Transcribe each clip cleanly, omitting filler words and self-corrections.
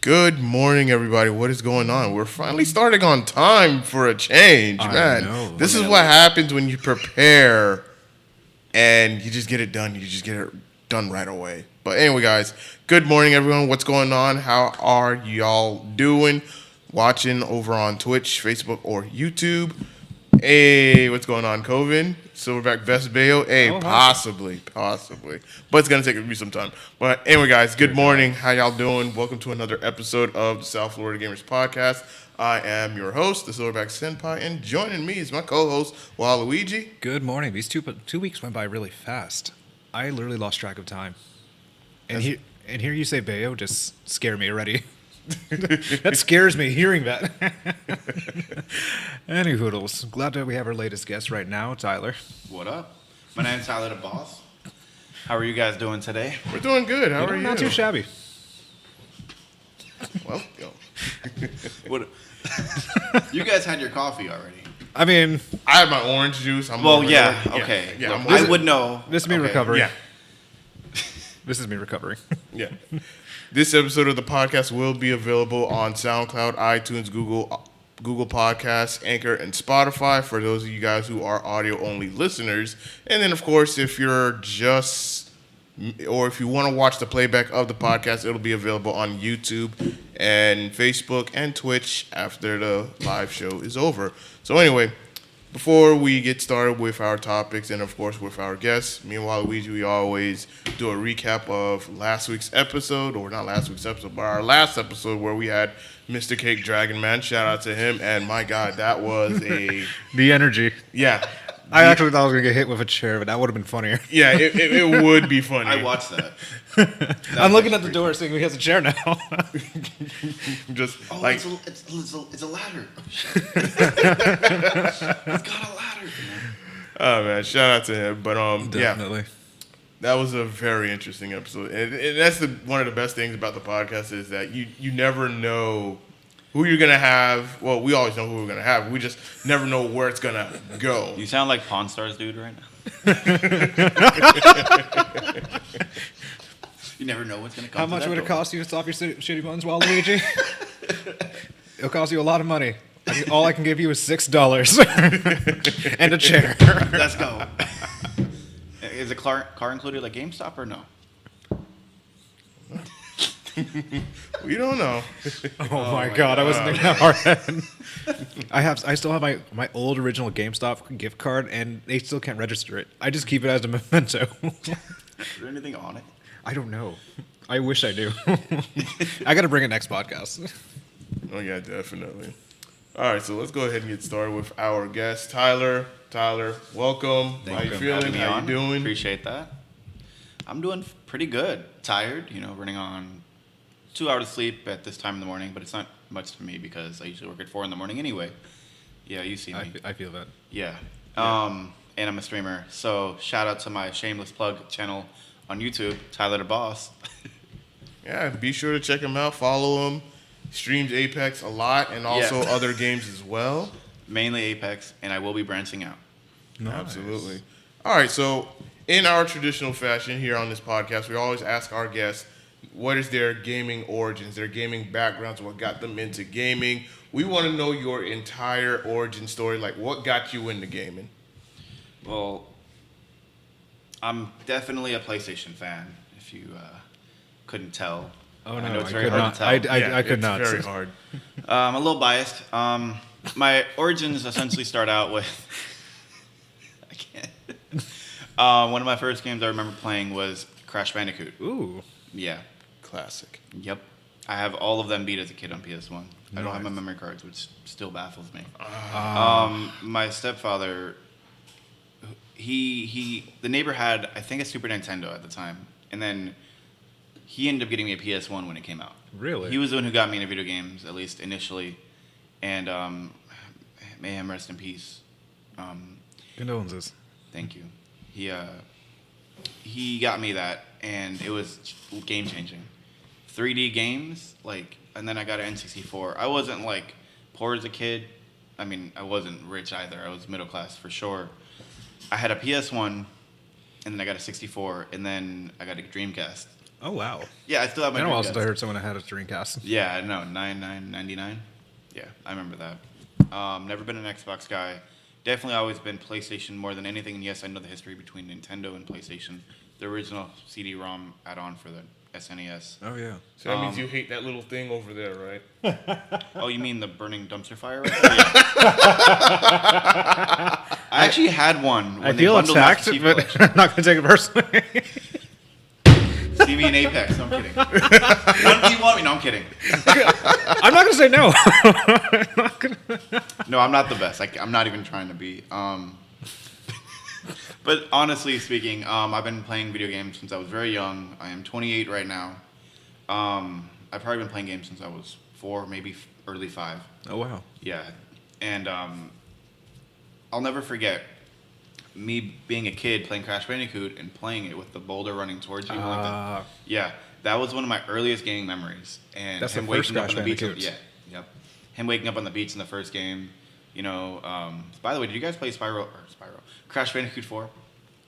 Good morning, everybody. What is going on? We're finally starting on time for a change, man. I know. This is what happens when you prepare and you just get it done. You just get it done right away. But anyway, guys, good morning, everyone. What's going on? How are y'all doing? Watching over on Twitch, Facebook, or YouTube. Hey, what's going on, Coven? Silverback Best Bayo? Hey, possibly. But it's going to take me some time. But anyway, guys, good morning. How y'all doing? Welcome to another episode of the South Florida Gamers Podcast. I am your host, the Silverback Senpai, and joining me is my co-host, Waluigi. Good morning. These two weeks went by really fast. I literally lost track of time. And here you say Bayo just scared me already. That scares me hearing that. Any hoodles. Glad that we have our latest guest right now, Tyler. What up? My name's TylerDuhBawse. How are you guys doing today? We're doing good. How are you? Not too shabby. Well, yo. What? You guys had your coffee already. I mean, I had my orange juice. Okay. Yeah, Look, I would know. This is me Okay. recovering. Yeah. This is me recovering. Yeah. This episode of the podcast will be available on SoundCloud, iTunes, Google Podcasts, Anchor, and Spotify for those of you guys who are audio-only listeners. And then, of course, if you want to watch the playback of the podcast, it'll be available on YouTube and Facebook and Twitch after the live show is over. So anyway, before we get started with our topics and, of course, with our guests, me and Waluigi, we always do a recap of last week's episode, or not last week's episode, but our last episode where we had Mr. Cake Dragon Man. Shout out to him. And, my God, that was a... The energy. Yeah. I actually thought I was going to get hit with a chair, but that would have been funnier. Yeah, it would be funny. I watched that. I'm looking at the door saying he has a chair now. Just Oh, like... it's a ladder. Oh, shit. It's got a ladder. Oh, man, shout out to him. But, Definitely. yeah, that was a very interesting episode. And that's one of the best things about the podcast is that you never know who you're going to have. Well, we always know who we're going to have. We just never know where it's going to go. You sound like Pawn Stars dude right now. You never know what's going to come. How much would it cost you to stop your shitty buns, Waluigi? It'll cost you a lot of money. All I can give you is $6 and a chair. Let's go. Is the car included like GameStop or no? We don't know. Oh my God! I wasn't thinking that hard. I still have my old original GameStop gift card, and they still can't register it. I just keep it as a memento. Is there anything on it? I don't know. I wish I do. I got to bring it next podcast. Oh, yeah, definitely. All right, so let's go ahead and get started with our guest, Tyler. Tyler, welcome. How you feeling? How you doing? Appreciate that. I'm doing pretty good. Tired, running on 2 hours of sleep at this time in the morning, but it's not much for me because I usually work at 4 in the morning anyway. Yeah, you see me. I feel that. Yeah. And I'm a streamer. So shout out to my shameless plug channel on YouTube, TylerDuhBawse. Yeah, be sure to check him out. Follow him. Streams Apex a lot and also other games as well. Mainly Apex, and I will be branching out. Nice. Absolutely. All right, so in our traditional fashion here on this podcast, we always ask our guests what is their gaming origins, their gaming backgrounds, what got them into gaming. We want to know your entire origin story, like what got you into gaming. Well, I'm definitely a PlayStation fan, if you couldn't tell. Oh no, I know it's I very could hard not. to tell. I could not. It's very hard. I'm a little biased. My origins essentially start out with... I can't. One of my first games I remember playing was Crash Bandicoot. Ooh. Yeah. Classic. Yep. I have all of them beat as a kid on PS1. I don't have my Nice. memory cards, which still baffles me. My stepfather, the neighbor had, I think, a Super Nintendo at the time, and then he ended up getting me a PS1 when it came out. Really? He was the one who got me into video games, at least initially, and may him rest in peace. Condolences. Thank you. He got me that, and it was game changing. 3D games, and then I got an N64. I wasn't poor as a kid. I mean, I wasn't rich either. I was middle class for sure. I had a PS1, and then I got a 64, and then I got a Dreamcast. Oh wow. Yeah, I still have my I know. Also, I Dreamcast. heard someone that had a Dreamcast. Yeah, I know, 99.99. Yeah, I remember that. Never been an Xbox guy. Definitely always been PlayStation more than anything. And yes, I know the history between Nintendo and PlayStation. The original CD-ROM add-on for the SNES. Oh yeah. So that means you hate that little thing over there, right? Oh, you mean the burning dumpster fire? Right there? Yeah. I actually had one when I they feel bundled attacked, Master Chief but Collection. I'm not gonna take it personally. See me in Apex. No, I'm kidding. 1v1 me. No, I'm kidding. I'm not gonna say no. No, I'm not the best. I'm not even trying to be. But honestly speaking, I've been playing video games since I was very young. I am 28 right now. I've probably been playing games since I was 4, maybe early 5. Oh wow. Yeah, and I'll never forget me being a kid playing Crash Bandicoot and playing it with the boulder running towards you. Like that. Yeah, that was one of my earliest gaming memories. And That's him the first waking up on Crash the beach. Bandicoot. Yeah, yep. Him waking up on the beach in the first game. You know. By the way, did you guys play Crash Bandicoot 4?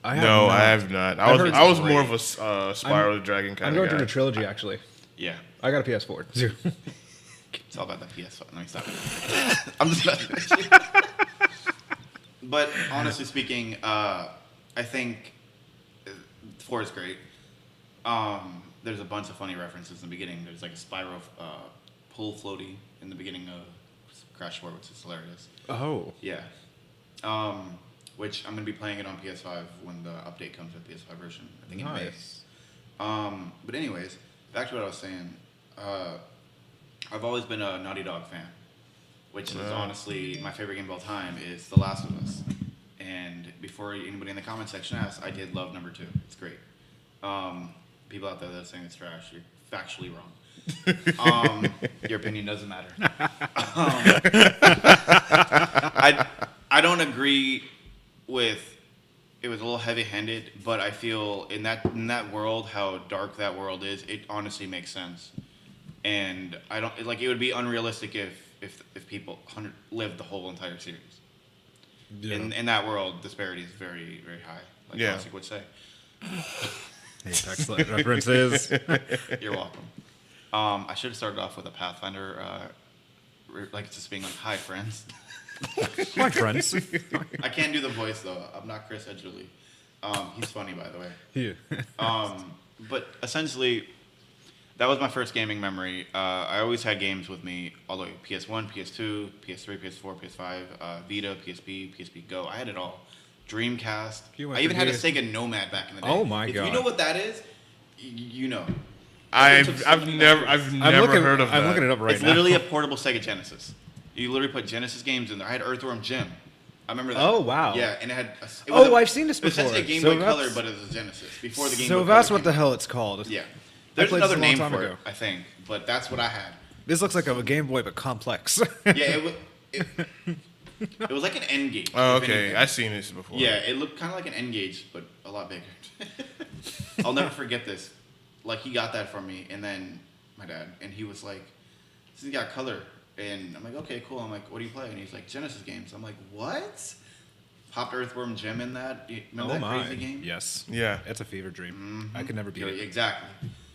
I have No, not. I have not. I've heard I was it's more great. of a Spyro the Dragon kind I'm of going guy. through the trilogy actually. Yeah. I got a PS4 too. It's all about that PS5. No, stop it. I'm just messing with you. But honestly speaking, I think 4 is great. There's a bunch of funny references in the beginning. There's like a Spyro pool floaty in the beginning of Crash 4, which is hilarious. Oh. Yeah. Which I'm going to be playing it on PS5 when the update comes with the PS5 version. I think in May. Nice. But anyways, back to what I was saying. I've always been a Naughty Dog fan, which is honestly my favorite game of all time is The Last of Us. And before anybody in the comment section asks, I did love number 2. It's great. People out there that are saying it's trash, you're factually wrong. Your opinion doesn't matter. I don't agree with it was a little heavy-handed, but I feel in that world, how dark that world is, it honestly makes sense. And I don't like it would be unrealistic if people lived the whole entire series. Yeah. In that world, disparity is very, very high, like Yeah. Classic would say. Apex references. You're welcome. I should have started off with a Pathfinder, like just being like, "Hi, friends." My friends. I can't do the voice though. I'm not Chris Edgerly. He's funny, by the way. Yeah. But essentially, that was my first gaming memory. I always had games with me all the way PS1, PS2, PS3, PS4, PS5, Vita, PSP, PSP Go. I had it all. Dreamcast. I even had a Sega Nomad back in the day. Oh my If God. you know what that is, you know. I've never heard of that. I'm looking it up right It's now. literally a portable Sega Genesis. You literally put Genesis games in there. I had Earthworm Jim. I remember that. Oh, wow. Yeah, and it had. I've seen this It was essentially a before. Game So Boy Color, that's- but it was a Genesis before the Game So Boy that's Color what the came hell it's called. out. Yeah, there's played another this a long name time for ago. it, I think, but that's what I had. This looks like a Game Boy, but complex. Yeah, it was like an N gauge. Oh, if okay. anything. I've seen this before. Yeah, it looked kind of like an N gauge, but a lot bigger. I'll never forget this. Like, he got that from me, and then my dad, and he was like, "This has got color." And I'm like, "Okay, cool." I'm like, "What do you play?" And he's like, "Genesis games." I'm like, "What?" Popped Earthworm Jim in that. Remember that crazy game? Yes. Yeah. It's a fever dream. I could never beat it. Exactly.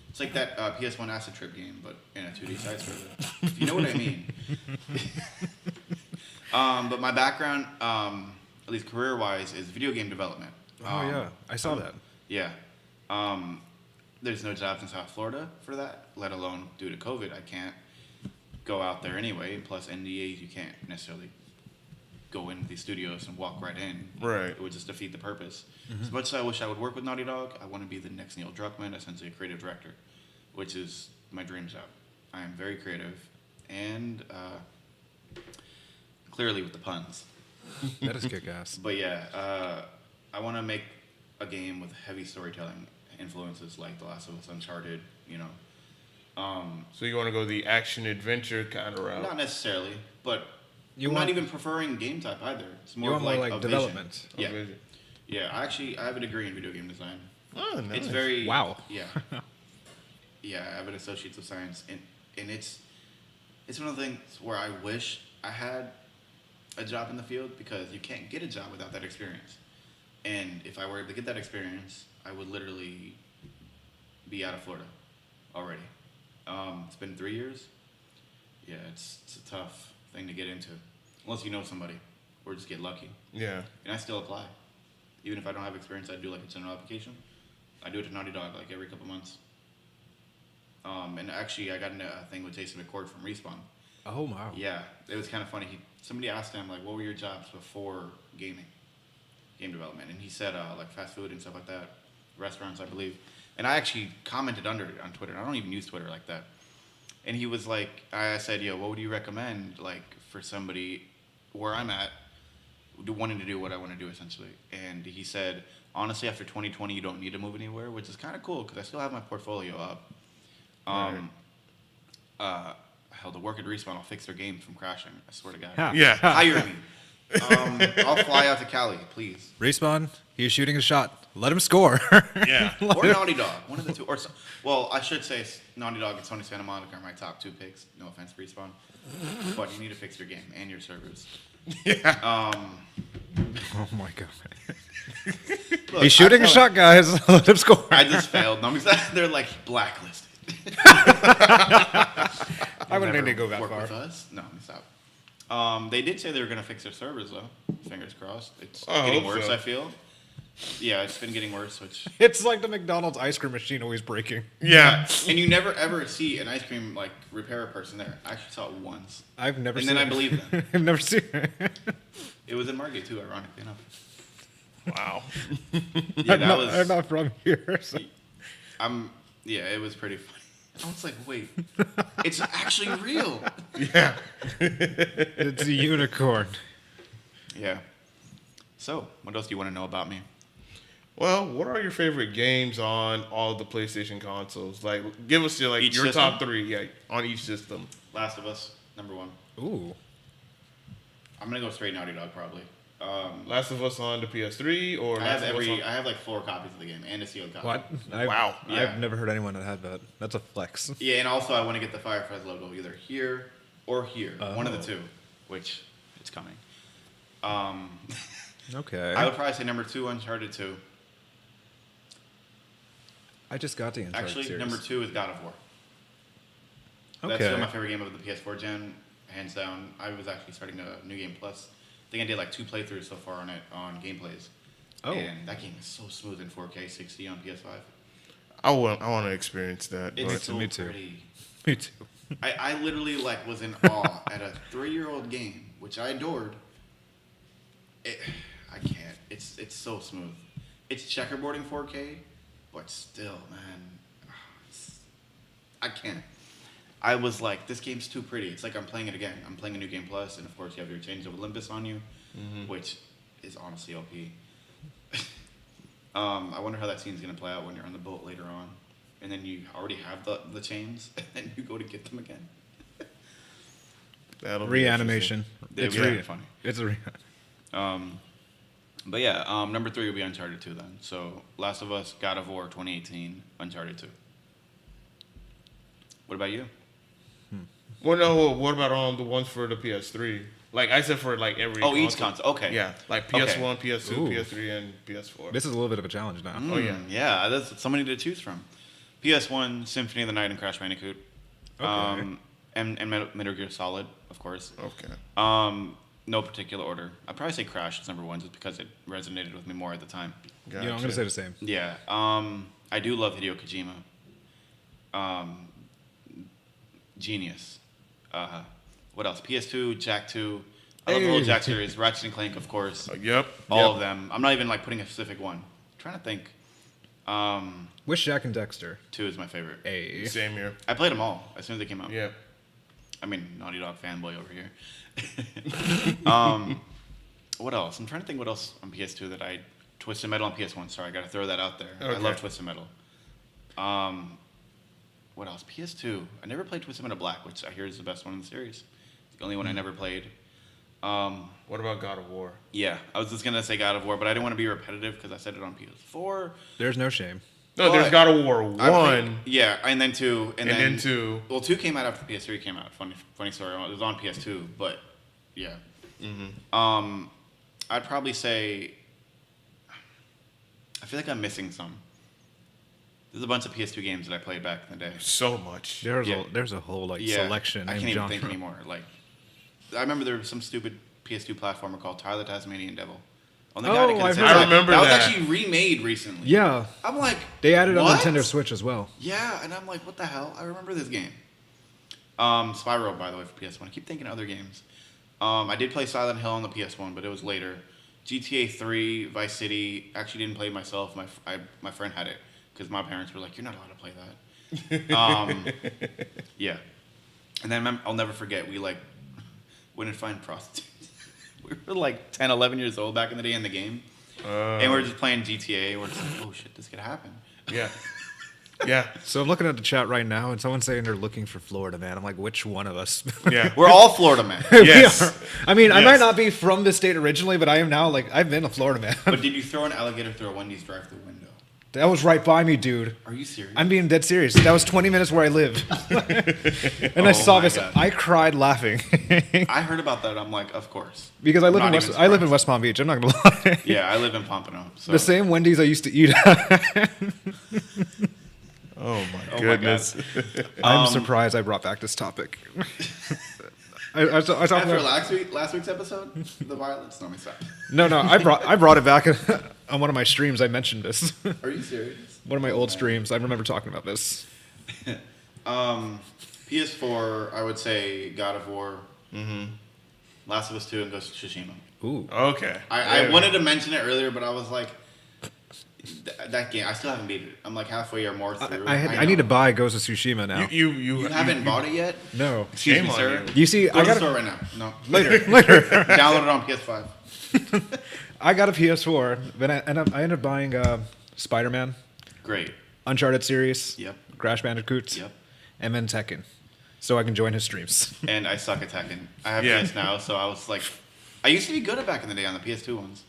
It's like that PS1 Acid Trip game, but in a 2D side scroller. If you know what I mean. But my background, at least career-wise, is video game development. Oh yeah, I saw that. Yeah. There's no jobs in South Florida for that, let alone due to COVID. I can't go out there anyway. Plus NDAs, you can't necessarily go into these studios and walk right in. Right. It would just defeat the purpose. As much as I wish I would work with Naughty Dog, I want to be the next Neil Druckmann, essentially a creative director, which is my dream job. I am very creative and clearly with the puns. That is kick ass. But yeah, I want to make a game with heavy storytelling influences like The Last of Us, Uncharted, you know. So you want to go the action adventure kind of route? Not necessarily, but You I'm want- not even preferring game type either. It's more You of want more like like a development. Vision. Yeah, Vision. yeah. I have a degree in video game design. Oh, nice. It's very Wow. Yeah, yeah. I have an Associates of Science, and it's one of the things where I wish I had a job in the field because you can't get a job without that experience. And if I were to get that experience, I would literally be out of Florida. already. It's been 3 years. Yeah, it's a tough thing to get into, unless you know somebody, or just get lucky. Yeah. And I still apply, even if I don't have experience. I do like a general application. I do it to Naughty Dog like every couple months. And actually, I got into a thing with Jason McCord from Respawn. Oh wow. Yeah, it was kind of funny. Somebody asked him like, "What were your jobs before game development?" And he said like fast food and stuff like that, restaurants, I believe. And I actually commented under it on Twitter. I don't even use Twitter like that. And he was like, I said, "Yo, what would you recommend like for somebody where I'm at, wanting to do what I want to do essentially?" And he said, "Honestly, after 2020, you don't need to move anywhere," which is kind of cool because I still have my portfolio up. Hell, to work at Respawn, I'll fix their game from crashing. I swear to God. Ha. Yeah. Hire me. I'll fly out to Cali, please. Respawn, he's shooting a shot. Let him score. Yeah. Or Naughty Dog, one of the two. Well, I should say Naughty Dog and Sony Santa Monica are my top 2 picks. No offense, Respawn, but you need to fix your game and your servers. Yeah. Oh my god. Look, He's shooting a shot, guys. Let him score. I just failed. No, they're like blacklisted. I wouldn't need to go that work far. with us. No, let me stop. They did say they were gonna fix their servers though. Fingers crossed. It's getting hope worse. so. I feel. Yeah, it's been getting worse. Which It's like the McDonald's ice cream machine always breaking. Yeah. and you never ever see an ice cream like repair person there. I actually saw it once. I've never And seen then I it. believe them. I've never seen it. It was in Margate too, ironically enough. Wow. Yeah, I'm, that not, was. I'm not from here. So. Yeah, it was pretty funny. I was like, wait, it's actually real. Yeah. It's a unicorn. Yeah. So, what else do you want to know about me? Well, what are your favorite games on all the PlayStation consoles? Like, give us your Each your system? top 3, yeah, on each system. Last of Us, number 1. Ooh. I'm gonna go straight Naughty Dog probably. Last of Us on the PS3 or I have Last of Us on- I have like 4 copies of the game and a sealed copy. What? Wow. Yeah. I've never heard anyone that had that. That's a flex. Yeah, and also I want to get the Fireflies logo either here or here, one of the Oh. two, which it's coming. Okay. I would probably say number 2, Uncharted 2. I just got the Uncharted Actually, series. number 2 is God of War. That's Okay. still my favorite game of the PS4 gen, hands down. I was actually starting a New Game Plus. I think I did like 2 playthroughs so far on it on gameplays. Oh. And that game is so smooth in 4K 60 on PS5. I want to experience that. It's But so me too. pretty. Me too. I literally like was in awe at a 3-year-old game, which I adored. I can't. It's so smooth. It's checkerboarding 4K, but still, man, I can't. I was like, this game's too pretty. It's like I'm playing it again. I'm playing a New Game Plus, and of course you have your Chains of Olympus on you, which is honestly OP. I wonder how that scene's gonna play out when you're on the boat later on, and then you already have the chains, and you go to get them again. that'll be Reanimation. It'd It's be kinda funny. It's a But yeah, number 3 would be Uncharted 2 then. So Last of Us, God of War 2018, Uncharted 2. What about you? interesting. Well, no. What about the ones for the PS3? Like I said, for like every. Oh, each console. Okay. Yeah, like Okay. PS1, PS2, Ooh. PS3, and PS4. This is a little bit of a challenge now. Oh, yeah. Yeah, that's so many to choose from. PS1, Symphony of the Night and Crash Bandicoot. Okay. And Metal Gear Solid, of course. Okay. No particular order. I'd probably say Crash is number 1 just because it resonated with me more at the time. Gotcha. Yeah, I'm gonna say the same. Yeah. I do love Hideo Kojima. Genius. What else? PS2, Jak 2. I love the whole Hey. Jak series. Ratchet and Clank, of course. Yep. All of them. I'm not even like putting a specific one. I'm trying to think. Wish Jack and Dexter. 2 is my favorite. A. Same here. I played them all as soon as they came out. Yeah. I mean, Naughty Dog fanboy over here. What else? I'm trying to think what else on PS2 that I... Twisted Metal on PS1. Sorry, I got to throw that out there. I Okay. love Twisted Metal. What else? PS2. I never played Twisted Metal Black, which I hear is the best one in the series. It's the only one I never played. What about God of War? Yeah, I was just going to say God of War, but I didn't want to be repetitive because I said it on PS4. There's no shame. No, there's But God of War I 1. think- yeah, and then 2. And then 2. Well, 2 came out after PS3 came out. Funny story. It was on PS2, but yeah. I'd probably say... I feel like I'm missing some. There's a bunch of PS2 games that I played back in the day. So much. There's a whole like selection. I and can't even genre. think anymore. Like, I remember there was some stupid PS2 platformer called Tyler Tasmanian Devil. Only guy that could I've say heard that. I remember that was that. actually remade recently. Yeah, I'm like, they added it on what? Nintendo Switch as well. Yeah, and I'm like, what the hell? I remember this game. Spyro, by the way, for PS1. I keep thinking other games. I did play Silent Hill on the PS1, but it was later. GTA 3, Vice City. Actually, didn't play it myself. My friend had it because my parents were like, "You're not allowed to play that." Yeah. And then I'll never forget. We like went and find prostitutes. We were like 10, 11 years old back in the day in the game, and we're just playing GTA. We're just like, "Oh shit, this could happen." Yeah. Yeah. So I'm looking at the chat right now, and someone's saying they're looking for Florida Man. I'm like, which one of us? Yeah. We're all Florida men. Yes. We are. I mean, I might Yes. not be from the state originally, but I am now. Like, I've been a Florida man. But did you throw an alligator through a Wendy's drive-through window? That was right by me, dude. Are you serious? I'm being dead serious. That was 20 minutes where I lived. And I Oh saw my this. God. I cried laughing. I heard about that. I'm like, of course. Because I live Not in even I live in surprised. West Palm Beach. I'm not going to lie. Yeah, I live in Pompano. So. The same Wendy's I used to eat at. Oh my Oh my goodness. I'm surprised I brought back this topic. I talked After about, last week's episode, the violence. No, let me stop. no, I brought it back on one of my streams. I mentioned this. Are you serious? One of my old streams. I remember talking about this. PS4, I would say God of War, Last of Us 2, and Ghost of Tsushima. Ooh. Okay. I wanted to mention it earlier, but I was like, that game, I still haven't beat it. I'm like halfway or more through. I need to buy Ghost of Tsushima now. You haven't bought it yet? No. Excuse Shame me, on sir. You see, Go I to the got store right now. No. later. Download it on PS5. I got a PS4, but I ended up buying Spider-Man, Great. Uncharted series, Yep. Crash Bandicoots, Yep. and then Tekken, so I can join his streams. And I suck at Tekken. I have Yeah. PS now, so I was like, I used to be good at back in the day on the PS2 ones,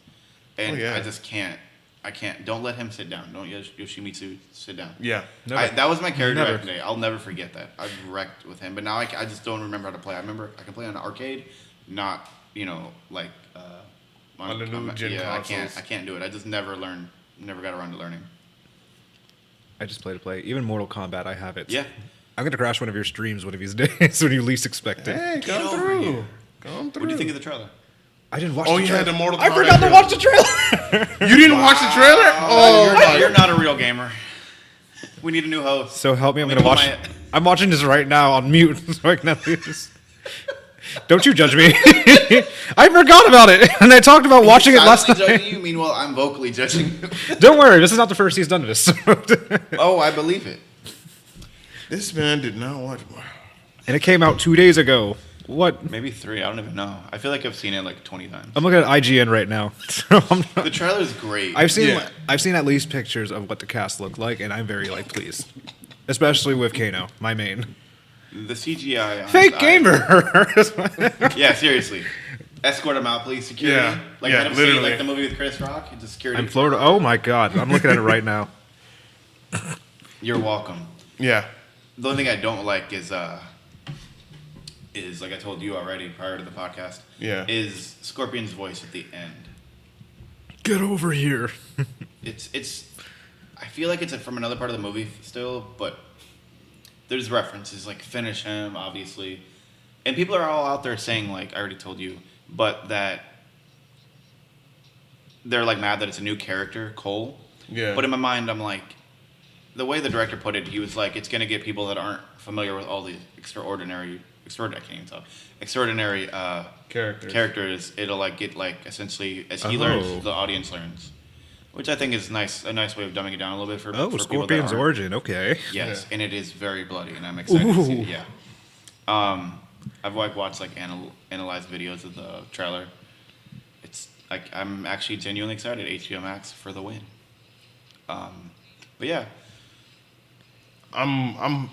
and Oh, yeah. I just can't. I can't. Don't let him sit down. Don't Yoshimitsu sit down. Yeah. Never. That was my character Never. back in the day. I'll never forget that. I've wrecked with him, but now I just don't remember how to play. I remember I can play on an arcade, not like On the new gen yeah, consoles. I can't do it. I just never learned. Never got around to learning. I just play to play. Even Mortal Kombat, I have it. Yeah. I'm gonna crash one of your streams one of these days when you least expect it. Hey, Get come over through. here. Come through. What do you think of the trailer? I didn't watch. Oh, the you trailer. had the Mortal I Kombat forgot to trailer. watch the trailer. You didn't watch the trailer? Oh, You're not a real gamer. We need a new host. So help me, I'm Let gonna me watch. put my- I'm watching this right now on mute, so I can at least. Don't you judge me. I forgot about it, and I talked about watching it last Silently night. judging you. Meanwhile, I'm vocally judging you. Don't worry, this is not the first he's done this. Oh, I believe it. this man did not watch. And it came out 2 days ago. What? Maybe 3. I don't even know. I feel like I've seen it like 20 times. I'm looking at IGN right now. So The trailer's great. I've seen Yeah. I've seen at least pictures of what the cast looked like, and I'm very pleased, especially with Kano, my main. The CGI. On Fake his gamer. Yeah, seriously. Escort him out, please. Security. Yeah, Like yeah, Head of State, literally. like the movie with Chris Rock. It's a security. I'm Florida. Oh my god, I'm looking at it right now. You're welcome. Yeah. The only thing I don't like is like I told you already prior to the podcast. Yeah. Is Scorpion's voice at the end. Get over here. It's. I feel like it's from another part of the movie still, but there's references like finish him, obviously, and people are all out there saying like I already told you, but that they're like mad that it's a new character, Cole. Yeah. But in my mind, I'm like, the way the director put it, he was like, it's gonna get people that aren't familiar with all these extraordinary characters. It'll like get like essentially as he Oh. learns, the audience learns, which I think is nice. A nice way of dumbing it down a little bit for Oh, for people that Scorpion's aren't- origin. Okay. Yes, and it is very bloody, and I'm excited to see it. Ooh. Yeah. I've like watched like analyzed videos of the trailer. It's like I'm actually genuinely excited. HBO Max for the win. But yeah, I'm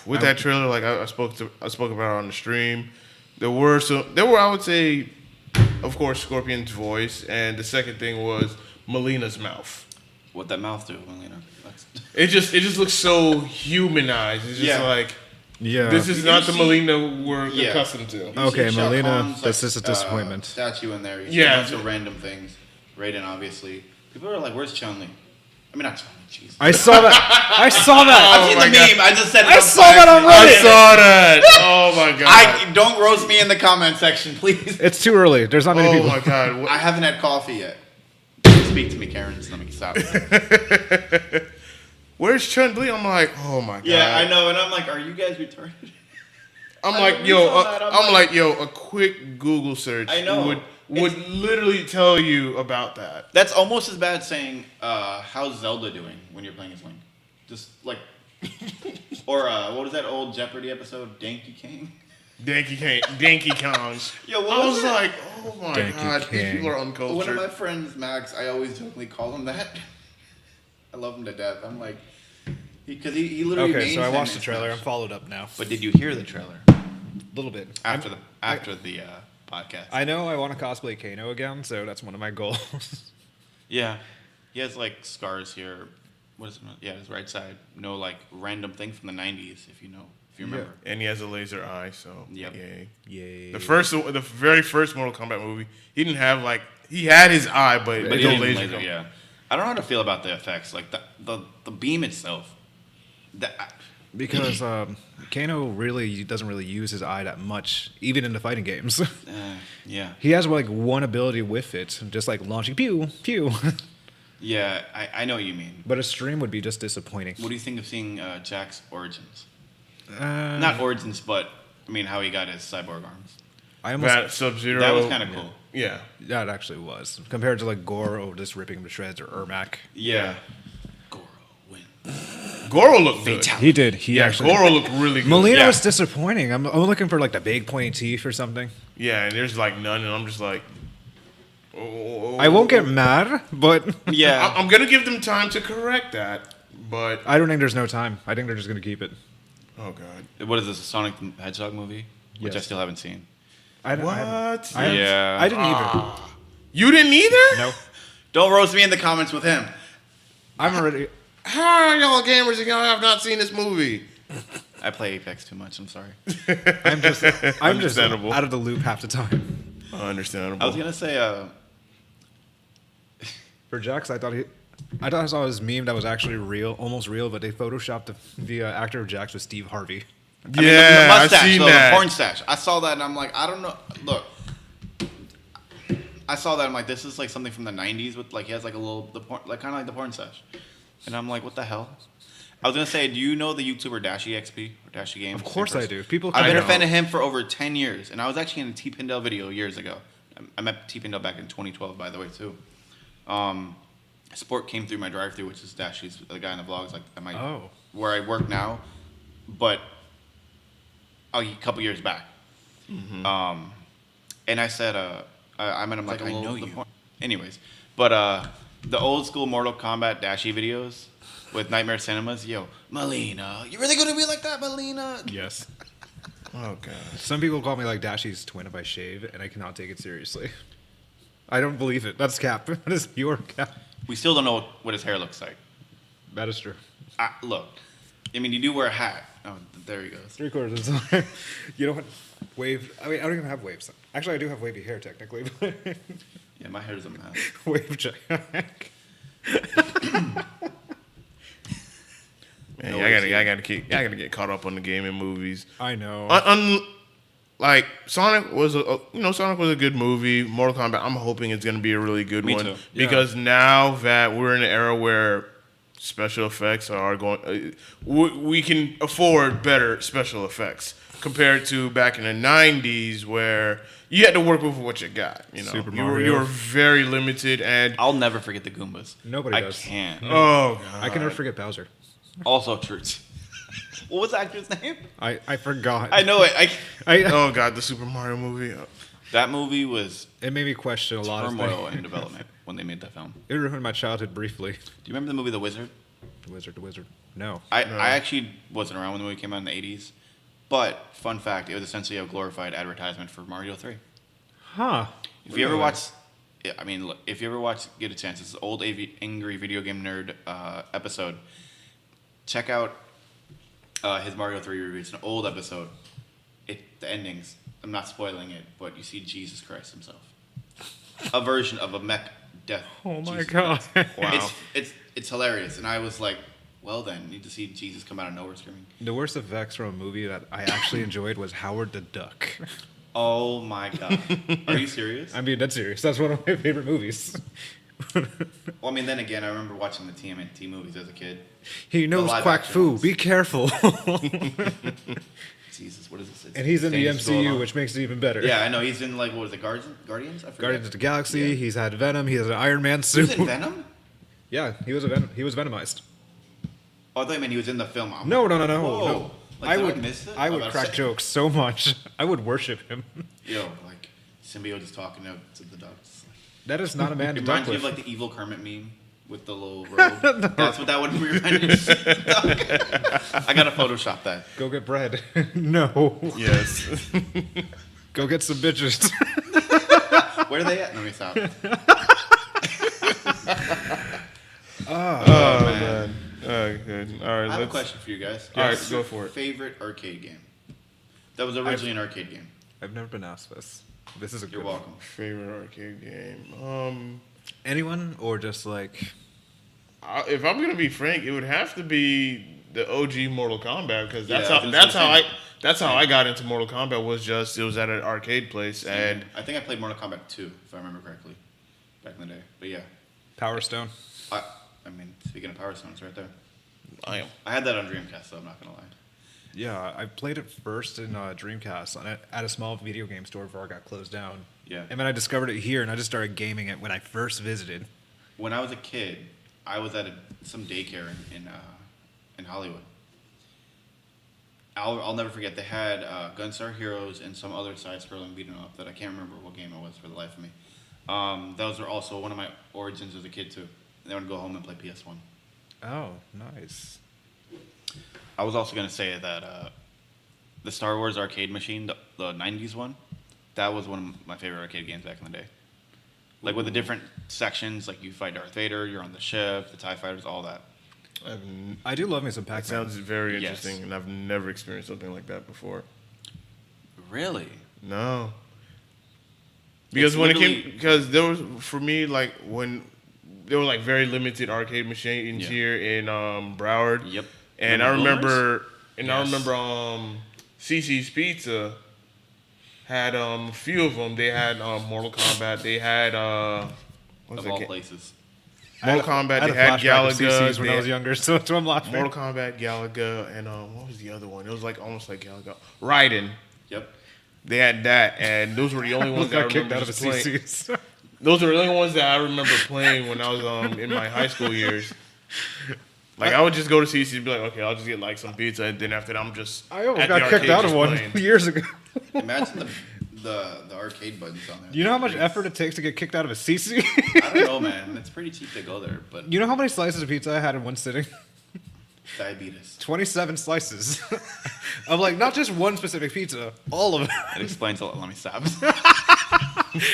with that trailer. Like I spoke about it on the stream. There were I would say, of course, Scorpion's voice, and the second thing was Melina's mouth. what that mouth do, Melina? It just looks so humanized. It's just Yeah. like Yeah. this is Did not you the see- Melina we're Yeah. accustomed to. You Okay, see Shao Melina, Kahn's, this is a disappointment. Statue in there. You see Yeah. a bunch of random things. Raiden, obviously. People are like, "Where's Chun-Li?" I mean, not 20. Jeez. I saw that. I saw that. I've seen the meme. I just said. I saw that on I Reddit. saw that. Oh my god. Don't roast me in the comment section, please. It's too early. There's not many Oh people. my god. What- I haven't had coffee yet. Speak to me, Karen. So let me stop. Where's Chun-Li? I'm like, oh my god. Yeah, I know, and I'm like, are you guys retarded? I'm I like, know, yo, we saw that. I'm like- a quick Google search I know. would literally tell you about that. That's almost as bad saying, how's Zelda doing when you're playing as Link? Just like, or what was that old Jeopardy episode, Donkey King? Donkey Kong. Yo, what I was was it? like, oh my Donkey god, these King. people are One of uncultured. my friends, Max, I always jokingly call him that. I love him to death. I'm like, because he literally. Okay, names so I him watched in the trailer. I'm Smash. followed up now. But did you hear the trailer A little bit. after the podcast? I know I want to cosplay Kano again, so that's one of my goals. Yeah, he has like scars here. What is it? Yeah, his right side. No, like random thing from the '90s, if you remember. And he has a laser eye, so Yep. yay. Yay. The very first Mortal Kombat movie, he didn't have he had his eye, but But no he didn't laser. laser, yeah. I don't know how to feel about the effects, like the beam itself. Because Kano really doesn't really use his eye that much, even in the fighting games. Yeah, He has like one ability with it, just like launching pew pew. yeah. I know what you mean. But a stream would be just disappointing. What do you think of seeing Jack's origins? Uh, Not origins, but I mean how he got his cyborg arms. I almost That Sub-Zero. That was kind of cool. Yeah. that actually was compared to like Goro just ripping him to shreds or Ermac. Yeah. Goro win. Goro looked good. He did. He Yeah, actually. Goro looked really good. Melina Yeah. was disappointing. I'm looking for like the big pointy teeth or something. Yeah, and there's like none, and I'm just like, oh. I won't get mad, but Yeah. I'm gonna give them time to correct that, but I don't think there's no time. I think they're just gonna keep it. oh god, What is this? A Sonic the Hedgehog movie? Which I Yes. still haven't seen. I what? Yeah. I didn't either. You didn't either? No, Don't roast me in the comments with him. I'm already. How are y'all gamers and y'all have not seen this movie? I play Apex too much. I'm sorry. I'm just Understandable. out of the loop half the time. Understandable. I was gonna say, For Jax, I thought I saw his meme that was actually real, almost real, but they photoshopped the actor of Jax with Steve Harvey. I mean, Yeah, the I've mustache, seen though, that. the porn stash. I saw that and I'm like, I don't know. Look, I saw that. I'm like, this is like something from the '90s with like he has like a little like kind of like the porn stash, and I'm like, what the hell? I was gonna say, do you know the YouTuber Dashy XP or Dashy Games? Of course I do. People. I've been I a fan know. of him for over 10 years, and I was actually in a T Pindell video years ago. I met T Pindell back in 2012, by the way, too. Sport came through my drive-through, which is Dashy's the guy in the vlogs, like at my where I work now, but a couple years back. Mm-hmm. And I said, I met him like, I know you. Anyways, but the old school Mortal Kombat Dashy videos with Nightmare Cinemas, yo, Melina, you really gonna be like that, Melina? Yes. Oh god. Some people call me like Dashy's twin if I shave, and I cannot take it seriously. I don't believe it. That's cap. That is pure cap. We still don't know what his hair looks like. That is true. Look, I mean, you do wear a hat. Oh, there he goes. 3/4 of the time. You know what? Wave. I mean, I don't even have waves. Actually, I do have wavy hair technically, but Yeah, my hair's a mess. wave check. Man, No I gotta get caught up on the gaming movies. I know. Like Sonic was a good movie. Mortal Kombat, I'm hoping it's gonna be a really good Me one too. because now that we're in an era where special effects are going, we can afford better special effects compared to back in the '90s where you had to work with what you got. You know, Super you Mario. were very limited, and I'll never forget the Goombas. Nobody I does. can't. oh god, I can never forget Bowser. Also, Truth. What was the actor's name? I forgot. I know it. oh god, the Super Mario movie. That movie was It made me question a lot of turmoil things. in development when they made that film. It ruined my childhood briefly. Do you remember the movie The Wizard? The Wizard. No. I actually wasn't around when the movie came out in the 80s. But, fun fact, it was essentially a glorified advertisement for Mario 3. Huh. If you ever watch, I mean, look, if you ever watch, get a chance, it's an old Angry Video Game Nerd episode. Check out his Mario 3 review. It's an old episode. The endings, I'm not spoiling it, but you see Jesus Christ himself. A version of a mech Death. Oh my Jesus God. Christ. Wow. It's hilarious, and I was like, well then, need to see Jesus come out of nowhere screaming. The worst effects from a movie that I actually enjoyed was Howard the Duck. Oh my God. Are you serious? I mean, that's serious. That's one of my favorite movies. Well, I mean, then again, I remember watching the TMNT movies as a kid. He knows live Quack action Fu. ones. Be careful. Jesus, what is this? It's And he's in the Dangerous Going MCU, On. which makes it even better. Yeah, I know. He's in, like, what was it, Guardians? I forget. Guardians of the Galaxy. Yeah. He's had Venom. He has an Iron Man He suit. was in Venom? Yeah, he was a Venom. He was Venomized. Oh, I thought you meant he was in the film. I'm No, like, no, no, no, whoa. no. Like, did would, miss it? I I'm would about to crack say- jokes so much. I would worship him. Yo, like, symbiote just talking to the ducks. That is not a man to It duck reminds me with. of, like, the evil Kermit meme with the little robe. That's what that would remind me of. I gotta Photoshop that. Go get bread. No. Yes. Go get some bitches. Where are they at? Let me stop. Oh man. Good. All right. I have a Let's. question for you guys. All right, What's go your for it. Favorite arcade game? That was originally an arcade game. I've never been asked this. This is a You're good one. welcome. Favorite arcade game. Anyone or just like If I'm gonna be frank, it would have to be the OG Mortal Kombat because Yeah, that's how I got into Mortal Kombat. It was at an arcade place, and I think I played Mortal Kombat 2, if I remember correctly, back in the day. But yeah, Power Stone? I mean, speaking of Power Stone, it's right there. I am. I had that on Dreamcast, so I'm not gonna lie. Yeah, I played it first in Dreamcast at a small video game store before it got closed down. Yeah. And then I discovered it here, and I just started gaming it when I first visited. When I was a kid, I was at some daycare in Hollywood. I'll never forget. They had Gunstar Heroes and some other side-scrolling beat 'em up that I can't remember what game it was for the life of me. Those were also one of my origins as a kid too. And then I would go home and play PS1. Oh, nice. I was also gonna say that the Star Wars arcade machine, the '90s one, that was one of my favorite arcade games back in the day. Like with the different sections, like you fight Darth Vader, you're on the ship, the TIE fighters, all that. I do love me some That Pac-Man. sounds very Yes. interesting, and I've never experienced something like that before. Really? No. Because It's when it literally- came, because there was for me like when there were like very limited arcade machines Yeah. here in Broward. Yep. And I Remember remember, CC's Pizza had a few of them. They had Mortal Kombat. They had what was Of all it? places. Mortal Kombat. I They had a had flashback of Galaga. CC's when I was younger, so that's why I'm laughing. Mortal Kombat, Galaga, and what was the other one? It was like almost like Galaga. Raiden. Yep. They had that, and those were the only ones that I got kicked remember out of a just playing. CC's. Those are the only ones that I remember playing when I was in my high school years. Like I would just go to CC and be like, okay, I'll just get like some pizza, and then after that, I'm just I almost at the got kicked arcade out of just one playing. years ago. Imagine the arcade buttons on there. You know how much effort it takes to get kicked out of a CC? I don't know, man. It's pretty cheap to go there, but You know how many slices of pizza I had in one sitting? diabetes. 27 slices. Of like, not just one specific pizza, all of it. That explains a lot. Let me stop.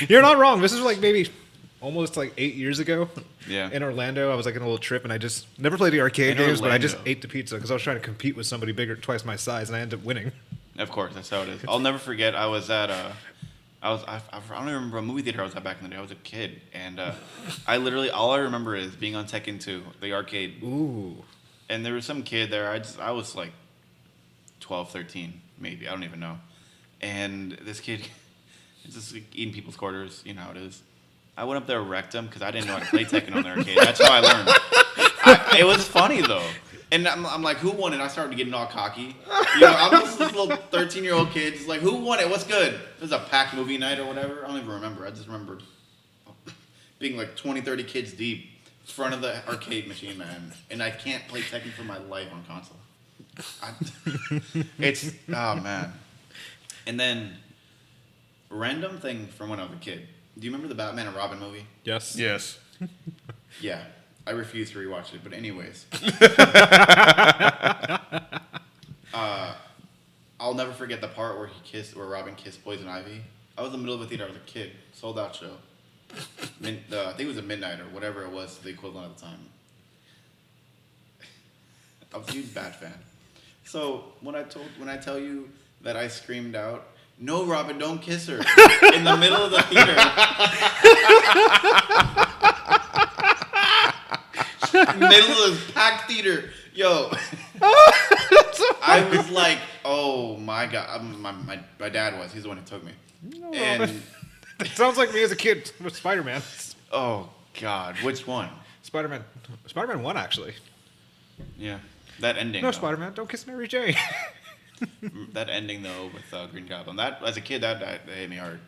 You're not wrong. This is like maybe almost like 8 years ago. Yeah. In Orlando, I was like on a little trip, and I just never played the arcade In games, but I just Orlando. ate the pizza because I was trying to compete with somebody bigger, twice my size, and I ended up winning. Of course, that's how it is. I'll never forget. I was at I don't even remember a movie theater I was at back in the day. I was a kid, and I literally all I remember is being on Tekken 2, the arcade, Ooh. and there was some kid there. I was like 12, 13, maybe. I don't even know. And this kid is just like, eating people's quarters. You know how it is. I went up there and wrecked him because I didn't know how to play Tekken on the arcade. That's how I learned. It was funny though. And I'm like, who won it? I started getting all cocky. You know, I'm just this little 13-year-old kid. Just like, who won it? What's good? It was a packed movie night or whatever. I don't even remember. I just remember being like 20, 30 kids deep in front of the arcade machine, man. And I can't play Tekken for my life on console. Oh, man. And then, random thing from when I was a kid. Do you remember the Batman and Robin movie? Yes. Yes. Yeah. I refuse to rewatch it, but anyways. I'll never forget the part where Robin kissed Poison Ivy. I was in the middle of a theater. I was a kid. Sold out show. I think it was a midnight or whatever it was, the equivalent at the time. I was a huge Bat fan. So when I tell you that I screamed out, "No, Robin, don't kiss her," in the middle of the theater. Middle of this packed theater. Yo. I was like, oh my God. My dad was. He's the one who took me. No, And it sounds like me as a kid with Spider-Man. oh God, which one? Spider-Man 1, actually. Yeah, that ending. No, though. Spider-Man, don't kiss Mary Jane. That ending though with Green Goblin. That as a kid that hit me hard.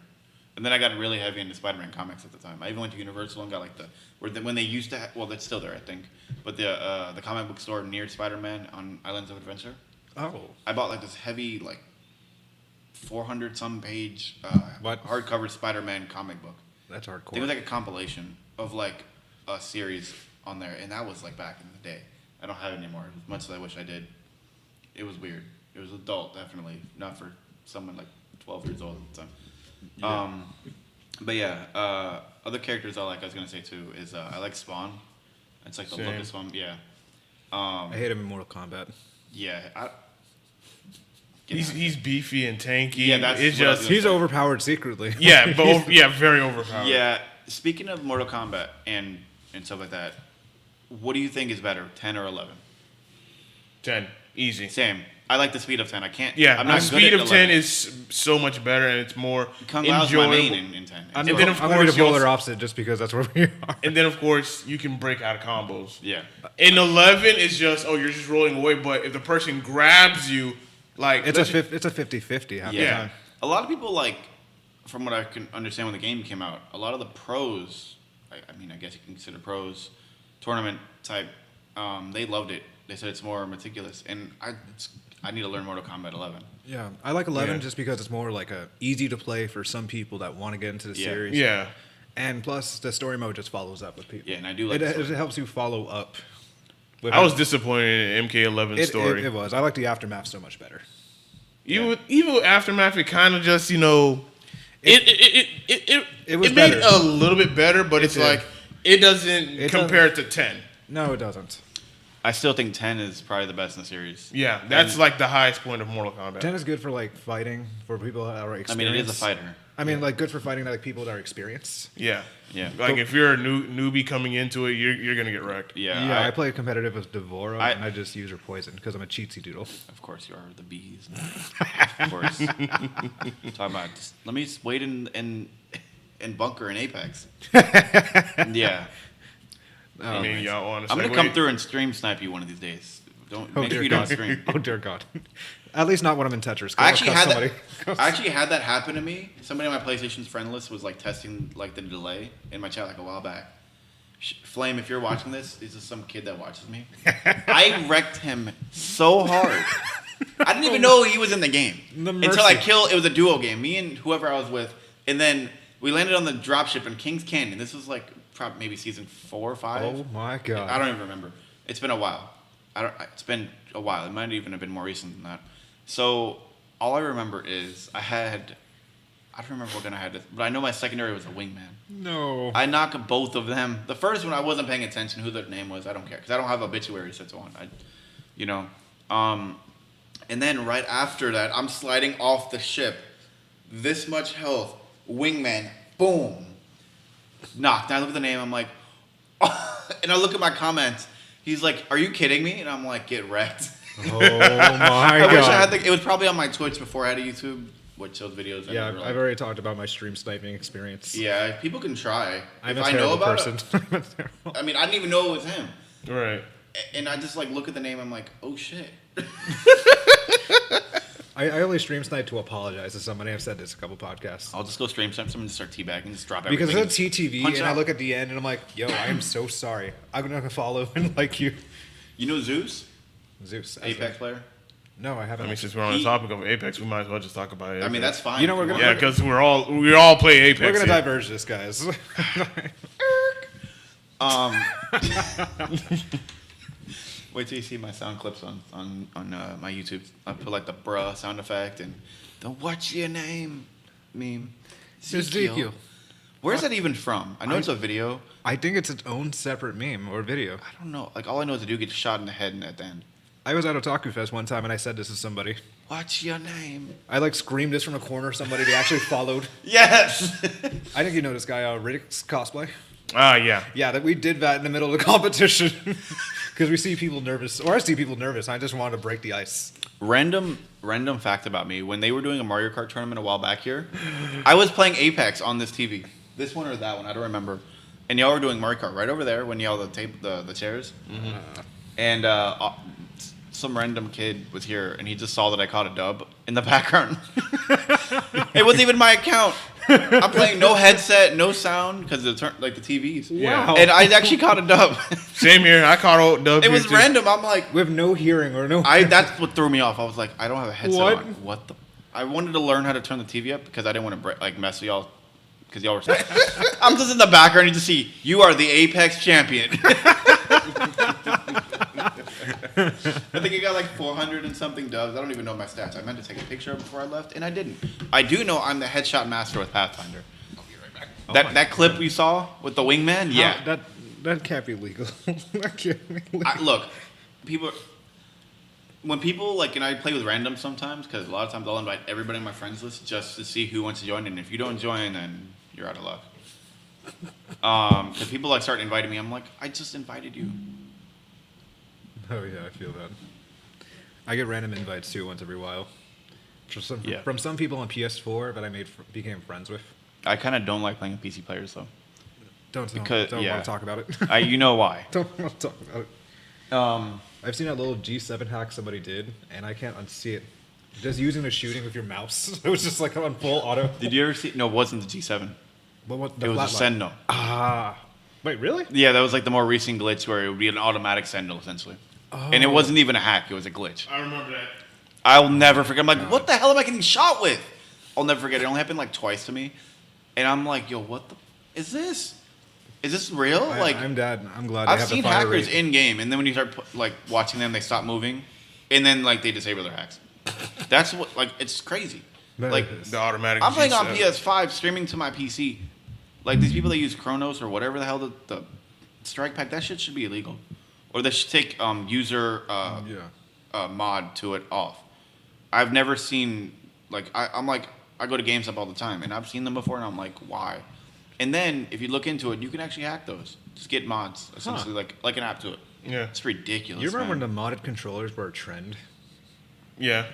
And then I got really heavy into Spider-Man comics at the time. I even went to Universal and got like when they used to well, that's still there I think, but the comic book store near Spider-Man on Islands of Adventure. Oh. I bought like this heavy like 400 some page What? hardcover Spider-Man comic book. That's I think hardcore. it was like a compilation of like a series on there, and that was like back in the day. I don't have it anymore, as much as I wish I did. It was weird. It was adult, definitely, not for someone like 12 years old at the time. Yeah. But yeah, other characters I like. I was gonna say too is I like Spawn. It's like the Same. look of Spawn. Yeah. I hate him in Mortal Kombat. Yeah. He's beefy and tanky. Yeah, that's it's what I was just gonna He's overpowered secretly. yeah, but very overpowered. Yeah. Speaking of Mortal Kombat and stuff like that, what do you think is better, 10 or 11? 10 easy. Same. I like the speed of 10. I can't. Yeah, I'm the not good speed at of 10 11. is so much better, and it's more Kung Lao's my enjoyable. main in 10. I'm And then, of going to course, be the you polar also- opposite just because that's where we are. And then, of course, you can break out of combos. Yeah. In 11, it's just, you're just rolling away. But if the person grabs you, like... It's let's a 50-50 half the Yeah. time. A lot of people, like, from what I can understand when the game came out, a lot of the pros, I mean, I guess you can consider pros, tournament type, they loved it. They said it's more meticulous. And I need to learn Mortal Kombat 11. Yeah, I like 11 Yeah. just because it's more like easy to play for some people that want to get into the Yeah. series. Yeah. And plus, the story mode just follows up with people. Yeah, and I do like the it. story. It helps you follow up. With I was disappointed in MK11's story. It was. I like the aftermath so much better. Even with Aftermath, it kind of just, it was made better. a little bit better, but it's did. like, it doesn't It compare to 10. No, it doesn't. I still think 10 is probably the best in the series. Yeah, that's like the highest point of Mortal Kombat. 10 is good for like fighting for people that are I experienced. mean, it is a fighter. I mean, like good for fighting like people that are experienced. Yeah. Yeah. Like, if you're a newbie coming into it, you're going to get wrecked. Yeah. I play competitive with Devora, I- and I just use her poison because I'm a cheatsy doodle. Of course, you are the bees. Of course. Talking about let me just wait in bunker in Apex. Yeah. I mean, y'all want to I'm gonna come through and stream snipe you one of these days. Don't make sure you don't stream. Oh dear God! At least not when I'm in Tetris. 'cause I I'll actually cuss had somebody. that. I actually had that happen to me. Somebody on my PlayStation's friend list was like testing like the delay in my chat like a while back. Flame, if you're watching this is some kid that watches me. I wrecked him so hard. I didn't even know he was in the game The until I mercy. killed. It was a duo game, me and whoever I was with, and then we landed on the dropship in Kings Canyon. This was like probably maybe season 4 or 5. Oh my God! I don't even remember. It's been a while. It's been a while. It might even have been more recent than that. So all I remember is I don't remember what gun I had, but I know my secondary was a wingman. No. I knocked both of them. The first one I wasn't paying attention who their name was. I don't care because I don't have obituary set to on. And then right after that, I'm sliding off the ship. This much health, wingman, boom, knocked. And I look at the name. I'm like, oh. And I look at my comments. He's like, "Are you kidding me?" And I'm like, "Get wrecked." Oh my God! I wish I had it was probably on my Twitch before I had a YouTube, which those videos. I Yeah, never, like- I've already talked about my stream sniping experience. Yeah, people can try. I'm if a I know terrible about person. it, I'm a terrible- I mean, I didn't even know it was him. Right. And I just like look at the name. I'm like, oh shit. I only stream snipe to apologize to somebody. I've said this a couple podcasts. I'll just go stream snipe someone and just start teabagging, just drop Because everything. it's a TTV, Punch and I out. look at the end, and I'm like, yo, I am so sorry. I'm going to follow and like you. You know Zeus, Zeus. Apex player. No, I I haven't. mean, since we're on the topic of Apex, we might as well just talk about it. I mean, that's fine. You know, if we're gonna- Yeah, because we all play Apex. We're going to here. diverge this, guys. Wait till you see my sound clips on my YouTube. I put like the bruh sound effect and the what's your name meme. Ezekiel. Where's that even from? I know it's a video. I think it's its own separate meme or video. I don't know. Like all I know is the dude gets shot in the head at the end. I was at Otaku Fest one time, and I said this to somebody. What's your name? I like screamed this from a corner. Somebody they actually followed. Yes. I think you know this guy, Riddick's cosplay. Yeah. Yeah, that we did that in the middle of the competition because we see people nervous, or I see people nervous. I just wanted to break the ice. Random fact about me: when they were doing a Mario Kart tournament a while back here, I was playing Apex on this TV. This one or that one, I don't remember. And y'all were doing Mario Kart right over there when y'all the chairs. Mm-hmm. And some random kid was here, and he just saw that I caught a dub in the background. It wasn't even my account. I'm playing no headset, no sound because the TVs. Wow. And I actually caught a dub. Same here. I caught a dub. It was random. I'm like, with no hearing or no. That's what threw me off. I was like, I don't have a headset What? on. What the? I wanted to learn how to turn the TV up because I didn't want to mess with y'all. Because y'all were. I'm just in the background. You just see you are the Apex champion. I think I got like 400 and something dubs. I don't even know my stats. I meant to take a picture before I left, and I didn't. I do know I'm the headshot master with Pathfinder. I'll be right back. That clip you saw with the wingman? Yeah. That can't be legal. That can't be legal. Look, when people and I play with random sometimes, because a lot of times I'll invite everybody on my friends list just to see who wants to join, and if you don't join, then you're out of luck. Because people start inviting me, I'm like, I just invited you. Oh yeah, I feel that. I get random invites too once every while. From some people on PS4 that I became friends with. I kind of don't like playing with PC players though. Don't want to talk about it. You know why? Don't want to talk about it. I've seen that little G7 hack somebody did, and I can't unsee it. Just using the shooting with your mouse. It was just like on full auto. Did you ever see? No, it wasn't the G7. It was a Sentinel. Wait, really? Yeah, that was like the more recent glitch where it would be an automatic Sentinel essentially. Oh. And it wasn't even a hack; it was a glitch. I remember that. I'll never forget. I'm like, what the hell am I getting shot with? I'll never forget. It only happened like twice to me, and I'm like, yo, what the is this? Is this real? I'm glad. I've seen hackers in game, and then when you start watching them, they stop moving, and then they disable their hacks. That's what it's crazy. The automatic. I'm playing G7. on PS5, streaming to my PC. These people that use Chronos or whatever the hell the strike pack, that shit should be illegal, or they should take user mod to it off. I've never seen I go to GameStop all the time, and I've seen them before, and I'm like, why? And then if you look into it, you can actually hack those. Just get mods, essentially, like an app to it. Yeah, it's ridiculous. You remember when the modded controllers were a trend? Yeah.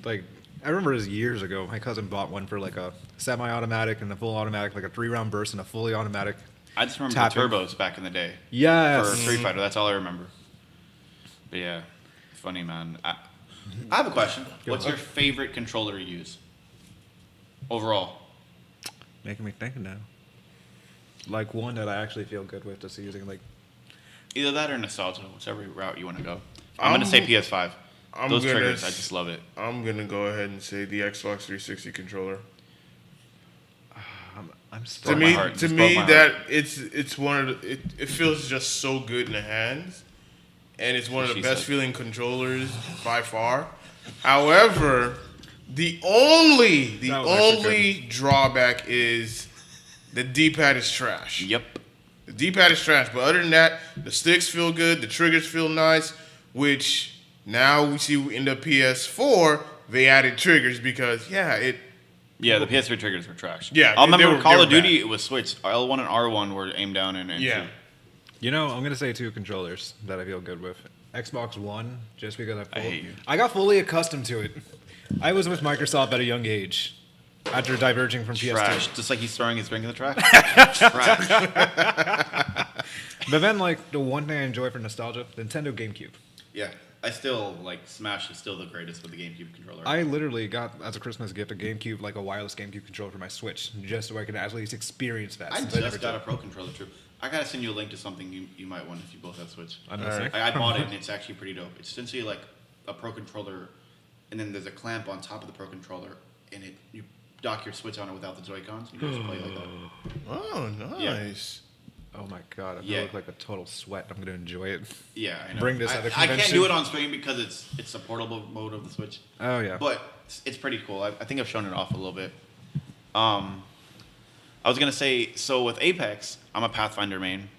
I remember it was years ago. My cousin bought one for a semi-automatic and a full automatic, a 3-round burst and a fully automatic. I just remember the turbos back in the day. Yes. For Street Fighter, that's all I remember. But yeah, funny man. I have a question. What's your favorite controller to use? Overall. Making me think now. One that I actually feel good with, just using Either that or nostalgia, whichever route you want to go. I'm gonna say PS5. Those triggers, I just love it. I'm gonna go ahead and say the Xbox 360 controller. I'm still to me, that it's one of it feels just so good in the hands, and it's one of the best feeling controllers by far. However, the only drawback is the D-pad is trash. Yep. The D-pad is trash, but other than that, the sticks feel good, the triggers feel nice, which now we see in the PS4 they added triggers because the PS3 triggers were trash. Yeah, I remember Call of Duty it was switched. L1 and R1 were aimed down and yeah. Shoot. You know, I'm gonna say 2 controllers that I feel good with. Xbox One, just because I hate you. I got fully accustomed to it. I was with Microsoft at a young age. After diverging from trash. PS2. Just like he's throwing his drink in the trash. Trash. But then, the one thing I enjoy for nostalgia, Nintendo GameCube. Yeah. I still, Smash is still the greatest with the GameCube controller. I literally got, as a Christmas gift, a GameCube, a wireless GameCube controller for my Switch, just so I can at least experience that. I just got a Pro controller, too. I gotta send you a link to something you might want if you both have Switch. I'm listening. I bought it, and it's actually pretty dope. It's essentially a Pro controller, and then there's a clamp on top of the Pro controller, and you dock your Switch on it without the Joy-Cons, and you just play like that. Oh, nice. Yeah. Oh my god, I look like a total sweat. I'm going to enjoy it. Yeah, I know. Bring this at a convention. I can't do it on stream because it's the portable mode of the Switch. Oh, yeah. But it's pretty cool. I think I've shown it off a little bit. I was going to say, so with Apex, I'm a Pathfinder main.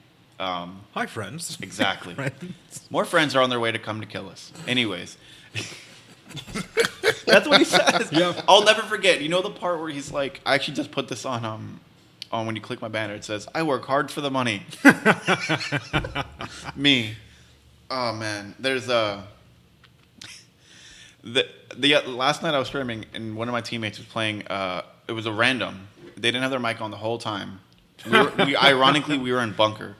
Hi, friends. Exactly. Friends. More friends are on their way to come to kill us. Anyways. That's what he says. Yeah. I'll never forget. You know the part where he's like, I actually just put this on when you click my banner, it says, "I work hard for the money." Me. Oh man, there's the last night I was streaming and one of my teammates was playing. It was a random. They didn't have their mic on the whole time. Ironically, we were in bunker.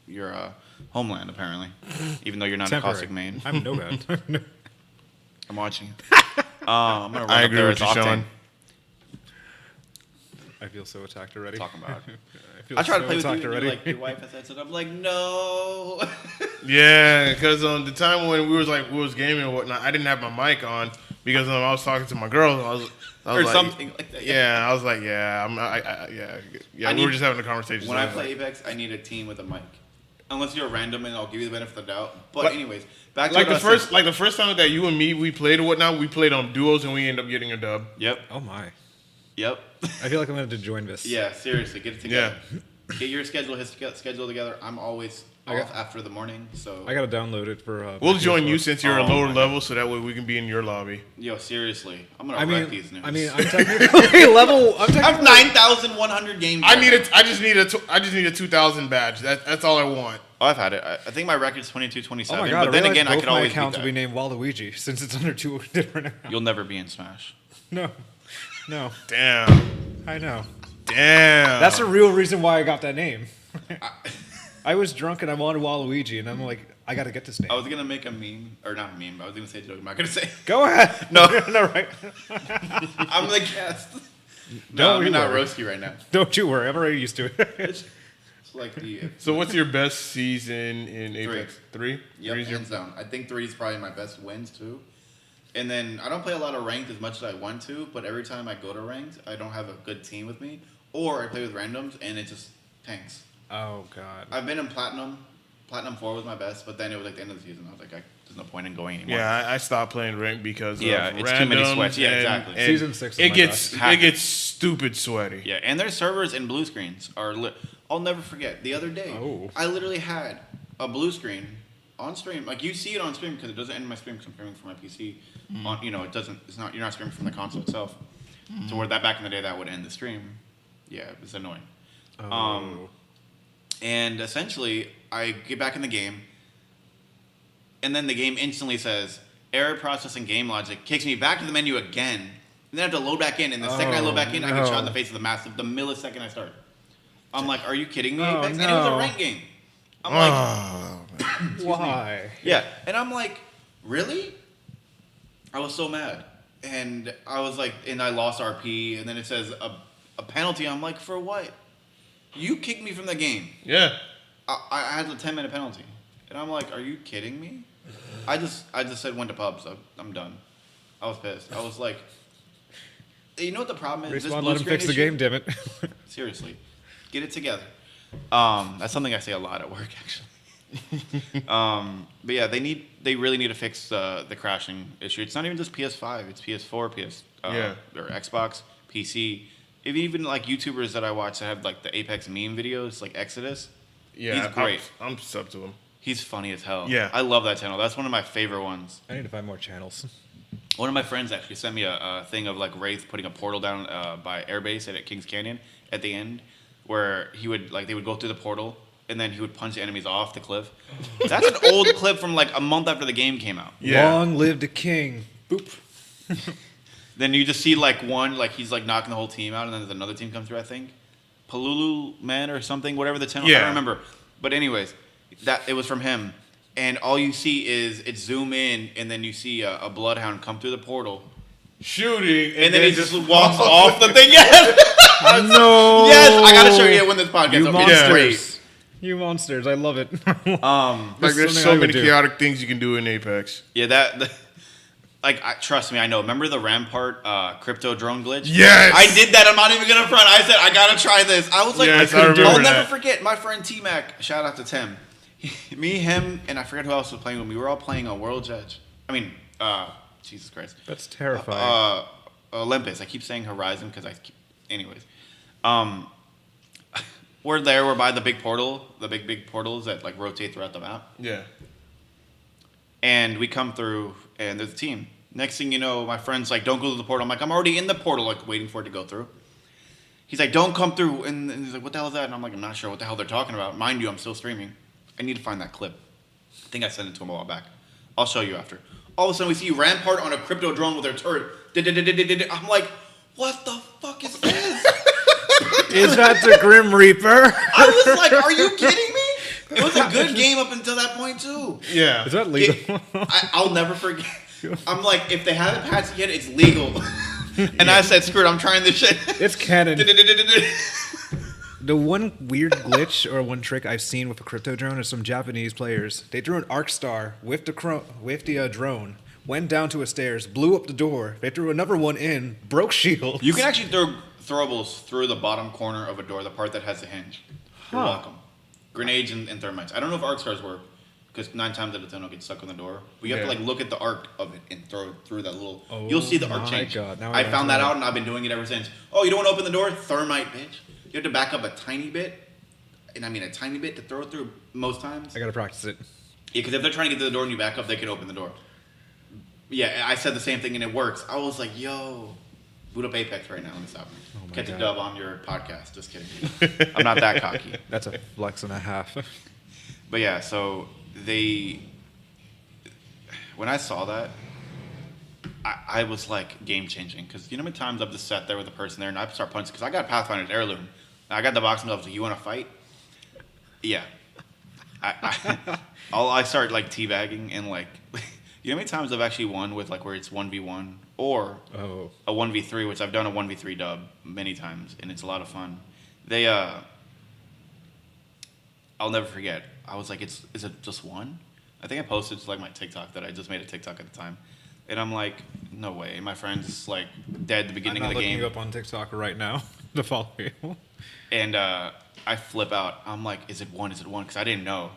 Your homeland apparently, even though you're not a caustic main. I'm no bad. I'm watching. I'm gonna run I up agree there with as you, Octane. Sean. I feel so attacked already. Talking about. feel I tried to so play with you, attacked and already. like your wife has said, I'm like, no. Yeah, because the time when we was gaming and whatnot, I didn't have my mic on because I was talking to my girl. I was or like, something like that. Yeah, I was like, yeah, we were just having a conversation. When so I was play like, Apex, I need a team with a mic. Unless you're random, and I'll give you the benefit of the doubt. But anyways, back to like what the I was first, like the first time that you and me we played or whatnot, we played on duos and we ended up getting a dub. Yep. Oh my. Yep. I feel like I'm going to join this. Yeah, seriously, get it together. Get your schedule together. I'm always off after the morning, so I got to download it for. We'll join you PS4. since you're a lower level, so that way we can be in your lobby. Yo, seriously, I'm gonna wreck these news. I mean, I'm technically level. I'm I have technically 9,100 games. I just need a 2,000 badge. That's all I want. Oh, I've had it. I think my record's 22, 27. Oh my god! But then I again, I both could my always beat accounts that. will be named Waluigi since it's under 2 different accounts. You'll never be in Smash. No. Damn. I know. Damn. That's the real reason why I got that name. I was drunk and I wanted Waluigi, and I'm like, I got to get this name. I was gonna make a meme, or not a meme. I was gonna say a joke. I'm not gonna say. Go ahead. No. no, right. I'm the guest. Don't I'm you not worry. roasty right now. Don't you worry. I'm already used to it. It's like the. So what's your best season in Apex? 3? Yep, Three's your- hands down. I think 3 is probably my best wins too. And then I don't play a lot of ranked as much as I want to, but every time I go to ranked, I don't have a good team with me, or I play with randoms and it just tanks. Oh god. I've been in platinum. Platinum 4 was my best, but then it was like the end of the season. I was like, there's no point in going anymore. Yeah, I stopped playing rank because Yeah, of it's too many randoms sweats. Yeah, and- exactly. and Season 6 is It my gets best. it gets stupid sweaty. Yeah, and their servers and blue screens are. I'll never forget the other day. Oh. I literally had a blue screen on stream. Like you see it on stream because it doesn't end my stream because I'm streaming from my PC. On it doesn't. It's not. You're not streaming from the console itself. So where that back in the day that would end the stream. Yeah, it's annoying. Oh. And essentially, I get back in the game, and then the game instantly says error processing game logic, kicks me back to the menu again. And then I have to load back in, and the second I load back in, I get shot in the face with a massive the millisecond I start. I'm like, are you kidding me, Oh, Apex? And it was a no. ranked game. I'm like, Why? yeah. And I'm like, really? I was so mad. And I was like, and I lost RP, and then it says a penalty. I'm like, for what? You kicked me from the game. Yeah. I had a 10-minute penalty. And I'm like, are you kidding me? I just said went to pubs. I'm done. I was pissed. I was like, you know what the problem is? Respawn, let him fix the game, damn it. Seriously. Get it together. That's something I say a lot at work, actually. But yeah, they really need to fix the crashing issue. It's not even just PS5. It's PS4, or Xbox, PC. Even like YouTubers that I watch that have like the Apex meme videos, like Exodus. Yeah, he's great. I'm sub to him. He's funny as hell. Yeah. I love that channel. That's one of my favorite ones. I need to find more channels. One of my friends actually sent me a thing of like Wraith putting a portal down by Airbase at Kings Canyon at the end, where they would go through the portal and then he would punch the enemies off the cliff. That's an old clip from like a month after the game came out. Yeah. Long live the king. Boop. Then you just see like one, like he's like knocking the whole team out, and then there's another team come through, I think. Palulu Man or something, whatever the channel. Yeah. I don't remember. But anyways, that it was from him. And all you see is it zoom in, and then you see a bloodhound come through the portal. Shooting, And then he just walks off the thing. Yes! No. Yes! I gotta show you when this podcast You is monsters. great. You monsters. I love it. Like This is there's something so I would many do. chaotic things you can do in Apex. Yeah, trust me, I know. Remember the Rampart crypto drone glitch? Yes! I did that. I'm not even gonna front. I said I gotta try this. I was like, Yes, I I'll remember never that. forget my friend T Mac. Shout out to Tim. Me, him, and I forget who else was playing with me. We were all playing a World Edge. I mean, Jesus Christ. That's terrifying. Olympus. I keep saying Horizon because anyways. We're there. We're by the big portal, the big portals that like rotate throughout the map. Yeah. And we come through, and there's a team. Next thing you know, my friend's like, don't go to the portal. I'm like, I'm already in the portal, like waiting for it to go through. He's like, don't come through. And he's like, what the hell is that? And I'm like, I'm not sure what the hell they're talking about. Mind you, I'm still streaming. I need to find that clip. I think I sent it to him a while back. I'll show you after. All of a sudden, we see Rampart on a crypto drone with her turret. I'm like, what the fuck is this? Is that the Grim Reaper? I was like, are you kidding me? It was a good game up until that point, too. Yeah. Is that legal? I'll never forget. I'm like, if they haven't patched it yet, it's legal. And I said, screw it, I'm trying this shit. It's canon. The one weird glitch or one trick I've seen with a crypto drone is some Japanese players. They threw an arc star, whiffed the drone, went down to a stairs, blew up the door. They threw another one in, broke shields. You can actually throw throwables through the bottom corner of a door, the part that has the hinge. You're welcome. Grenades and thermites. I don't know if arc stars work, because 9 times out of 10 will get stuck on the door. But you have to like look at the arc of it and throw it through that little. You'll see the arc change. God. Now I found that out and I've been doing it ever since. Oh, you don't want to open the door? Thermite, bitch. You have to back up a tiny bit, and I mean a tiny bit to throw it through most times. I gotta practice it. Yeah, because if they're trying to get to the door and you back up, they can open the door. Yeah, I said the same thing and it works. I was like, yo, boot up Apex right now in this album. Catch a dub on your podcast. Just kidding. I'm not that cocky. That's a flex and a half. But yeah, so when I saw that, I was like game changing, because you know how many times I've just sat there with a person there and I start punching, because I got Pathfinder's heirloom. I got the boxing gloves. Like, you want to fight? Yeah. I start like teabagging and like, you know how many times I've actually won with like where it's 1v1 or a 1v3, which I've done a 1v3 dub many times and it's a lot of fun. I'll never forget. I was like, is it just one? I think I posted to like my TikTok that I just made a TikTok at the time. And I'm like, no way. My friend's like dead at the beginning of the game. I'm looking you up on TikTok right now to follow you. And I flip out. I'm like, is it one? Is it one? Because I didn't know.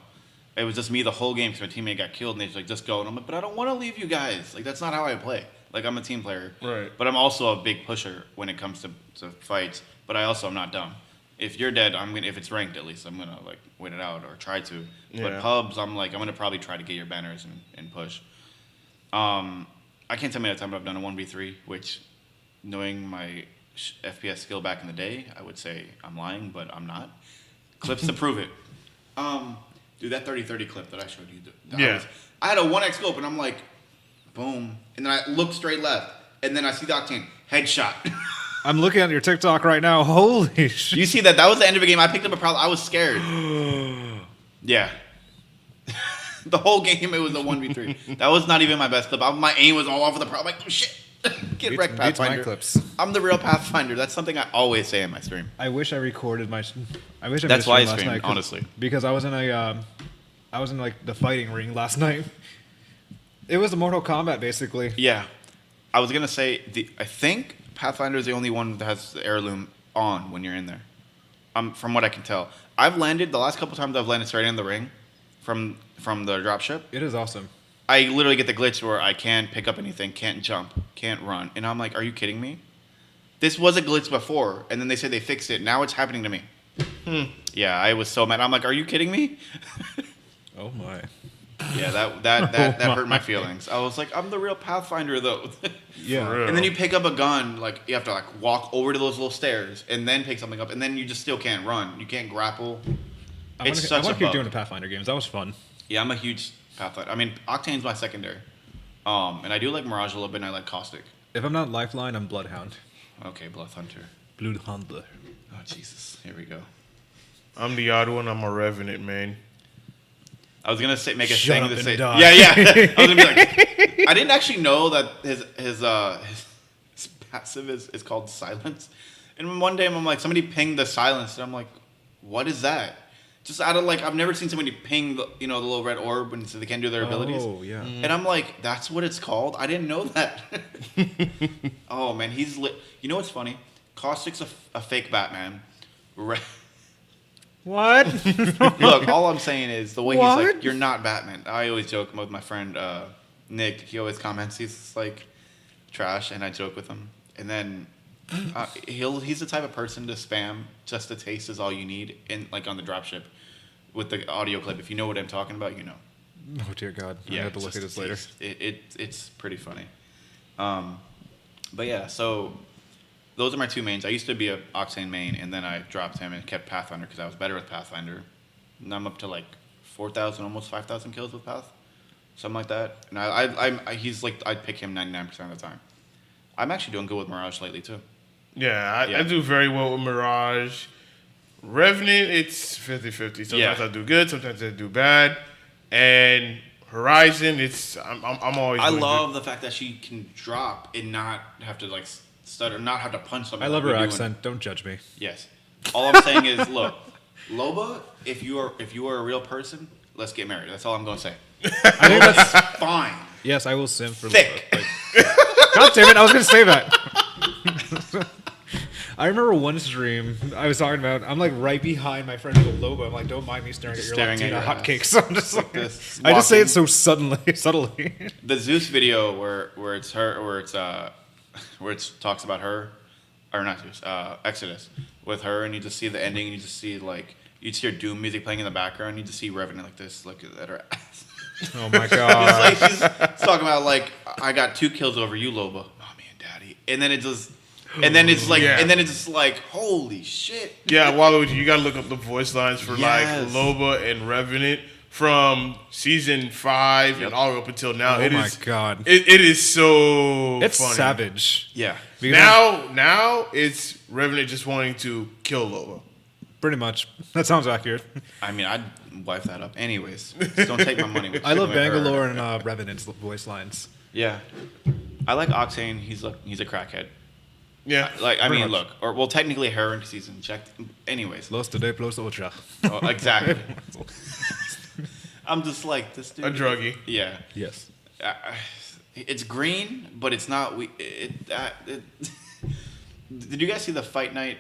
It was just me the whole game because my teammate got killed. And they're like, just go. And I'm like, but I don't want to leave you guys. Like, that's not how I play. Like, I'm a team player. Right. But I'm also a big pusher when it comes to fights. But I also am not dumb. If you're dead, if it's ranked at least, I'm going to like win it out or try to. Yeah. But pubs, I'm going to probably try to get your banners and push. I can't tell me that time I've done a 1v3, which, knowing my FPS skill back in the day, I would say I'm lying, but I'm not. Clips to prove it. Dude, that 30-30 clip that I showed you. I had a 1x scope, and I'm like, boom. And then I look straight left, and then I see the Octane. Headshot. I'm looking at your TikTok right now. Holy shit. You see that? That was the end of the game. I picked up a problem. I was scared. Yeah. The whole game, it was a 1v3. That was not even my best clip. My aim was all off of the pro. I'm like, oh, shit. Get wrecked, Pathfinder. My clips. I'm the real Pathfinder. That's something I always say in my stream. I wish I recorded my. I wish I. That's why I last streamed, night, honestly. Because I was in like the fighting ring last night. It was a Mortal Kombat, basically. Yeah. I was going to say, I think Pathfinder is the only one that has the heirloom on when you're in there. From what I can tell. I've landed, the last couple times I've landed straight in the ring from the dropship. It is awesome. I literally get the glitch where I can't pick up anything, can't jump, can't run. And I'm like, are you kidding me? This was a glitch before, and then they said they fixed it. Now it's happening to me. Yeah, I was so mad. I'm like, are you kidding me? Oh, my. Yeah, that hurt my feelings. I was like, I'm the real Pathfinder, though. Yeah. And then you pick up a gun, like, you have to, like, walk over to those little stairs and then pick something up, and then you just still can't run. You can't grapple. I want to keep doing the Pathfinder games. That was fun. Yeah, I'm a huge Pathfinder. I mean, Octane's my secondary. And I do like Mirage a little bit, and I like Caustic. If I'm not Lifeline, I'm Bloodhound. Okay, Bloodhunter. Bloodhunter. Oh, Jesus. Here we go. I'm the odd one. I'm a Revenant, man. I was gonna make a Shut thing up to and say. die. Yeah. I was gonna be like, I didn't actually know that his passive is called silence. And one day I'm like, somebody pinged the silence, and I'm like, what is that? Just out of like, I've never seen somebody ping the little red orb when they can't do their abilities. Oh yeah. And I'm like, that's what it's called. I didn't know that. Oh man, he's lit. You know what's funny? Caustic's a fake Batman. What? Look, all I'm saying is the way he's What? like, you're not Batman. I always joke with my friend Nick. He always comments he's just like trash, and I joke with him. And then he's the type of person to spam just the taste is all you need in like on the dropship with the audio clip. If you know what I'm talking about, you know. Oh dear God! Yeah, I have to look at this later. It's pretty funny. But yeah, so those are my two mains. I used to be a Octane main, and then I dropped him and kept Pathfinder because I was better with Pathfinder. Now I'm up to like 4,000, almost 5,000 kills with Path, something like that. And he's like I'd pick him 99% of the time. I'm actually doing good with Mirage lately too. Yeah, I do very well with Mirage. Revenant, it's 50-50. Sometimes I do good, sometimes I do bad. And Horizon, I'm always. I love the fact that she can drop and not have to like stutter, not have to punch something. I love her accent. Don't judge me. Yes. All I'm saying is, look, Loba, if you are a real person, let's get married. That's all I'm gonna say. I think that's Fine. yes. I will sim for Thick. God damn it! I was gonna say that. I remember one stream I was talking about. I'm like right behind my friend Loba. I'm like, don't mind me staring at your Latina hotcakes. I'm just like, I just say it so subtly. The Zeus video where it's her, where it talks about her, or not Zeus, Exodus with her, and you just see the ending, and you just see like you just hear Doom music playing in the background. You just see Revenant like this, look at her ass. Oh my god! She's talking about like I got 2 kills over you, Loba, mommy and daddy, and then it just. And then it's like, and then it's just like, holy shit. Yeah, Waluigi, you gotta look up the voice lines for like Loba and Revenant from season 5 and all the way up until now. Oh my god! It is so. It's funny. savage. Yeah. Now it's Revenant just wanting to kill Loba. Pretty much. That sounds accurate. I mean, I'd wipe that up. Anyways, just don't take my money. With I love Bangalore and Revenant's voice lines. Yeah, I like Octane. He's a crackhead. Yeah, like I mean, look, or well, technically heroin because he's injected. Anyways, Los today, plus otra. Oh, exactly. I'm just like this dude. A druggie. Yeah. Yes. It's green, but it's not. Did you guys see the Fight Night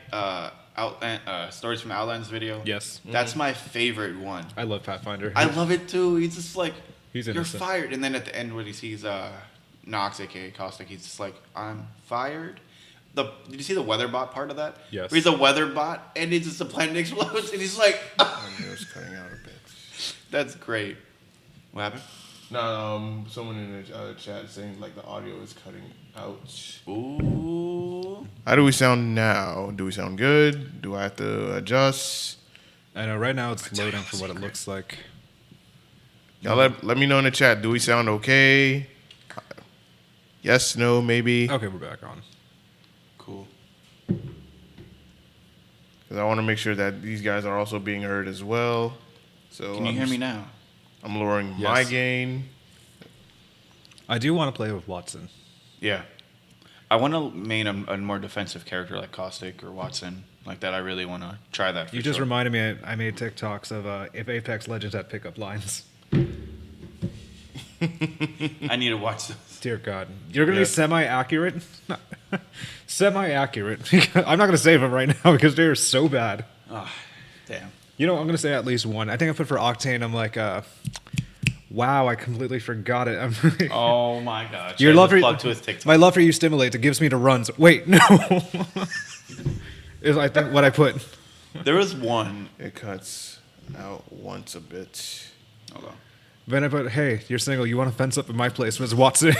Stories from Outlands video? Yes. That's my favorite one. I love Pathfinder. I love it too. He's just like, he's you're innocent. fired. And then at the end when he sees Nox, aka Caustic, he's just like, I'm fired. Did you see the weather bot part of that? Yes. Where he's a weather bot and it's just the planet explodes and he's like, my ear's cutting out a bit. That's great. What happened? No, someone in the chat saying like the audio is cutting out. Ooh. How do we sound now? Do we sound good? Do I have to adjust? I know right now it's loading for what it looks like. Y'all let me know in the chat. Do we sound okay? Yes, no, maybe. Okay, we're back on. Cool. Because I want to make sure that these guys are also being heard as well. So Can you hear me now? I'm lowering my gain. I do want to play with Watson. Yeah. I want to main a more defensive character like Caustic or Watson. Like that, I really want to try that. You just reminded me. I made TikToks of if Apex Legends had pickup lines. I need to watch those. Dear God, you're gonna be semi-accurate. Semi-accurate. I'm not gonna save them right now because they're so bad. Oh, damn. You know, I'm gonna say at least one. I think I put for Octane. I'm like, wow, I completely forgot it. I'm like, Oh my God. your love for plug to his TikTok. my love for you stimulates. It gives me the runs. Wait, no. Is I think what I put. There was one. It cuts out once a bit. Hold on. Then I put, hey, you're single. You want to fence up in my place, Ms. Watson?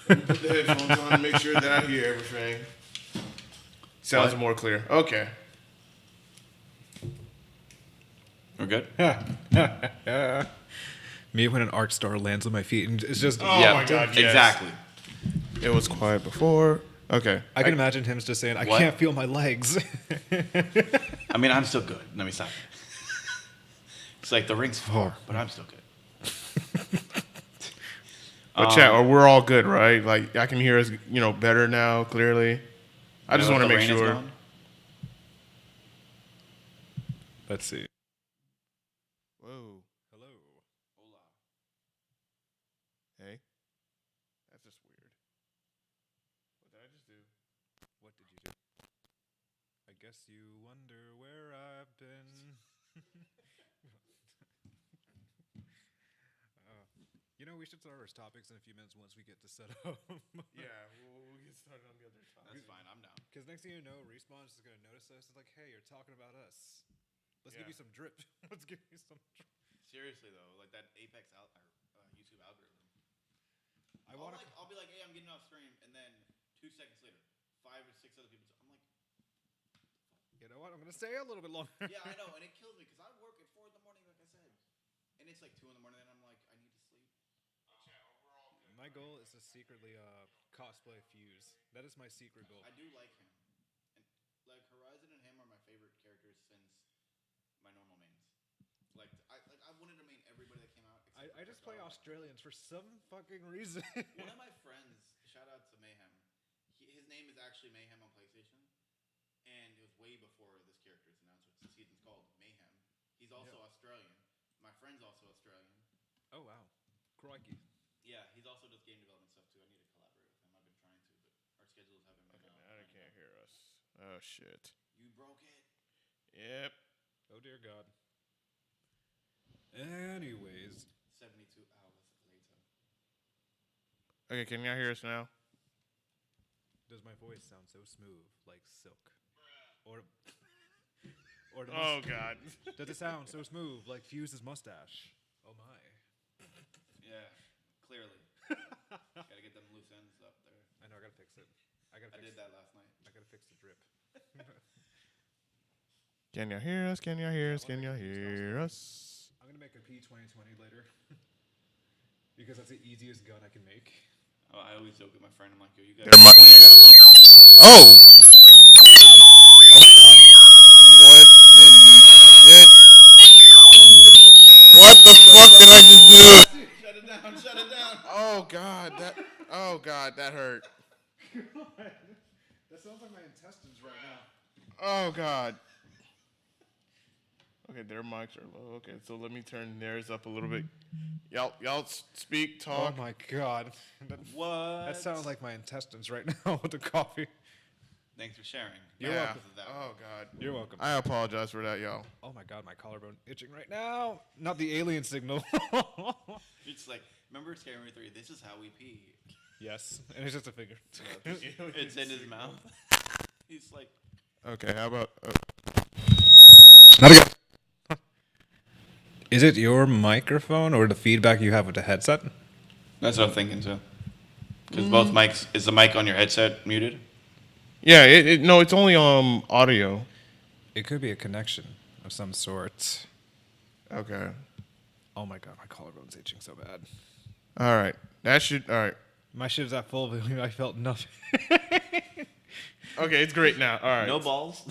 Put the headphones on to make sure that I hear everything. Sounds more clear. Okay. We're good? Me when an arc star lands on my feet and it's just. Oh my God, yes. Exactly. It was quiet before. Okay. I can imagine him just saying, I What? can't feel my legs. I mean, I'm still good. Let me stop. It's like the ring's far, but I'm still good. But chat, or we're all good, right? Like I can hear us, better now, clearly. I just want to make sure. Let's see. Whoa. Hello. Hola. Hey. That's just weird. What did I just do? What did you do? I guess you wonder where I've been. We should start our topics in a few minutes once we get to set up. Yeah, we'll get started on the other topic. That's fine. I'm down. Because next thing you know, Respawn is going to notice us. It's like, hey, you're talking about us. Let's give you some drip. Let's give you some drip. Seriously though, like that Apex YouTube algorithm. I'll be like, hey, I'm getting off stream, and then 2 seconds later, 5 or 6 other people. I'm like, You know what? I'm gonna stay a little bit longer. yeah, I know, and it kills me because I work at 4 in the morning, like I said, and it's like 2 in the morning, and I'm like, I need to sleep. My goal is to secretly cosplay Fuse. That is my secret goal. I do like him, and like Horizon and him are my favorite characters since my normal mains. I wanted to main everybody that came out. I just play Australians for some fucking reason. One of my friends, shout out to Mayhem. His name is actually Mayhem on PlayStation, and it was way before this character's announced, which the season's called Mayhem. He's also Australian. My friend's also Australian. Oh wow, crikey! Yeah, he's also does game development stuff too. I need to collaborate with him. I've been trying to, but our schedules haven't been. Now they can't hear us. Oh shit. You broke it. Yep. Oh dear God. Anyways, 72 hours later. Okay, can y'all hear us now? does my voice sound so smooth, like silk? Or does Oh god. does it sound so smooth, like Fuse's mustache? Oh my. Yeah, clearly. Gotta get them loose ends up there. I know. I gotta fix it. I did that last night. I gotta fix the drip. Can y'all hear us? Can y'all hear us? Can y'all hear us? I'm gonna make a P2020 later because that's the easiest gun I can make. Oh, I always joke with my friend. I'm like, yo, you got They're 20, I got a lump. Oh! What in the shit? What the fuck did I just do? Shut it down, shut it down. Oh god, that hurt. That sounds like my intestines right now. Oh god. Okay, their mics are low. Okay, so let me turn theirs up a little bit. Y'all speak, talk. Oh my god. What? That sounds like my intestines right now with the coffee. Thanks for sharing. You're Yeah. welcome. Oh god. You're welcome. I apologize for that, y'all. Oh my god, my collarbone itching right now. Not the alien signal. It's like, remember Scary Movie 3? This is how we pee. Yes, and it's just a figure. It's in his mouth. He's like, Okay, how about Not again. Is it your microphone or the feedback you have with the headset? that's what I'm thinking too. Because both mics, is the mic on your headset muted? yeah, no, it's only audio. It could be a connection of some sort. Okay. Oh my god, my collarbone's itching so bad. All right. That should all right. My shit is at full volume. I felt nothing. Okay, it's great now. All right. No balls.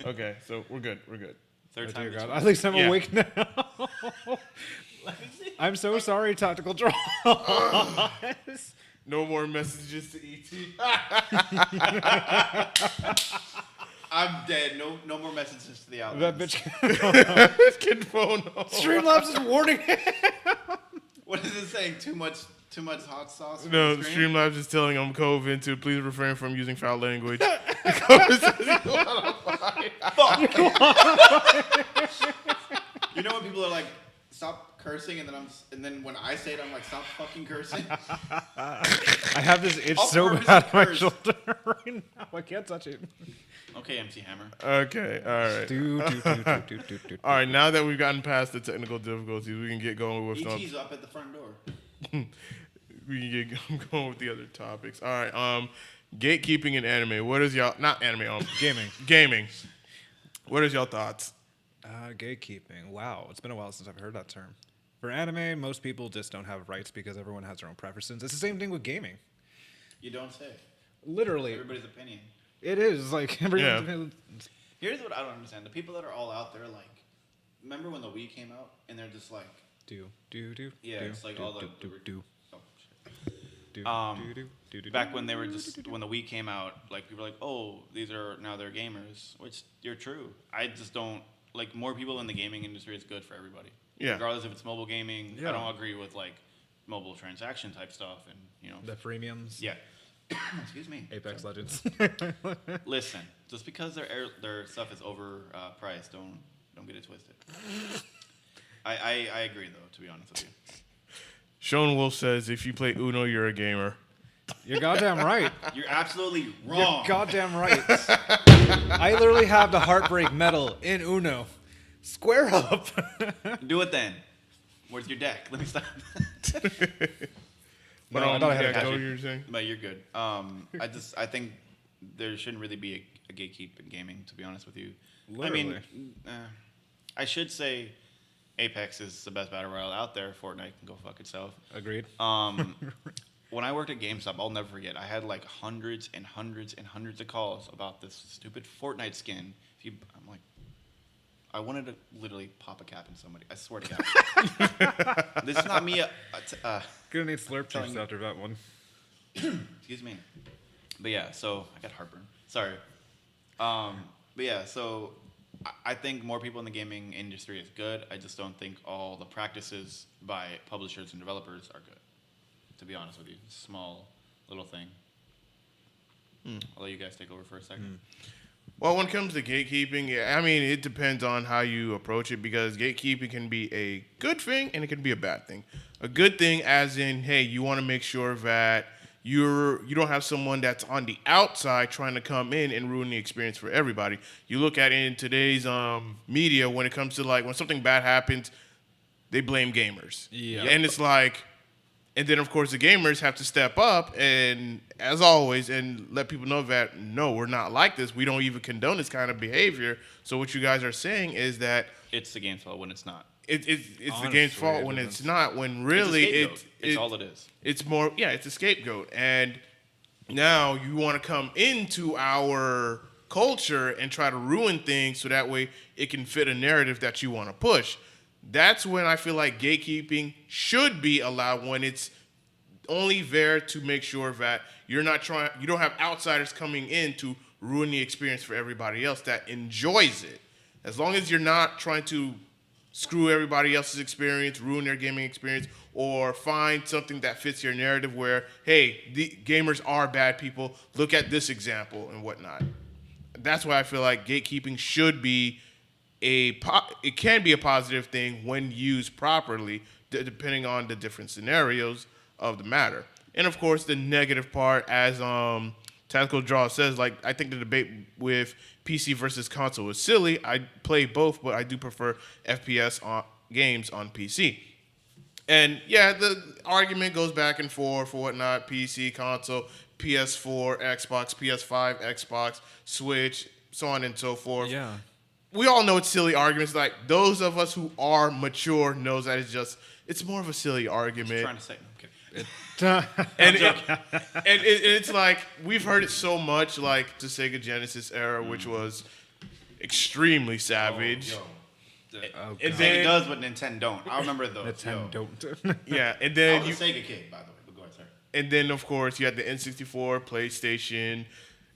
Okay, so we're good. We're good. Third Oh time. dear this God. week. At least I'm Yeah. awake now. I'm so sorry, Tactical Draw. No more messages to ET. I'm dead. No more messages to the That outlets. bitch. Kid phone. Streamlabs is warning him. What is it saying? Too much hot sauce? for No, the stream? Streamlabs is telling him COVID to please refrain from using foul language. COVID says he wanna fight. You know when people are like, stop cursing, and then when I say it, I'm like, stop fucking cursing. I have this itch I'll so purposely bad on my curse. shoulder right now. I can't touch it. Okay, MC Hammer. Okay, all right. Do. All right, now that we've gotten past the technical difficulties, we can get going with some. ET's up at the front door. We can get going with the other topics. All right, gatekeeping in anime. What is y'all? Not anime. Gaming. What is y'all thoughts? Gatekeeping. Wow, it's been a while since I've heard that term. For anime, most people just don't have rights because everyone has their own preferences. It's the same thing with gaming. You don't say. Literally, Everybody's opinion. it is like everyone's Yeah. Here's what I don't understand. The people that are all out there, like, remember when the Wii came out, and they're just like, do. Yeah, it's like all the- do. oh shit. Back when they were when the Wii came out, like people were like, oh, these are now they're gamers, which you're true. I just don't like more people in the gaming industry is good for everybody. Yeah. Regardless if it's mobile gaming, Yeah. I don't agree with like mobile transaction type stuff, and you know. The freemiums. Yeah. Excuse me. Apex Legends. Listen, just because their stuff is overpriced, don't get it twisted. I agree though, to be honest with you. Sean Wolf says, if you play Uno, you're a gamer. You're goddamn right. You're absolutely You're wrong. goddamn right. I literally have the heartbreak medal in Uno. Square up. Do it then. Where's your deck? Let me stop. But I thought I had a go. Actually, You were saying? but you're good. I think there shouldn't really be a gatekeep in gaming. To be honest with you, Literally. I mean, I should say Apex is the best battle royale out there. Fortnite can go fuck itself. Agreed. When I worked at GameStop, I'll never forget. I had like hundreds and hundreds and hundreds of calls about this stupid Fortnite skin. I'm like, I wanted to literally pop a cap in somebody. I swear to God. This is not me. Gonna need slurp telling juice you. after that one. Excuse me. But yeah, so I got heartburn. Sorry. But yeah, so I think more people in the gaming industry is good. I just don't think all the practices by publishers and developers are good. To be honest with you, small little thing. I'll let you guys take over for a second. Well, when it comes to gatekeeping, yeah, I mean, it depends on how you approach it because gatekeeping can be a good thing and it can be a bad thing. A good thing as in, hey, you want to make sure that you don't have someone that's on the outside trying to come in and ruin the experience for everybody. You look at it in today's media when it comes to like when something bad happens, they blame gamers. Yeah. And it's like, and then of course the gamers have to step up and as always and let people know that no, we're not like this. We don't even condone this kind of behavior. So what you guys are saying is that It's the game's fault when it's not. it's Honestly, the game's fault it when doesn't- it's not. When really it's all it is. It's more it's a scapegoat. And now you want to come into our culture and try to ruin things so that way it can fit a narrative that you want to push. That's when I feel like gatekeeping should be allowed when it's only there to make sure that you don't have outsiders coming in to ruin the experience for everybody else that enjoys it. As long as you're not trying to screw everybody else's experience, ruin their gaming experience, or find something that fits your narrative where, hey, the gamers are bad people, look at this example and whatnot. That's why I feel like gatekeeping should be it can be a positive thing when used properly, depending on the different scenarios of the matter. And of course, the negative part, as Tactical Draw says, like I think the debate with PC versus console is silly. I play both, but I do prefer FPS games on PC. And yeah, the argument goes back and forth for whatnot: PC, console, PS4, Xbox, PS5, Xbox, Switch, so on and so forth. Yeah. We all know it's silly arguments. Like those of us who are mature knows that it's more of a silly argument. Trying to say, no, I'm kidding. And it's like we've heard it so much, like the Sega Genesis era, which was extremely savage. And Sega then, does what Nintendo don't. I remember those. Nintendo Yo. don't. yeah, and I then was a Sega kid, by the way. But go ahead, sorry. and then of course you had the N64, PlayStation,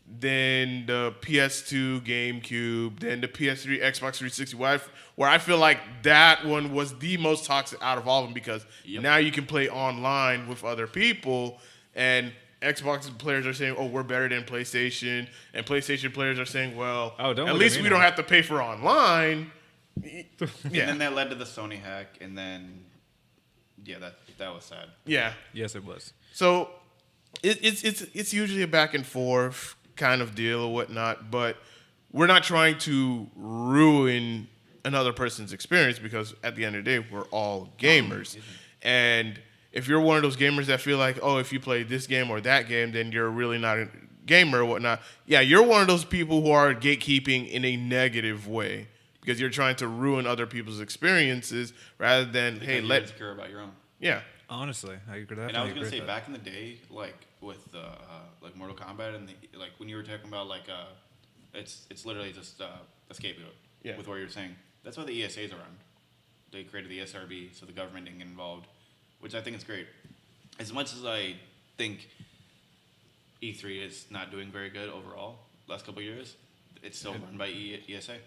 then the PS2, GameCube, then the PS3, Xbox 360. Where I feel like that one was the most toxic out of all of them because now you can play online with other people, and Xbox players are saying, "Oh, we're better than PlayStation," and PlayStation players are saying, "Well, Oh, don't at look at least me we now. don't have to pay for online." And then that led to the Sony hack, and then that was sad. Yeah. Yes, it was. So it's usually a back and forth kind of deal or whatnot, but we're not trying to ruin another person's experience because at the end of the day, we're all gamers. And if you're one of those gamers that feel like, oh, if you play this game or that game, then you're really not a gamer or whatnot. Yeah, you're one of those people who are gatekeeping in a negative way because you're trying to ruin other people's experiences rather than, hey, You're insecure about your own. yeah. Honestly, I agree. And I was gonna say that. back in the day, like with like Mortal Kombat and like when you were talking about like it's literally just a scapegoat. Yeah. With what you're saying, that's why the ESA's around. They created the SRB so the government didn't get involved, which I think is great. As much as I think E3 is not doing very good overall last couple of years, it's still run by ESA,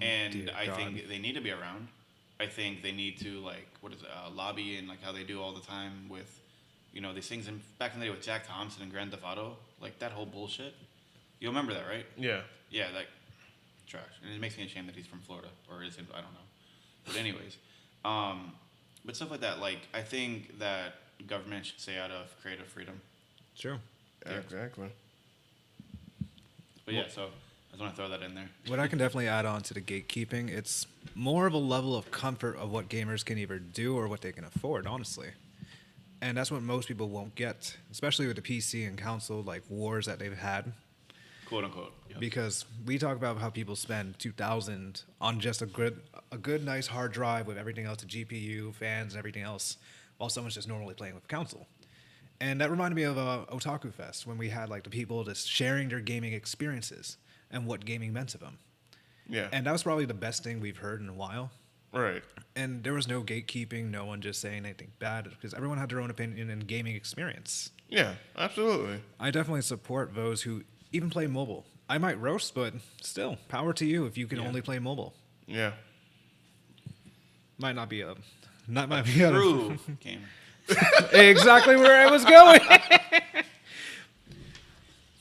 and Dear I God. think they need to be around. I think they need to like lobby and like how they do all the time with, these things. And back in the day with Jack Thompson and Grand Theft Auto, like that whole bullshit. You remember that, right? Yeah. Yeah, like trash. And it makes me ashamed that he's from Florida or is it? I don't know. But anyways, but stuff like that. Like I think that government should stay out of creative freedom. True. Yeah, exactly. But yeah, so I just want to throw that in there. What I can definitely add on to the gatekeeping, it's more of a level of comfort of what gamers can either do or what they can afford, honestly. And that's what most people won't get, especially with the PC and console like wars that they've had. Quote unquote. Yep. Because we talk about how people spend $2,000 on just a good, nice hard drive with everything else, the GPU, fans, and everything else, while someone's just normally playing with a console. And that reminded me of Otaku Fest when we had like the people just sharing their gaming experiences and what gaming meant to them. Yeah. And that was probably the best thing we've heard in a while. Right. And there was no gatekeeping, no one just saying anything bad, because everyone had their own opinion and gaming experience. Yeah, absolutely. I definitely support those who even play mobile. I might roast, but still, power to you if you can only play mobile. Yeah. Might not be a True gamer. exactly where I was going.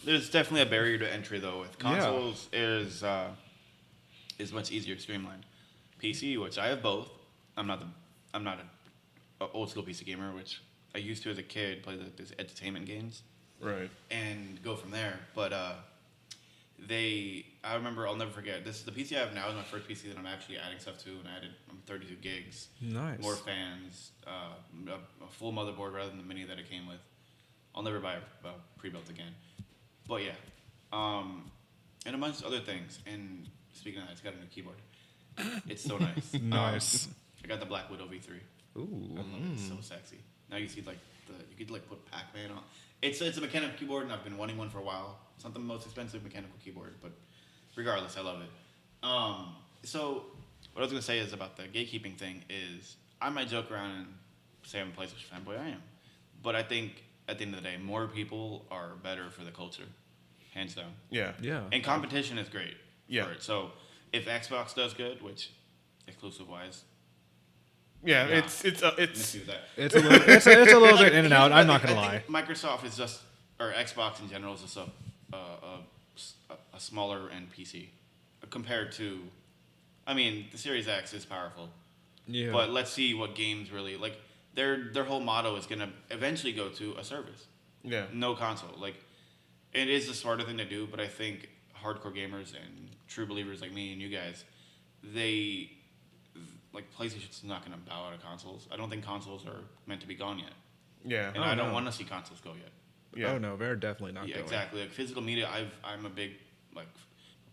There's definitely a barrier to entry though. With consoles, is much easier to streamline. PC, which I have both. I'm not a old school PC gamer, which I used to as a kid, play these entertainment games, Right. and go from there. But I remember, I'll never forget. This is the PC I have now. Is my first PC that I'm actually adding stuff to, and I'm 32 gigs. Nice. More fans, a full motherboard rather than the mini that it came with. I'll never buy a pre-built again. But yeah, and amongst other things. And speaking of that, it's got a new keyboard. It's so nice. Nice. I got the Black Widow V3. Ooh. I love it. It's so sexy. Now you see you could like put Pac-Man on. It's a mechanical keyboard, and I've been wanting one for a while. It's not the most expensive mechanical keyboard, but regardless, I love it. So what I was gonna say is about the gatekeeping thing is I might joke around and say I'm a PlayStation fanboy. I am, but I think at the end of the day, more people are better for the culture, hands down. Yeah. Yeah. And competition is great. Yeah. For it. So if Xbox does good, which exclusive wise, Yeah. Yeah. It's with that. It's a little bit in and out. I'm not gonna I lie. think Microsoft is just, or Xbox in general is just a smaller end PC compared to, I mean, the Series X is powerful, Yeah. but let's see what games really like. Their whole motto is gonna eventually go to a service, yeah. no console. Like, it is the smarter thing to do, but I think hardcore gamers and true believers like me and you guys, PlayStation's not gonna bow out of consoles. I don't think consoles are meant to be gone yet. Yeah. And I don't want to see consoles go yet. Yeah. Oh no, they're definitely not Yeah, going. exactly. Like physical media, I'm a big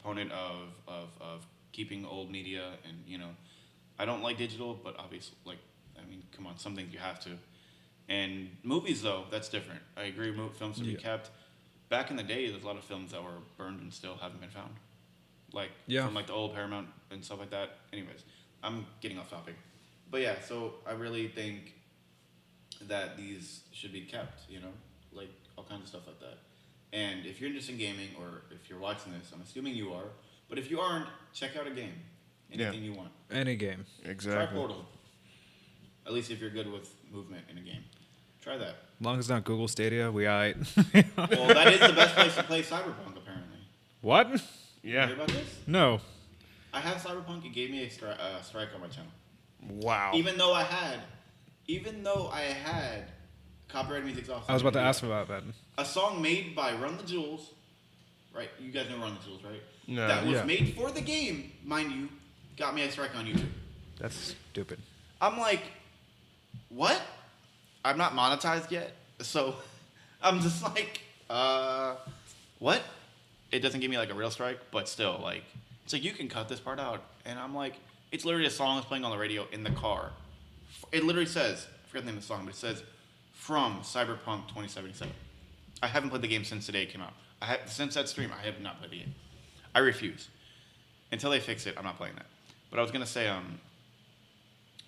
proponent of keeping old media, and I don't like digital, but obviously come on, some things you have to. And movies though, that's different. I agree. Films should be kept. Back in the day, there's a lot of films that were burned and still haven't been found, from the old Paramount and stuff like that. Anyways, I'm getting off topic, but yeah. So I really think that these should be kept. Like all kinds of stuff like that. And if you're interested in gaming, or if you're watching this, I'm assuming you are. But if you aren't, check out a game. Anything you want. Any game. Exactly. Try Portal. At least if you're good with movement in a game. Try that. As long as it's not Google Stadia, we aight. Well, that is the best place to play Cyberpunk, apparently. What? You Yeah. hear about this? No. I have Cyberpunk. It gave me a strike on my channel. Wow. Even though I had copyrighted music off. I was about to ask about that. A song made by Run the Jewels, right? You guys know Run the Jewels, right? No. That was Yeah. made for the game, mind you, got me a strike on YouTube. That's stupid. I'm like, what? I'm not monetized yet, so I'm just like, what? It doesn't give me like a real strike, but still, like, it's like you can cut this part out, and I'm like, it's literally a song that's playing on the radio in the car. It literally says, I forget the name of the song, but it says from Cyberpunk 2077. I haven't played the game since the day it came out. Since that stream, I have not played the game. I refuse. Until they fix it, I'm not playing that. But I was gonna say,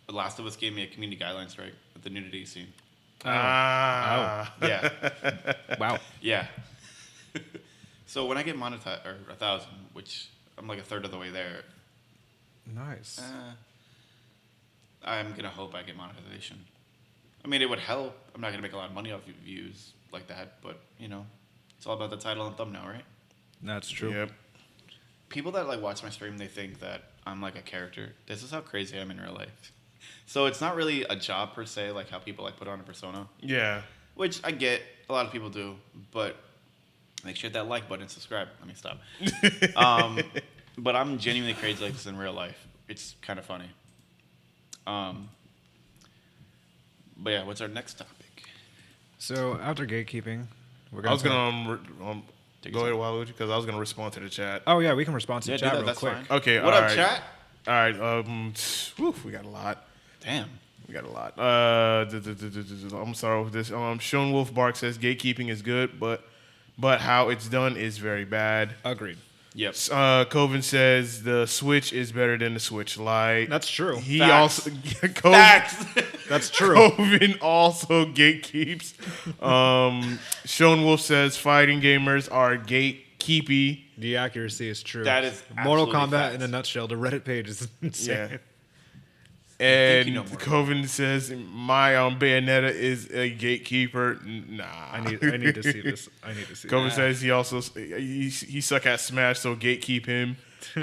The Last of Us gave me a community guideline strike with the nudity scene. Ah. Yeah, Wow. yeah. So when I get monetized, or 1,000, which I'm like a third of the way there, Nice. I'm gonna hope I get monetization. I mean, it would help. I'm not gonna make a lot of money off views like that, but it's all about the title and thumbnail, right? That's true. Yep. People that like watch my stream, they think that I'm like a character. This is how crazy I am in real life. So it's not really a job per se, like how people like put on a persona, Yeah. which I get. A lot of people do, but make sure that like button, subscribe. Let me stop. But I'm genuinely crazy like this in real life. It's kind of funny. But yeah, what's our next topic? So after gatekeeping, we're I gonna. was gonna Take go your ahead, Waluigi, because I was gonna respond to the chat. Oh yeah, we can respond to Yeah, the do chat that. real That's quick. fine. Okay, What all up, right. chat? All right. We got a lot. Damn. We got a lot. I'm sorry with this. Sean Wolf Bark says gatekeeping is good, but how it's done is very bad. Agreed. Yep. Coven says the Switch is better than the Switch Lite. That's true. He Facts. also Facts. That's true. Coven also gatekeeps. Sean Wolf says fighting gamers are gatekeepy. The accuracy is true. That is Mortal absolutely Kombat facts. in a nutshell. The Reddit page is insane. Yeah. think you know And more. Coven says my Bayonetta is a gatekeeper. Nah, I need to see this. I need to see. Coven This. says he also he suck at Smash, so gatekeep him.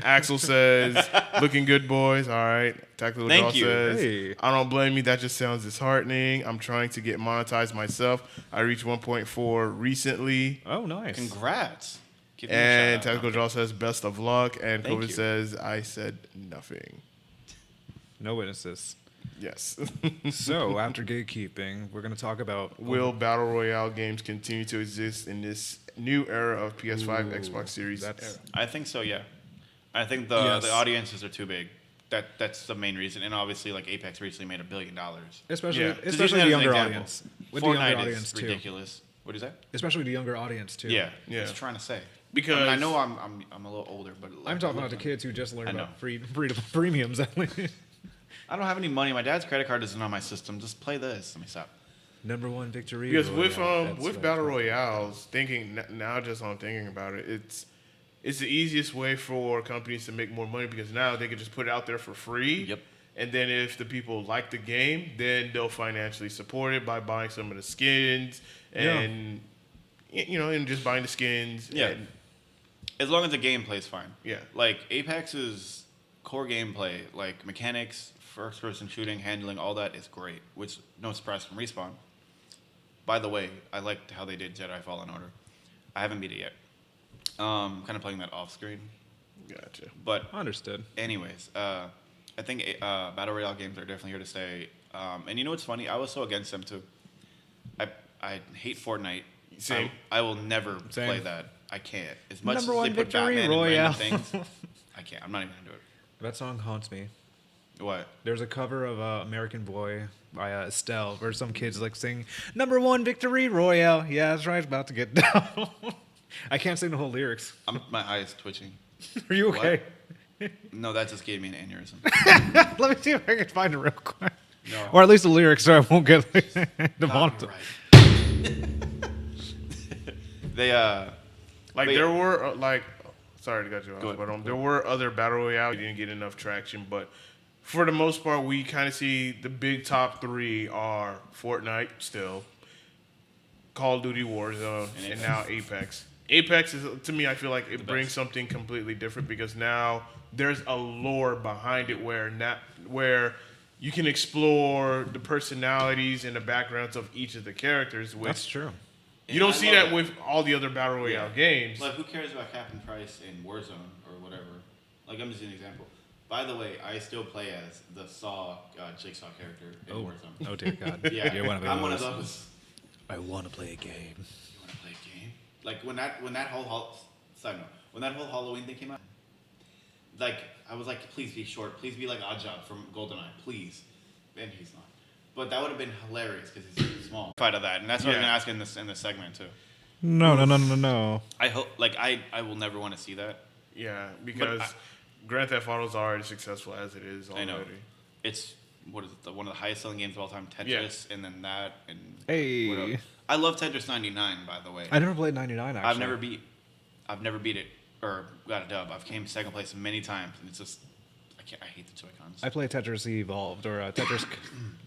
Axel says looking good, boys. All right. Tactical Thank Doll you. says Hey. I don't blame you. That just sounds disheartening. I'm trying to get monetized myself. I reached 1.4 recently. Oh, nice. Congrats. Give me a And shout out. Tactical Draw says best of luck. And Thank Coven you. says I said nothing. No witnesses. Yes. So after gatekeeping, we're gonna talk about Will Battle Royale games continue to exist in this new era of PS5, Xbox Series era? I think so. Yeah. I think the Yes. the audiences are too big. That's the main reason. And obviously, like Apex recently made $1 billion. especially Yeah. Just using especially that the as an younger example. audience. With the younger Fortnite audience is too. ridiculous. What is that? Especially the younger audience too. Yeah. Yeah. Just trying to say. Because- I mean, I know I'm a little older, but like, I'm talking about the kids who just learned I know. about premiums. At least. I don't have any money. My dad's credit card isn't on my system. Just play this. Let me stop. Number one victory. Because Royale. That's with what battle it's called. royales, now just on thinking about it, it's the easiest way for companies to make more money because now they can just put it out there for free. Yep. And then if the people like the game, then they'll financially support it by buying some of the skins and and just buying the skins. Yeah. And, As long as the gameplay is fine. Yeah. Like Apex's core gameplay, like mechanics, first-person shooting, handling, all that is great. Which no surprise from Respawn. By the way, I liked how they did Jedi Fallen Order. I haven't beat it yet. Kind of playing that off screen. gotcha. But Understood. anyways, I think battle royale games are definitely here to stay. And you know what's funny? I was so against them too. I hate Fortnite. Same. I will never Same. play that. I can't. As much Number as one they put victory Batman in royale. random things, I can't. I'm not even gonna do it. That song haunts me. What? There's a cover of American Boy by Estelle where some kids like sing "Number One Victory Royale." Yeah, that's right. About to get down. I can't sing the whole lyrics. My eyes twitching. Are you What? okay? No, that just gave me an aneurysm. Let me see if I can find it real quick. No. Or at least the lyrics, so I won't get demonetized. Copyright. They Like But there yeah. were sorry to cut you off, Go ahead. but there were other battle royale. We didn't get enough traction, but for the most part, we kind of see the big top three are Fortnite still, Call of Duty Warzone, and now Apex. Apex is, to me, I feel like it brings something completely different because now there's a lore behind it where you can explore the personalities and the backgrounds of each of the characters. Which That's true. you don't I see love that it. with all the other battle royale games. Like, who cares about Captain Price in Warzone or whatever? Like, I'm just an example. By the way, I still play as the Saw Jigsaw character in Warzone. Oh dear God. Yeah, You're one of those. I'm one of those. I want to play a game. You want to play a game? Like when that whole side note, when that whole Halloween thing came out, like I was like, please be short, please be like Oddjob from GoldenEye, please. And he's not. But that would have been hilarious because he's small. Fight of that, and that's what I'm Yeah. gonna ask in this segment too. No. I hope, like I will never want to see that. Yeah, because Grand Theft Auto is already successful as it is I already. know. It's one of the highest selling games of all time, Tetris, and then that, and Hey. what else? I love Tetris 99, by the way. I never played 99 actually. I've never beat it or got a dub. I've came second place many times, and it's just I hate the Joy-Cons. I play Tetris Evolved or Tetris.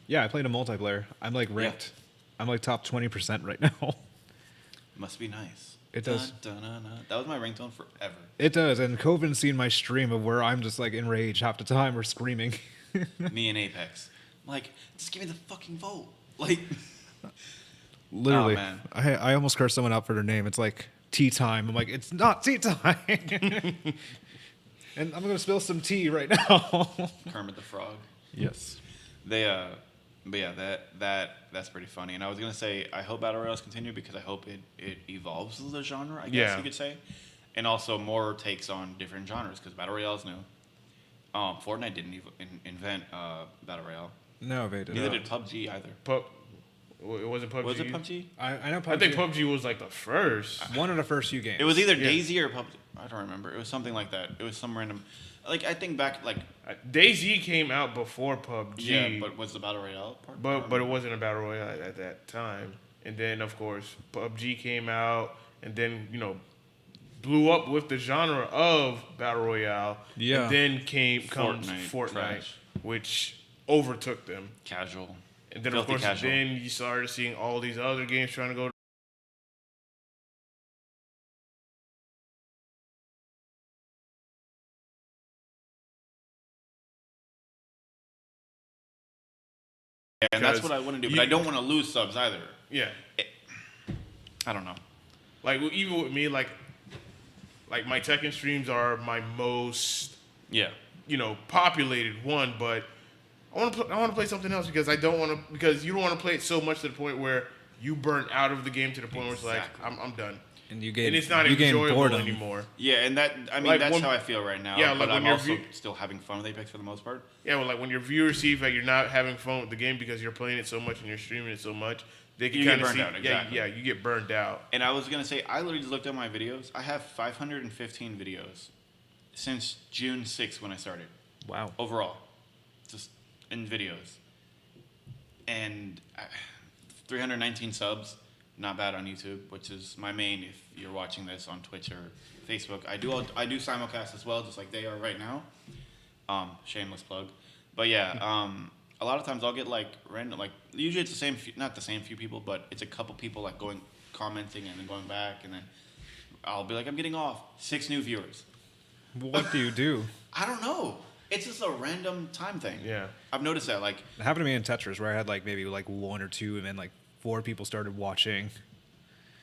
Yeah, I played a multiplayer. I'm like ranked. I'm like top 20% right now. Must be nice. It does. Dun, dun, dun, dun. That was my ringtone forever. It does, and Coven's seen my stream of where I'm just like enraged half the time or screaming. Me and Apex. I'm like, just give me the fucking vote. Like, Literally, Oh, man. I almost cursed someone out for their name. It's like tea time. I'm like, it's not tea time. And I'm gonna spill some tea right now. Kermit the Frog. Yes. They But yeah, that's pretty funny. And I was gonna say I hope battle royales continue because I hope it evolves the genre. I guess Yeah. you could say, and also more takes on different genres because battle royale is new. Fortnite didn't invent battle royale. No, they did. Neither did PUBG either. It wasn't PUBG. Was it PUBG? I know PUBG. I think PUBG was like the first. One of the first few games. It was either Daisy or PUBG. I don't remember. It was something like that. It was some random. Like I think back like. DayZ came out before PUBG. Yeah, but was the battle royale part? But it wasn't a battle royale at that time. And then of course PUBG came out, and then blew up with the genre of battle royale. Yeah. And then comes Fortnite, trash. which overtook them. Casual. And then Filthy of course casual. then you started seeing all these other games trying to go. Yeah, and that's Because what I want to do, but I don't want to lose subs either. Yeah. I don't know. Like even with me, like my Tekken streams are my most Yeah. populated one, but I want to play something else because you don't want to play it so much to the point where you burn out of the game to the point where it's like Exactly. I'm done. and you And it's not you gain enjoyable boredom. anymore. Yeah, and that's Like how when- I feel right now. Yeah, but like when I'm you're also view- still having fun with Apex for the most part. Yeah, well, like when your viewers see that you're not having fun with the game because you're playing it so much and you're streaming it so much, they can You get kind of burned see. out, exactly. Yeah, you get burned out. And I was gonna say, I literally just looked at my videos. I have 515 videos since June 6th when I started Wow. overall, just in videos, and 319 subs. Not bad on YouTube, which is my main. If you're watching this on Twitch or Facebook, I do simulcast as well, just like they are right now. Shameless plug, but yeah, a lot of times I'll get like random, like usually it's the same, not the same few people, but it's a couple people like commenting and then going back, and then I'll be like, I'm getting off 6 new viewers. What do you do? I don't know. It's just a random time thing. Yeah. I've noticed that. Like, It happened to me in Tetris where I had like maybe like 1 or 2, and then like 4 people started watching.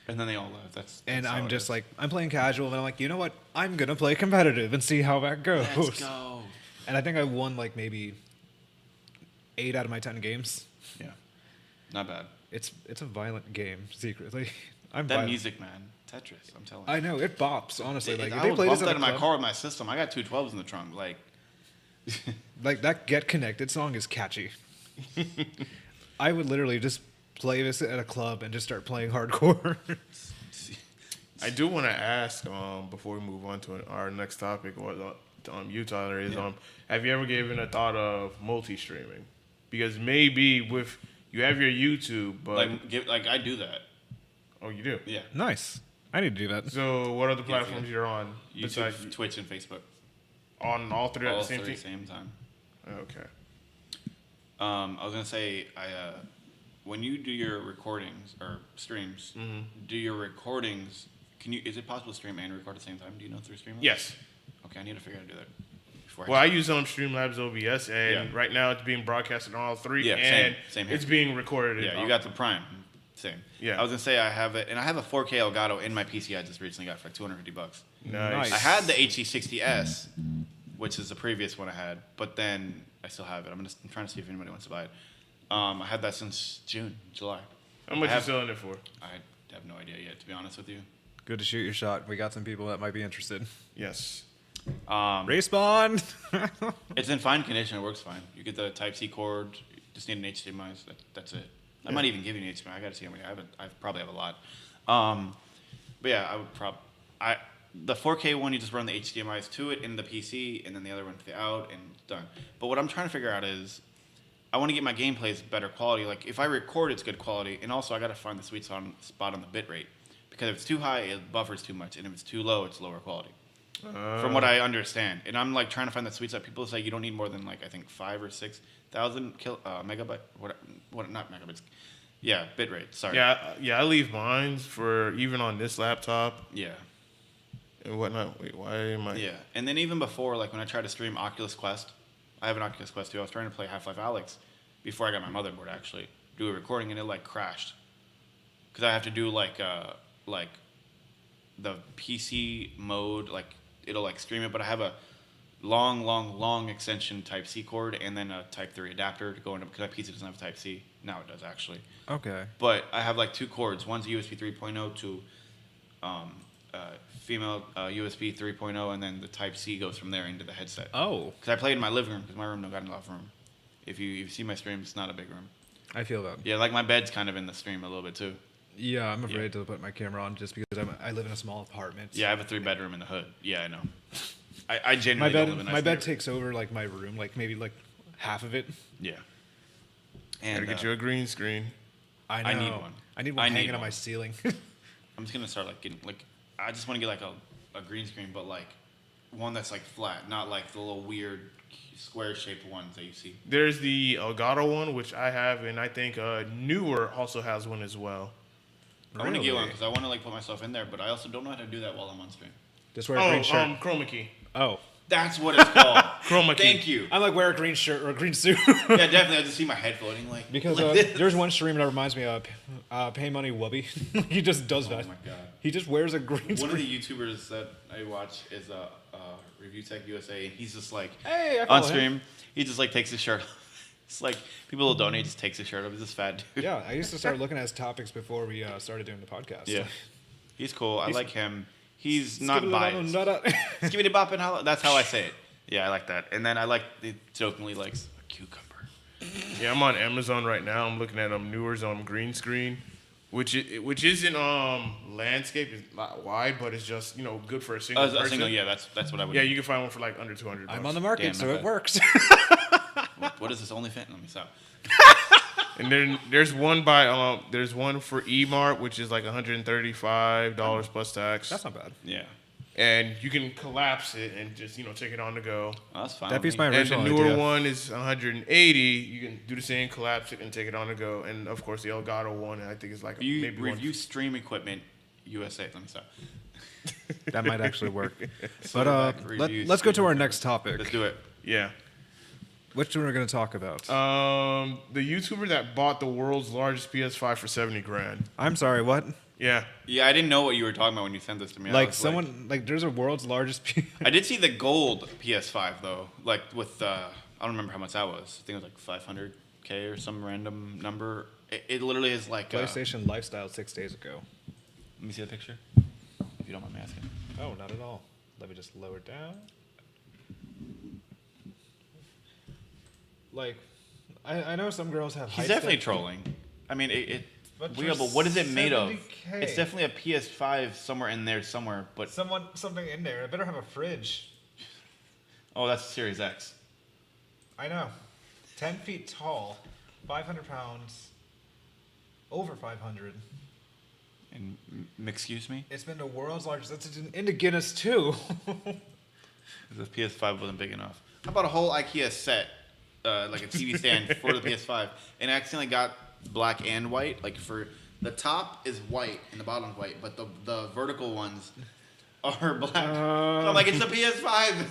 and then they all left. That's And how I'm it just is. like, I'm playing casual, and I'm like, you know what? I'm gonna play competitive and see how that goes. Let's go. And I think I won like maybe 8 out of my 10 games. Yeah, not bad. It's a violent game secretly. I'm That violent. music, man. Tetris. I'm telling you. I know it bops honestly. Like if I they would play bump this that at in a my club, car with my system. I got 212s in the trunk. Like, like that Get Connected song is catchy. I would literally just play this at a club and just start playing hardcore. I do want to ask before we move on to our next topic, what you, Tyler, is have you ever given a thought of multi-streaming? Because maybe with you have your YouTube, but like I do that. oh, you do. Yeah. Nice. I need to do that. So what other platforms you're on YouTube, besides Twitch, and Facebook. on all three at All the same three time? same time. Okay. I was gonna say, when you do your recordings or streams, do your recordings. Is it possible to stream and record at the same time? Do you know through Streamlabs? Yes. Okay, I need to figure out how to do that. before Well, I use Streamlabs OBS, and Yeah. right now it's being broadcasted on all three, Yeah, and same here. it's being recorded. Yeah, you got the Prime. Same. Yeah. I was gonna say I have it, and I have a 4K Elgato in my PC. I just recently got for like $250. Nice. Nice. I had the HD60S, which is the previous one I had, but then I still have it. I'm trying to see if anybody wants to buy it. I had that since July. How much I you have- selling it for? I have no idea yet, to be honest with you. Good to shoot your shot. We got some people that might be interested. Yes. Respawn. It's in fine condition. It works fine. You get the Type-C cord. You just need an HDMI. So that's it. I might even give you an HDMI. I got to see how many. I probably have a lot. But yeah, I would the 4K one, you just run the HDMIs to it in the PC, and then the other one to the out, and done. But what I'm trying to figure out is, I want to get my gameplays better quality. Like if I record, it's good quality, and also I got to find the sweet spot on the bit rate, because if it's too high, it buffers too much, and if it's too low, it's lower quality. From what I understand, and I'm like trying to find that sweet spot. People say you don't need more than like I think 5,000 or 6,000 megabyte. What? Not megabytes. Yeah, bit rate. Sorry. Yeah. I leave mine for even on this laptop Yeah. and whatnot. Wait, why am I? Yeah, and then even before, like when I tried to stream Oculus Quest, I have an Oculus Quest 2. I was trying to play Half-Life Alyx before I got my motherboard, actually, do a recording, and it like crashed. Because I have to do like the PC mode, like it'll like stream it, but I have a long extension Type C cord, and then a Type 3 adapter to go into, because my PC doesn't have Type C. Now it does, actually. Okay. But I have like 2 cords. One's USB 3.0 to female USB 3.0, and then the Type C goes from there into the headset. Oh. Because I played in my living room, because my room don't got enough room. If you see my stream, it's not a big room. I feel that. Yeah, like my bed's kind of in the stream a little bit too. Yeah, I'm afraid to put my camera on just because I live in a small apartment. Yeah, I have a 3-bedroom in the hood. Yeah, I know. I genuinely don't live in a nice my bed neighborhood. takes over like my room, like maybe like half of it. Yeah. And Gotta get you a green screen. I know. I need one. I need one I need hanging on one. my ceiling. I'm just gonna start like getting like, I just want to get like a green screen, but like one that's like flat, not like the little weird square shaped ones that you see. There's the Elgato one, which I have, and I think Newer also has one as well. I want to get one because I want to like put myself in there, but I also don't know how to do that while I'm on stream. Just wear a green shirt. Chroma key. Oh. That's what it's called. Chroma key. Thank you. I'm like, wear a green shirt or a green suit. Yeah, definitely. I just see my head floating like. Because like this. there's one streamer that reminds me of Pay Money Wubby. He just does that. Oh my god. He just wears a green One of screen. the YouTubers that I watch is Review Tech USA, and he's just like Hey, I follow on him. stream. He just like takes his shirt off. It's like people will donate, just takes his shirt off. He's this fat dude. Yeah, I used to start looking at his topics before we started doing the podcast. Yeah. He's cool. I He's- like him. He's not biased. biased. Give me the bop and holla. That's how I say it. Yeah, I like that. And then I like the jokingly likes a cucumber. Yeah, I'm on Amazon right now. I'm looking at Newer's green screen, which isn't landscape. It's not wide, but it's just good for a single person. A single, yeah, that's what I would. Yeah, you can find one for like under $200. I'm on the market, Damn, so not it bad. works. What is this OnlyFans? Let me stop. And then there's one there's one for Emart, which is like $135 plus tax. That's not bad. Yeah, And you can collapse it and just take it on the go. oh, that's fine. That with beats me. my And the original newer idea. one is 180. You can do the same, collapse it, and take it on the go. And of course, the Elgato one, I think is like maybe Review Stream Equipment USA. Let me stop. That might actually work. But But let's go to our next topic. Let's do it. Yeah. Which one are we going to talk about? The YouTuber that bought the world's largest PS5 for 70 grand. I'm sorry, what? Yeah. Yeah, I didn't know what you were talking about when you sent this to me. I Like was someone, like there's a world's largest. I did see the gold PS5 though, like with I don't remember how much that was. I think it was like 500K or some random number. It literally is like PlayStation Lifestyle 6 days ago. Let me see the picture, if you don't mind me asking. Oh, not at all. Let me just lower it down. Like, I know some girls have. He's height definitely stuff. trolling. I mean, But but for what is it made of? 70K. It's definitely a PS5 somewhere in there somewhere. But Something in there. I better have a fridge. oh, that's Series X. I know. 10 feet tall, 500 pounds, over 500. And excuse me, It's been the world's largest. That's into Guinness too. the PS5 wasn't big enough. How about a whole IKEA set, like a TV stand for the PS5, and I accidentally got black and white. Like for the top is white and the bottom is white, but the vertical ones are black. So I'm like, it's the PS5.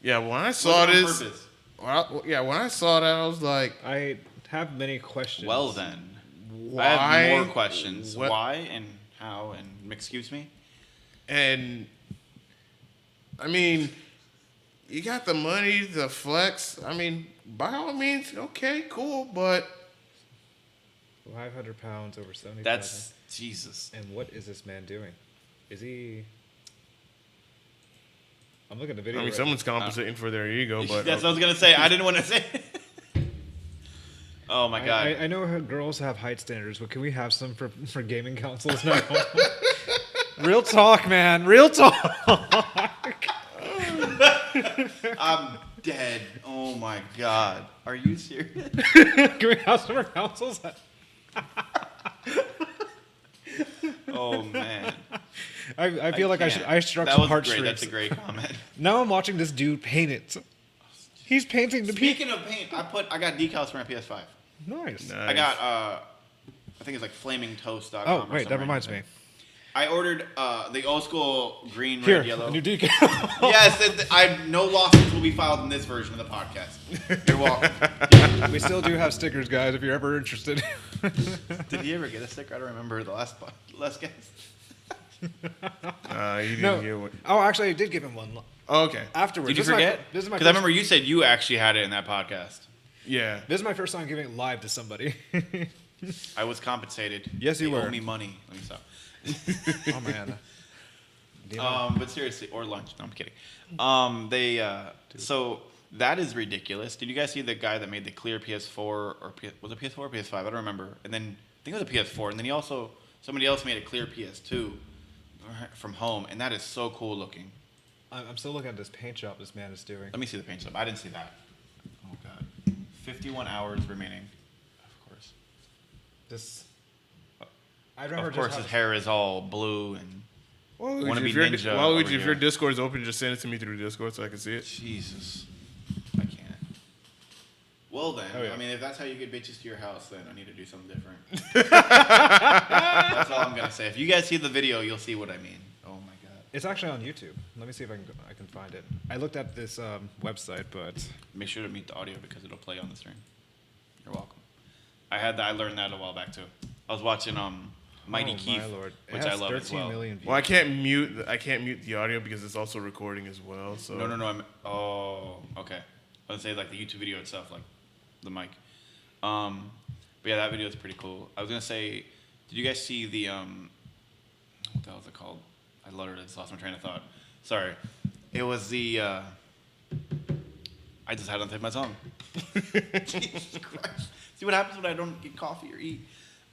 Yeah, when I Was saw it on this, purpose? when I saw that, I was like, I have many questions. Well then, why? I have more questions. What- Why and how and excuse me? And I mean, you got the money to flex. I mean, by all means, okay, cool, but 500 pounds, over 70. That's Jesus. And what is this man doing? Is he? I'm looking at the video. I mean, right someone's compensating for their ego, but That's what I was gonna say. I didn't want to say. Oh my now. god. I know how girls have height standards, but can we have some for gaming consoles now? Real talk, man. Real talk. I'm dead. Oh my god. Are you serious? Can we have some for consoles? Oh man. I feel like can't. I struck That some was heartstrings. great. That's a great comment. Now I'm watching this dude paint it. He's painting the peak. Speaking of paint, I got decals for my PS5. Nice. I got I think it's like flamingtoast.com. Oh, or wait, that something. reminds me. I ordered the old school green, Here, red, yellow. a new decal. Yes, no lawsuits will be filed in this version of the podcast. You're welcome. We still do have stickers, guys, if you're ever interested. Did he ever get a sticker? I don't remember the last guest. you didn't No. get one. Oh, actually, I did give him one. Oh, okay. Afterwards. Did you This is my- forget? This is my Because I first- remember you said you actually had it in that podcast. Yeah. This is my first time giving it live to somebody. I was compensated. Yes, you They were. owe me money. Let me stop. Oh man. But seriously, or lunch. No, I'm kidding. So that is ridiculous. Did you guys see the guy that made the clear PS4 or was it PS4 or PS5? I don't remember. And then I think it was a PS4. And then somebody else made a clear PS2 from home, and that is so cool looking. I'm still looking at this paint job this man is doing. Let me see the paint job. I didn't see that. Oh god, 51 hours remaining. Of course. This. I remember. Of course, just his hair is all blue and. Wanna be ninja Waluigi, over if your here. Discord's open, just send it to me through Discord so I can see it. Jesus, I can't. Well then, Oh, yeah. I mean, if that's how you get bitches to your house, then I need to do something different. That's all I'm gonna say. If you guys see the video, you'll see what I mean. Oh my god. It's actually on YouTube. Let me see if I can find it. I looked at this website, but Make sure to mute the audio because it'll play on the stream. You're welcome. I learned that a while back too. I was watching Mighty oh, Keith, my lord. It which has I love 13 as well. million views. Well, I can't mute the audio because it's also recording as well. So No. Okay. I was gonna say like the YouTube video itself, like the mic. But yeah, that video is pretty cool. I was gonna say, did you guys see the what the hell is it called? I literally just lost my train of thought. Sorry. It was the I just had it on the tip of my tongue. Jesus Christ. See what happens when I don't get coffee or eat.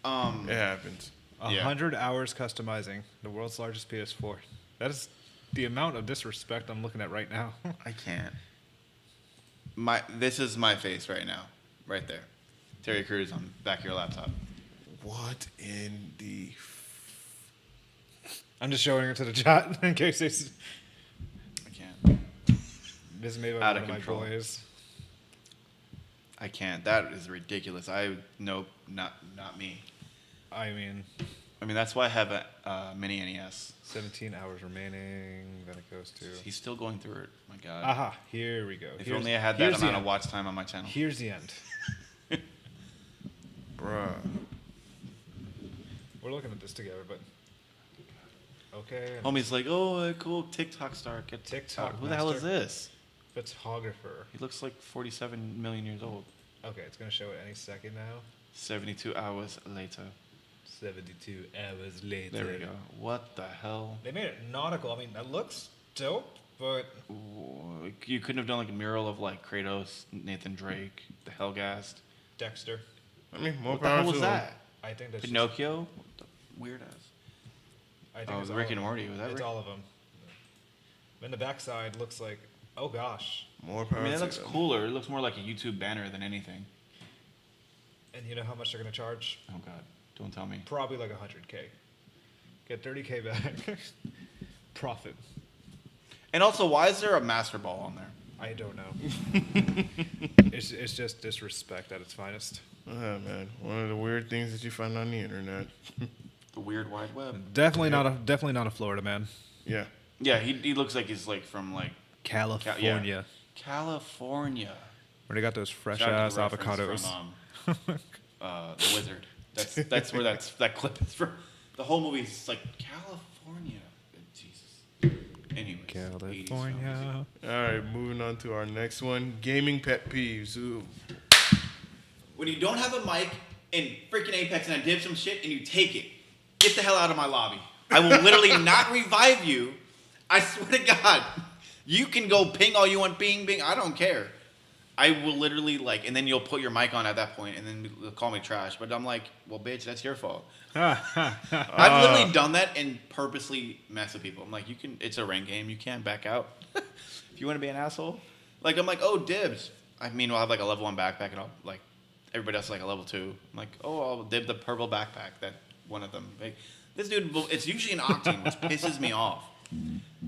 It happens. 100 hours customizing the world's largest PS4. That is the amount of disrespect I'm looking at right now. I can't. This is my face right now, right there. Terry Crews on the back of your laptop. What in the? I'm just showing it to the chat in case it's. I can't. This is made by Out one of of my control. boys. I can't. That is ridiculous. Nope, not me. I mean, That's why I have a mini NES. 17 hours remaining. Then it goes to. He's still going through it. My God. Aha! Here we go. If only I had that here's the amount of end. watch time on my channel. Here's the end. Bruh. We're looking at this together, but okay. Homie's like, oh, cool TikTok star. Get TikTok Who the hell is master. this? Photographer. He looks like 47 million years old. Okay, it's gonna show it any second now. 72 hours later. 72 hours later. There we go. What the hell? They made it nautical. I mean, that looks dope, but You couldn't have done like a mural of like Kratos, Nathan Drake, the Hellgast. Dexter. I mean, more What the power hell to was him. that? I think that's Pinocchio? What the weird ass. I think Oh, it's Rick all and of Morty. them. Was that It's Rick? all of them. Then the backside looks like, oh gosh. More power. I mean, it to looks them. cooler. It looks more like a YouTube banner than anything. And you know how much they're gonna charge? Oh God, don't tell me. Probably like 100K. Get 30K back. Profit. And also, why is there a Master Ball on there? I don't know. it's just disrespect at its finest. Man, one of the weird things that you find on the internet. The weird wide web. Definitely not a Florida man. Yeah. Yeah, he looks like he's like from like California. California. Where they got those fresh Shout out ass to the reference avocados. From, The Wizard. That's where that clip is from. The whole movie is like California. Jesus. Anyways, 80s California. All right, moving on to our next one. Gaming pet peeves. Ooh. When you don't have a mic in freaking Apex and I did some shit and you take it, get the hell out of my lobby. I will literally not revive you. I swear to God. You can go ping all you want, bing, bing. I don't care. I will literally and then you'll put your mic on at that point and then you'll call me trash. But I'm like, well, bitch, that's your fault. I've literally done that and purposely mess with people. I'm like, it's a ranked game. You can't back out. If you want to be an asshole. I'm like, oh, dibs. I mean, I'll have like a level 1 backpack and I'll everybody else is like a level 2. I'm like, oh, I'll dib the purple backpack that one of them. This dude, it's usually an Octane, which pisses me off.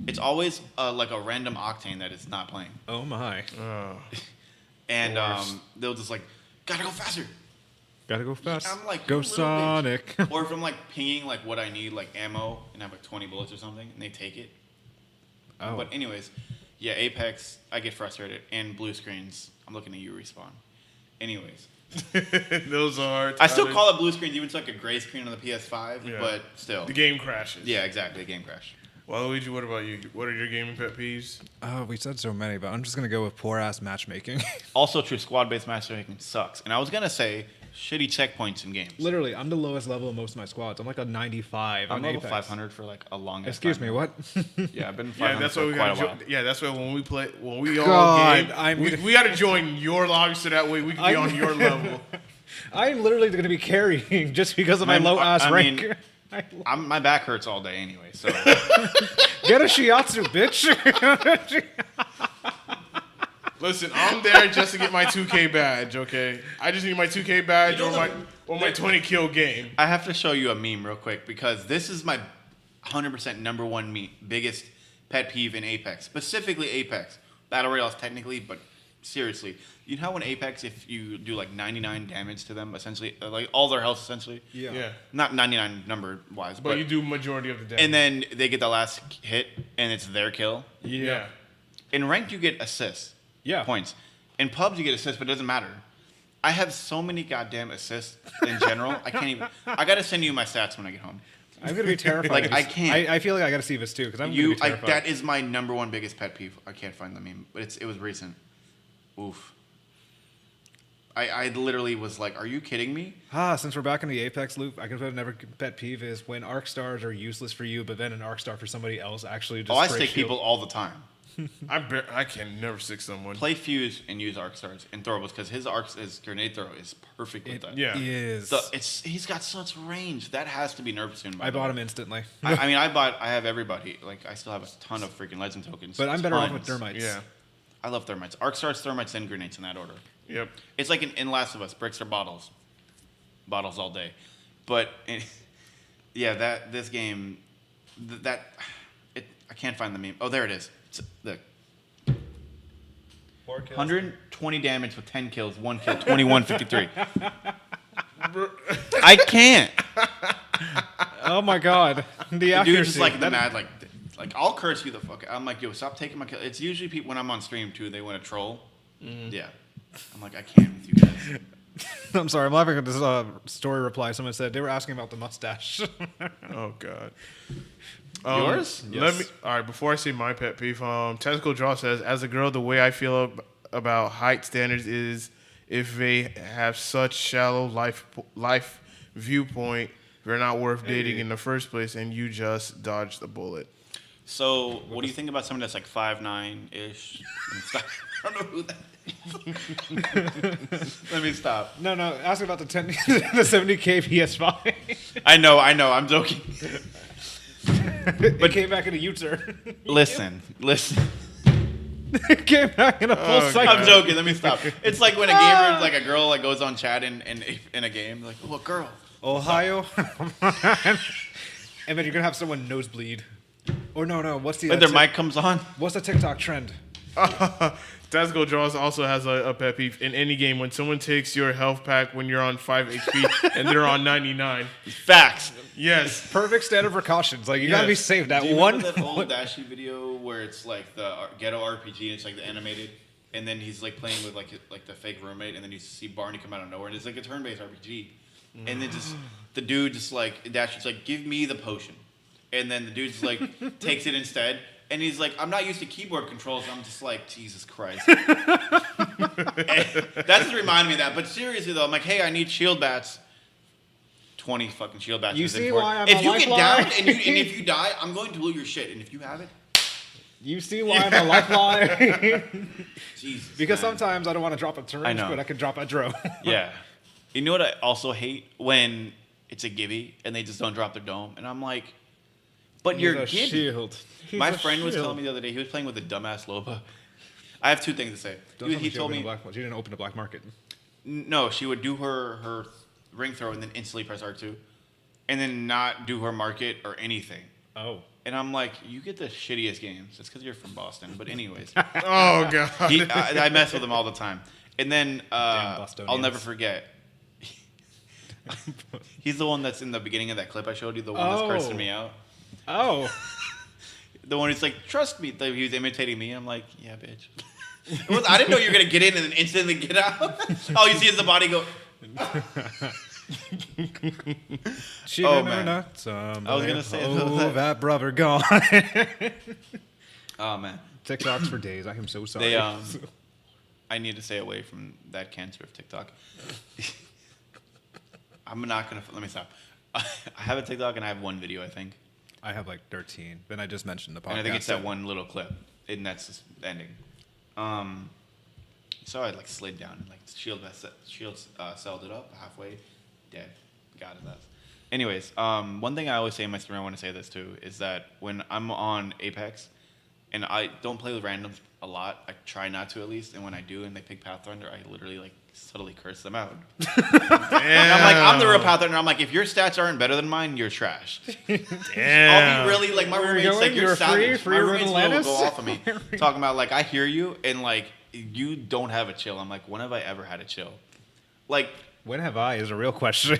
It's always like a random Octane that is not playing. Oh my. And they'll just gotta go faster. Gotta go fast. I'm like, go you little Sonic. bitch. Or if I'm pinging what I need, ammo, and I have 20 bullets or something, and they take it. Oh. But anyways, yeah, Apex, I get frustrated. And blue screens, I'm looking at you respawn. Anyways. Those are. I still call it blue screens, even though it's a gray screen on the PS5, Yeah. but still. The game crashes. Yeah, exactly, game crash. Well, Luigi, what about you? What are your gaming pet peeves? Oh, we said so many, but I'm just gonna go with poor ass matchmaking. Also true, squad-based matchmaking sucks. And I was gonna say shitty checkpoints in games. Literally, I'm the lowest level of most of my squads. I'm like a 95 I'm on level Apex. 500 for like a long. Excuse me, what? Yeah, I've been 500 Yeah, that's why for we quite got. a while. Yeah, that's why when we play, when we all God, game, we got to join your lobby so that way we can be on your level. I'm literally gonna be carrying just because of my low ass I rank. mean, my back hurts all day anyway, so Get a Shiatsu, bitch. Listen, I'm there just to get my 2K badge. Okay, I just need my 2K badge or my 20 kill game. I have to show you a meme real quick because this is my 100% number one biggest pet peeve in Apex, specifically Apex. Battle Royale is technically, but seriously, you know how in Apex, if you do like 99 damage to them, essentially, like all their health, essentially. Yeah. Not 99 number wise, But you do majority of the damage. and then they get the last hit, and it's their kill. Yeah. In ranked, you get assists. Yeah. Points. In pubs, you get assists, but it doesn't matter. I have so many goddamn assists in general. I can't even. I gotta send you my stats when I get home. I'm gonna be terrified. Like, I can't. I feel like I gotta see this too because I'm gonna be terrified. That is my number one biggest pet peeve. I can't find the meme, but it was recent. Oof. I literally was like, "Are you kidding me?" Since we're back in the Apex loop, I can put another pet peeve is when arc stars are useless for you, but then an arc star for somebody else actually just. I straight stick people all the time. I can never stick someone. Play Fuse and use arc stars and throwables because his grenade throw is perfect with that. Yeah. Is. He's got such range that has to be nerfed soon. I bought him instantly. I mean, I have everybody. Like, I still have a ton of freaking legend tokens. But I'm better off with Tons. thermites. Yeah. I love thermites. Arc stars, thermites, and grenades in that order. Yep. It's like in Last of Us, bricks or bottles. Bottles all day. But this game, I can't find the meme. Oh, there it is. Look. 120 damage with 10 kills, 1 kill, 2153. I can't. Oh my god. The accuracy. Dude's just like the mad, like I'll curse you the fuck. I'm like, yo, stop taking my kill. It's usually people when I'm on stream too. They want to troll. Yeah. I'm like, I can't with you guys. I'm sorry. I'm laughing at this story reply. Someone said they were asking about the mustache. Oh god. Yours? Yes. All right. Before I say my pet peeve, Tactical Draw says, as a girl, the way I feel about height standards is if they have such shallow life viewpoint, they're not worth dating in the first place, and you just dodged the bullet. So, what do you think about someone that's like 5'9" ish? I don't know who that is. Let me stop. No. Ask about the 70K PS5. I know. I'm joking. It came back in a U-turn. Listen. It came back in a full cycle. I'm joking. Let me stop. It's like when a gamer, like a girl, like goes on chat in a game, like, "What girl?" Ohio. And then you're gonna have someone nosebleed. Or no. What's the? Like their mic comes on. What's the TikTok trend? Tactical Draws also has a pet peeve in any game when someone takes your health pack when you're on 5 HP and they're on 99. Facts. Yes. Perfect standard precautions. Like you gotta be Yes. safe. That Do you one. remember that old Dashi video where it's like the ghetto RPG and it's like the animated, and then he's like playing with like the fake roommate, and then you see Barney come out of nowhere, and it's like a turn-based RPG, and then just the dude just like Dashi's like, "Give me the potion," and then the dude just like takes it instead. And he's like, I'm not used to keyboard controls. I'm just like, Jesus Christ. That just reminded me of that. But seriously, though, I'm like, hey, I need shield bats. 20 fucking shield bats. You see why I'm if a you get lifeline? down and if you die, I'm going to loot your shit. And if you have it, You see why I'm a lifeline? Jesus. Because man. sometimes I don't want to drop a syringe, know. but I can drop a drone. Yeah. You know what I also hate? When it's a Gibby and they just don't drop their dome. And I'm like, but He's you're a Gibby. shield. He's My a friend was shield. telling me the other day, he was playing with a dumbass Loba. I have two things to say. Don't He tell told me, she didn't open the black market. no, she would do her ring throw and then instantly press R2. And then not do her market or anything. Oh. And I'm like, you get the shittiest games. It's because you're from Boston. But anyways, Oh god. I mess with him all the time. And then Damn I'll Bostonians. never forget. He's the one that's in the beginning of that clip I showed you, the one that's cursing me out. Oh. The one who's like, trust me. He was imitating me. I'm like, yeah, bitch. I didn't know you were going to get in and then instantly get out. All you see is the body go. She Oh, remember man. not. I was gonna say that brother gone. Oh man, TikToks for days. I am so sorry. I need to stay away from that cancer of TikTok. I'm not gonna. Let me stop. I have a TikTok and I have one video, I think. I have like 13. Then I just mentioned the podcast. And I think it's that one little clip, and that's just ending. So I like slid down, like shield selled it up halfway, dead, got his ass. Anyways, one thing I always say in my stream, I want to say this too, is that when I'm on Apex, and I don't play with randoms a lot, I try not to at least, and when I do and they pick Pathfinder, I literally like subtly curse them out. And I'm like, I'm the real Pathfinder. I'm like, if your stats aren't better than mine, you're trash. Damn. I'll be really like my Where roommates you like going? you're You're savage. free My roommates will Atlantis? go off of me talking about like I hear you and like you don't have a chill. I'm like, when have I ever had a chill? Like When have I is a real question.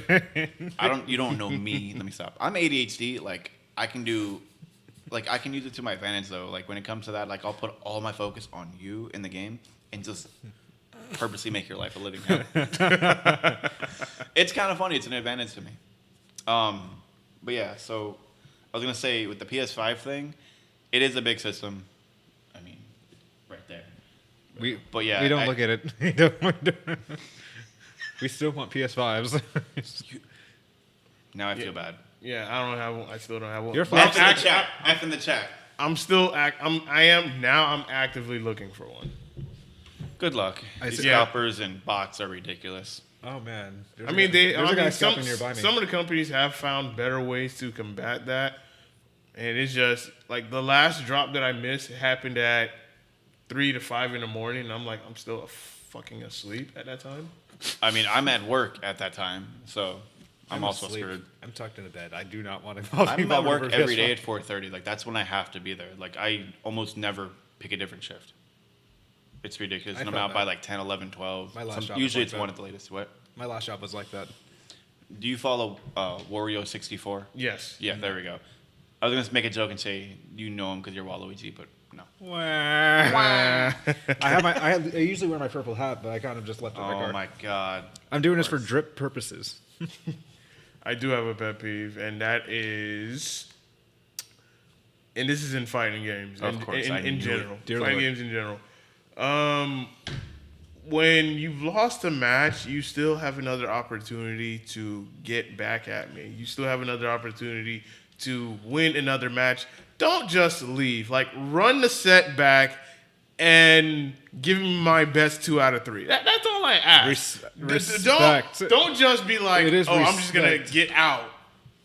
you don't know me. Let me stop. I'm ADHD. Like I can use it to my advantage though. Like when it comes to that, like I'll put all my focus on you in the game and just purposely make your life a living hell. It's kind of funny. It's an advantage to me. But yeah, so I was gonna say with the PS5 thing, it is a big system. I mean, right there. But yeah, we don't look at it. We still want PS5s. Now I feel bad. Yeah, I don't have one. I still don't have one. You're F fine. in the chat. F in the chat. I'm still I'm actively looking for one. Good luck. These yeah. scalpers and bots are ridiculous. Oh man. I mean, there's a guy scalping nearby me. some of the companies have found better ways to combat that, and it's just like the last drop that I missed happened at 3 to 5 in the morning. And I'm like, I'm still fucking asleep at that time. I mean, I'm at work at that time, so I'm also asleep. screwed. I'm tucked into bed. I do not want to. I'm at work every day at 4:30. Like that's when I have to be there. Like I almost never pick a different shift. It's ridiculous. And I'm out by like 10, 11, 12. My last job Usually was it's like one that. at the latest. What? My last job was like that. Do you follow Wario64? Yes. Yeah, there we go. I was gonna make a joke and say you know him because you're Waluigi, but no. I usually wear my purple hat, but I kind of just left it in my Oh car. my god. I'm doing this for drip purposes. I do have a pet peeve, and that is, and this is in fighting games. Of course, I in knew general, it. Dear fighting Lord. games in general. When you've lost a match, you still have another opportunity to get back at me. You still have another opportunity to win another match. Don't just leave. Like, run the set back and give me my best 2 out of 3. That's all I ask. Respect. Don't just be like, It is I'm just going to respect. get out.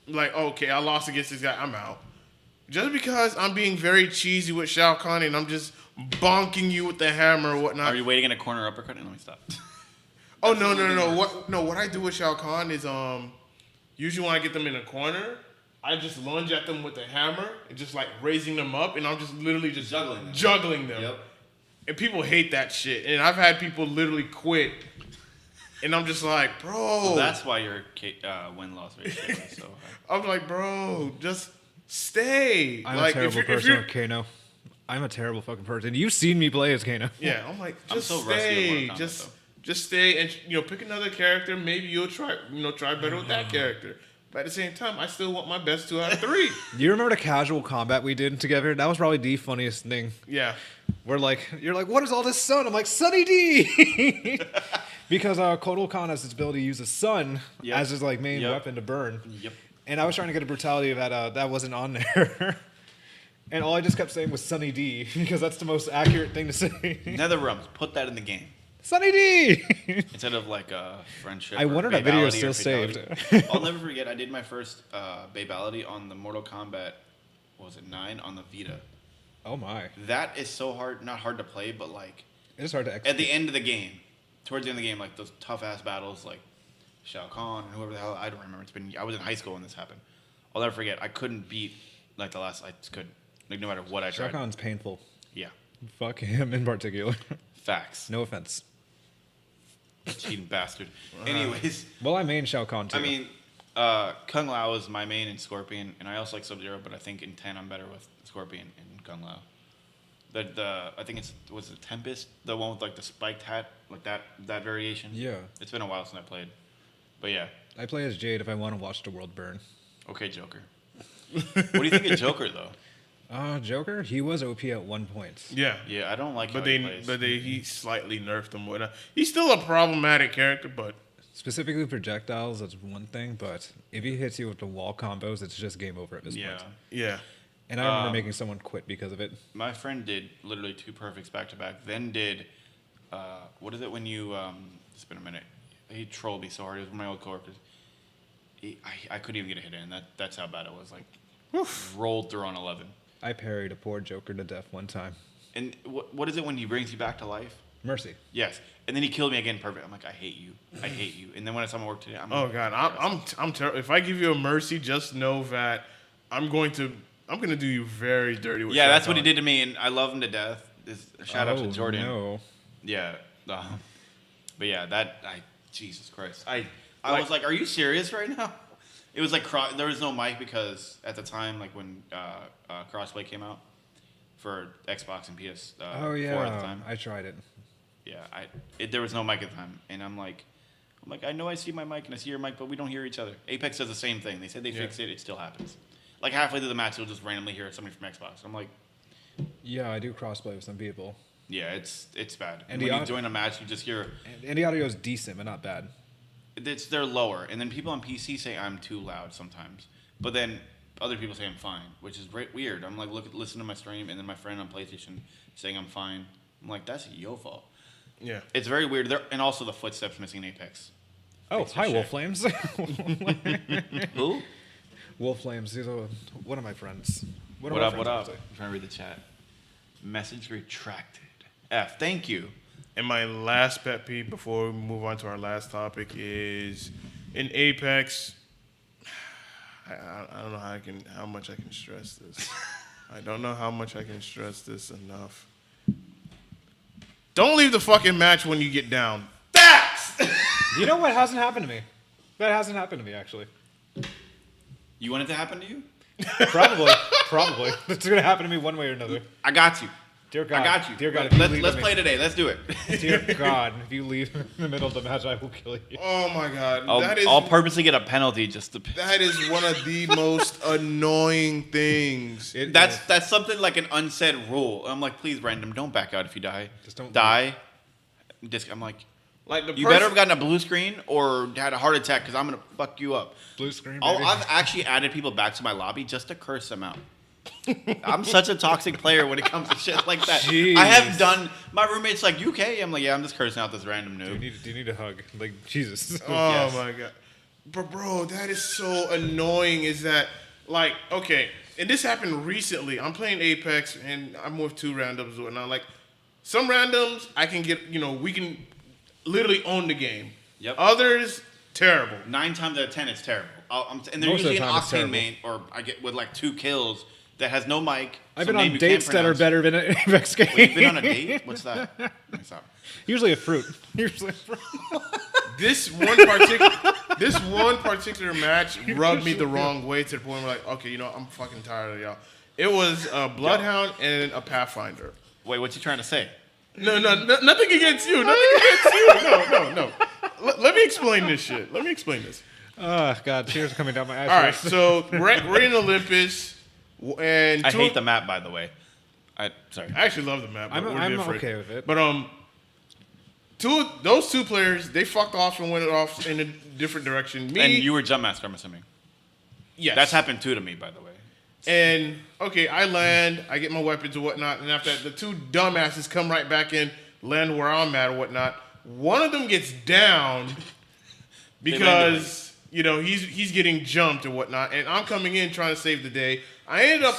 Like, okay, I lost against this guy. I'm out. Just because I'm being very cheesy with Shao Kahn and I'm just bonking you with the hammer or whatnot. Are you waiting in a corner uppercut? Let me stop. Oh, no. What I do with Shao Kahn is usually when I get them in a corner, I just lunge at them with the hammer and just like raising them up, and I'm just literally just juggling them. Yep. And people hate that shit. And I've had people literally quit. And I'm just like, bro. So that's why your win-loss ratio is so high. I'm like, bro, just stay. I'm like, a terrible person with Kano. I'm a terrible fucking person. You've seen me play as Kano. Yeah, I'm like, I'm just so rusty at stay. Mortal Kombat, Just stay and pick another character. Maybe you'll try better with that character. But at the same time, I still want my best 2 out of 3. Do you remember the casual combat we did together? That was probably the funniest thing. Yeah. You're like, what is all this sun? I'm like, Sunny D! Because Kotal Khan has this ability to use the sun Yep. as his like main Yep. weapon to burn. Yep. And I was trying to get a brutality that wasn't on there. And all I just kept saying was Sunny D, because that's the most accurate thing to say. Nether realms. Put that in the game Sunny D! instead of like a friendship. I or wonder that video is babality or still fatality. saved. I'll never forget. I did my first babality on the Mortal Kombat. What was it 9 on the Vita? Oh my. That is so hard. Not hard to play, but like It's hard to at execute. the end of the game, towards the end of the game, like those tough ass battles, like Shao Kahn and whoever the hell I don't remember. I was in high school when this happened. I'll never forget. I couldn't beat like the last. I just couldn't. Like no matter what I Shao tried. Kahn's painful. Yeah. Fuck him in particular. Facts. No offense. Cheating bastard. Anyways, Well, I main Shao Kahn too. I mean, Kung Lao is my main in Scorpion, and I also like Sub-Zero, but I think in 10 I'm better with Scorpion and Kung Lao. I think was it Tempest, the one with like the spiked hat, like that variation. Yeah. It's been a while since I played, but yeah, I play as Jade if I want to watch the world burn. Okay, Joker. What do you think of Joker though? Joker, he was OP at one point. Yeah. Yeah, I don't like But how he plays. he slightly nerfed him. He's still a problematic character, but Specifically projectiles, that's one thing, but if he hits you with the wall combos, it's just game over at this yeah. point. yeah. And I remember making someone quit because of it. My friend did literally 2 perfects back to back. Then did what is it when you it's been a minute. He trolled me so hard. It was one of my old coworkers. I couldn't even get a hit in. That's how bad it was. Like rolled through on 11. I parried a poor Joker to death one time. And what is it when he brings you back to life? Mercy. Yes. And then he killed me again. Perfect. I'm like, I hate you. I hate you. And then when I saw him work today, I'm Oh like, god, I'm terrible. If I give you a mercy, just know that I'm gonna do you very dirty. With yeah, that's what he Shotgun. did to me, and I love him to death. Shout out to Jordan. No. Yeah. But yeah, Jesus Christ. I was like, are you serious right now? It was like there was no mic because at the time, like when Crossplay came out for Xbox and PS4 at the time. I tried it. Yeah, there was no mic at the time, and I'm like, I know I see my mic and I see your mic, but we don't hear each other. Apex does the same thing. They said they fixed it. It still happens. Like halfway through the match, you'll just randomly hear somebody from Xbox. I'm like, Yeah, I do crossplay with some people. yeah, it's bad. And And when you join a match, you just hear And the audio is decent, but not bad. they're lower, and then people on PC say I'm too loud sometimes, but then other people say I'm fine, which is weird. I'm like, listen to my stream, and then my friend on PlayStation saying I'm fine. I'm like, that's your fault. Yeah. It's very weird. And also the footsteps missing in Apex. Oh, Makes hi, me Wolf shake. Flames. Who? Wolf Flames. He's one of my friends. What up? I'm trying to read the chat. Message retracted. F. Thank you. And my last pet peeve before we move on to our last topic is in Apex. I don't know how much I can stress this. I don't know how much I can stress this enough. Don't leave the fucking match when you get down. Facts! You know what hasn't happened to me? That hasn't happened to me, actually. You want it to happen to you? Probably. It's going to happen to me one way or another. I got you. Dear God. I got you. Dear God, if you leave Let's me- play today. Let's do it. Dear God, if you leave in the middle of the match, I will kill you. Oh my god. I'll purposely get a penalty just to. That is one of the most annoying things. That's something like an unsaid rule. I'm like, please, random, don't back out if you die. Just don't die. I'm like, you better have gotten a blue screen or had a heart attack because I'm gonna fuck you up. Blue screen, Oh, baby. I've actually added people back to my lobby just to curse them out. I'm such a toxic player when it comes to shit like that. Jeez. I have done. My roommate's like, "You okay?" I'm like, "Yeah, I'm just cursing out this random noob." Do you need a hug? Like, Jesus. Oh Yes. my god. But bro, that is so annoying is that like, okay, and this happened recently. I'm playing Apex and I'm with 2 randoms and whatnot. Like some randoms I can get, we can literally own the game. Yep. Others, terrible. 9 times out of 10, it's terrible. And they're Most of the usually an time it's Octane terrible. main, or I get with like 2 kills that has no mic. I've some been name on you can't dates that are pronounce. better than an Apex game. Wait, you've been on a date? What's that? What's up? Usually a fruit. This one particular match rubbed me the wrong way to the point where like, okay, I'm fucking tired of y'all. It was a Bloodhound and a Pathfinder. Wait, what you trying to say? No, nothing against you. Nothing against you. No. Let me explain this shit. Let me explain this. Oh, God. Tears are coming down my eyes. All right, so we're in Olympus, and I hate the map, by the way. Sorry. I actually love the map. But I'm we're different. okay with it. But those 2 players, they fucked off and went off in a different direction. Me, And you were jump master, I'm assuming. yes, That's happened too to me, by the way. And okay, I land, I get my weapons and whatnot, and after that, the 2 dumbasses come right back in, land where I'm at or whatnot. One of them gets down because he's getting jumped and whatnot, and I'm coming in trying to save the day. I ended up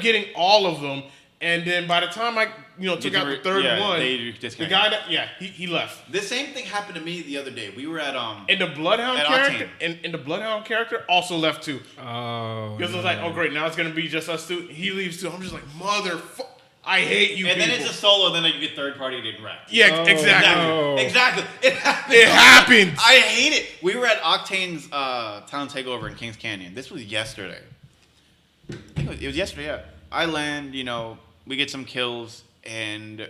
getting all of them, and then by the time I took out the third one, they the guy he left. The same thing happened to me the other day. We were at And the Bloodhound At character, Octane. and the Bloodhound character also left too. Oh. Because I was like, oh great, now it's gonna be just us 2. He leaves too. I'm just like, motherfucker, I hate you. And people. then it's a solo, then you get third party didn't wreck. Yeah, Oh, exactly. no. Exactly. It happens. It happens. I hate it. We were at Octane's town takeover in Kings Canyon. This was yesterday. I think it was yesterday, yeah. I land, we get some kills, and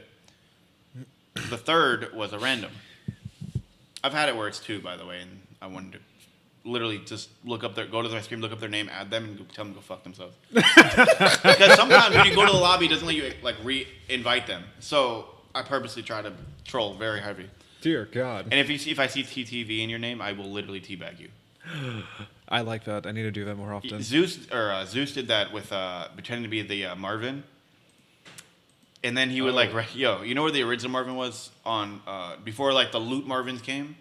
the third was a random. I've had it where it's 2, by the way, and I wanted to literally just go to the ice cream, look up their name, add them, and tell them to go fuck themselves. Because sometimes when you go to the lobby, it doesn't let you like re-invite them. So I purposely try to troll very heavy. Dear God. And if I see TTV in your name, I will literally teabag you. I like that. I need to do that more often. Zeus did that with pretending to be the Marvin. And then he would you know where the original Marvin was on before like the loot Marvins came,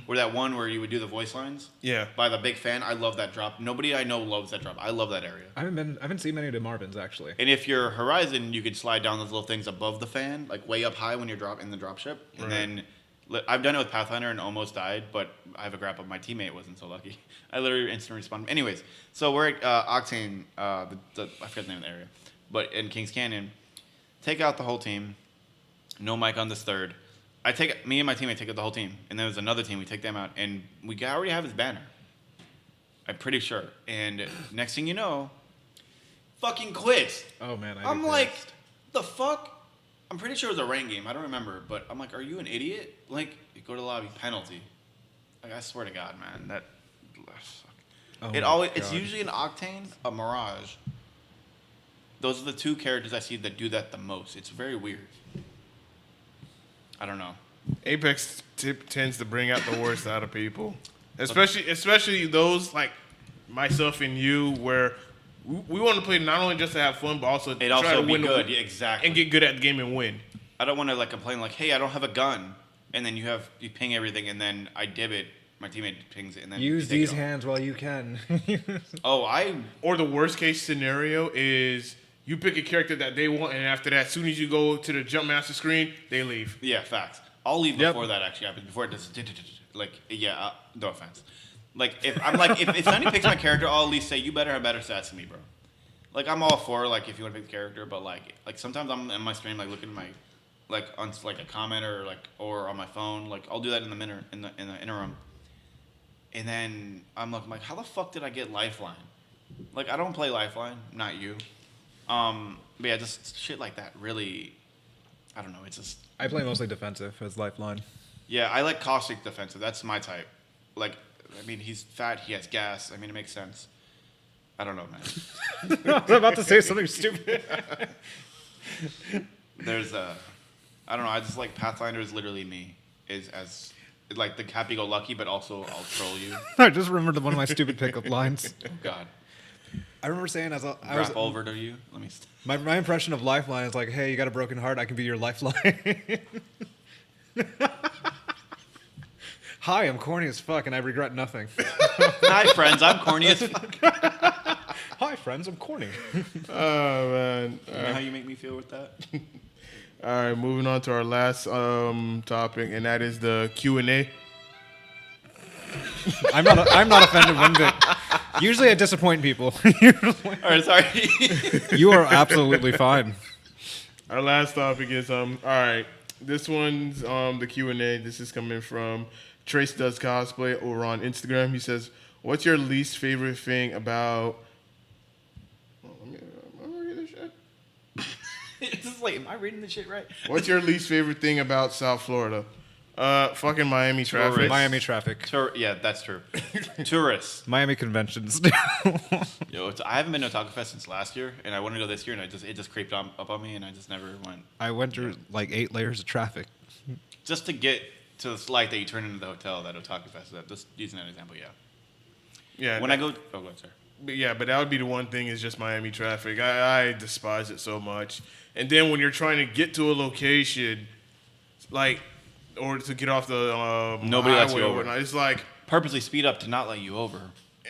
where that one where you would do the voice lines. Yeah. By the big fan, I love that drop. Nobody I know loves that drop. I love that area. I haven't seen many of the Marvins actually. And if you're Horizon, you could slide down those little things above the fan, like way up high when you're in the drop ship. And then I've done it with Pathfinder and almost died, but I have a grapple. My teammate wasn't so lucky. I literally instant respawned. Anyways, so we're at Octane. I forget the name of the area, but in Kings Canyon. Take out the whole team. No mic on this third. Me and my teammate take out the whole team. And then there's another team. We take them out. And we already have his banner. I'm pretty sure. And next thing you know, fucking quits. Oh, man. I'm like, the fuck? I'm pretty sure it was a rain game. I don't remember. But I'm like, are you an idiot? Like, you go to the lobby, penalty. Like, I swear to God, man. That. It's usually an Octane, a Mirage. Those are the two characters I see that do that the most. It's very weird. I don't know. Apex tends to bring out the worst out of people, especially those like myself and you, where we want to play not only just to have fun, but also try to be win good. Yeah, exactly. And get good at the game and win. I don't want to like complain like, hey, I don't have a gun, and then you ping everything, and then I dib it. My teammate pings it, and then use these hands while you can. Or the worst case scenario is. You pick a character that they want, and after that, as soon as you go to the jump master screen, they leave. Yeah, facts. I'll leave before that actually happens. Before it does, no offense. Like if somebody picks my character, I'll at least say you better have better stats than me, bro. Like I'm all for like if you want to pick the character, but like sometimes I'm in my stream like looking at my on like a comment or on my phone, like I'll do that in the interim, and then I'm like how the fuck did I get Lifeline? Like I don't play Lifeline, not you. But yeah, just shit like that. Really, I don't know. It's just I play mostly defensive as Lifeline. Yeah, I like caustic defensive. That's my type. Like, I mean, he's fat. He has gas. I mean, it makes sense. I don't know, man. I was about to say something stupid. I don't know. I just like Pathfinder is literally me. Is as like the happy-go-lucky, but also I'll troll you. I just remembered one of my stupid pickup lines. Oh God. I remember saying I was over to you. Let me. My impression of Lifeline is like, hey, you got a broken heart, I can be your lifeline. Hi, I'm corny as fuck, and I regret nothing. Hi, friends, I'm corny as fuck. Hi, friends, I'm corny. Oh man, you know how you make me feel with that? All right, moving on to our last topic, and that is the Q&A. I'm not offended one bit. Usually I disappoint people. All right, sorry. You are absolutely fine. Our last topic is all right. This one's the Q&A. This is coming from Trace Does Cosplay over on Instagram. He says, "What's your least favorite thing about?" Am I reading this shit? It's just like, am I reading this shit right? What's your least favorite thing about South Florida? Fucking Miami traffic. Miami traffic. Yeah, that's true. Tourists. Miami conventions. Yo, I haven't been to Otaku Fest since last year, and I wanted to go this year, and it just creeped up on me, and I just never went. I went through like 8 layers of traffic. Just to get to the light that you turn into the hotel that Otaku Fest is at. Just using that example, yeah. Yeah. When I go... Oh, go ahead, sir. But that would be the one thing is just Miami traffic. I despise it so much. And then when you're trying to get to a location, like... or to get off the nobody lets you over. It's like purposely speed up to not let you over.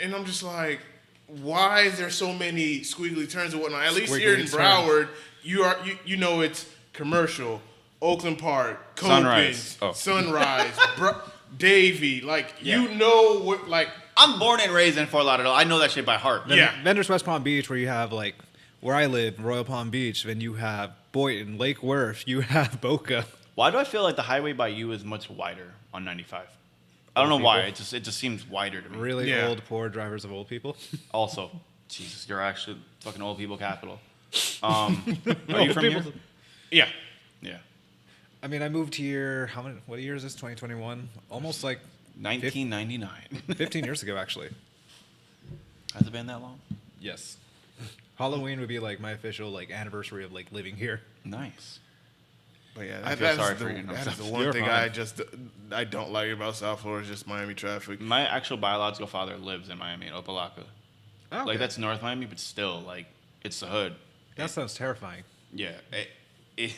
And I'm just like, why is there so many squiggly turns and whatnot? At least here in Broward, you know it's commercial, Oakland Park, Copens, Sunrise, Davie. Like you know what? Like I'm born and raised in Fort Lauderdale. I know that shit by heart. Then there's West Palm Beach, where you have like where I live, Royal Palm Beach. Then you have Boynton, Lake Worth. You have Boca. Why do I feel like the highway by you is much wider on 95? I don't know why. It just seems wider to me. Really old, poor drivers of old people. Also, Jesus, you're actually fucking old people capital. Are you from here? Yeah. Yeah. I mean, I moved here. What year is this? 2021. Almost like 1999. 15 years ago, actually. Has it been that long? Yes. Halloween would be like my official like anniversary of like living here. Nice. But yeah, I feel sorry for you. that is the You're one thing fine. I don't like about South Florida is just Miami traffic. My actual biological father lives in Miami, in Opelika. Oh, Like, that's North Miami, but still, like, it's the hood. that sounds terrifying. Yeah. It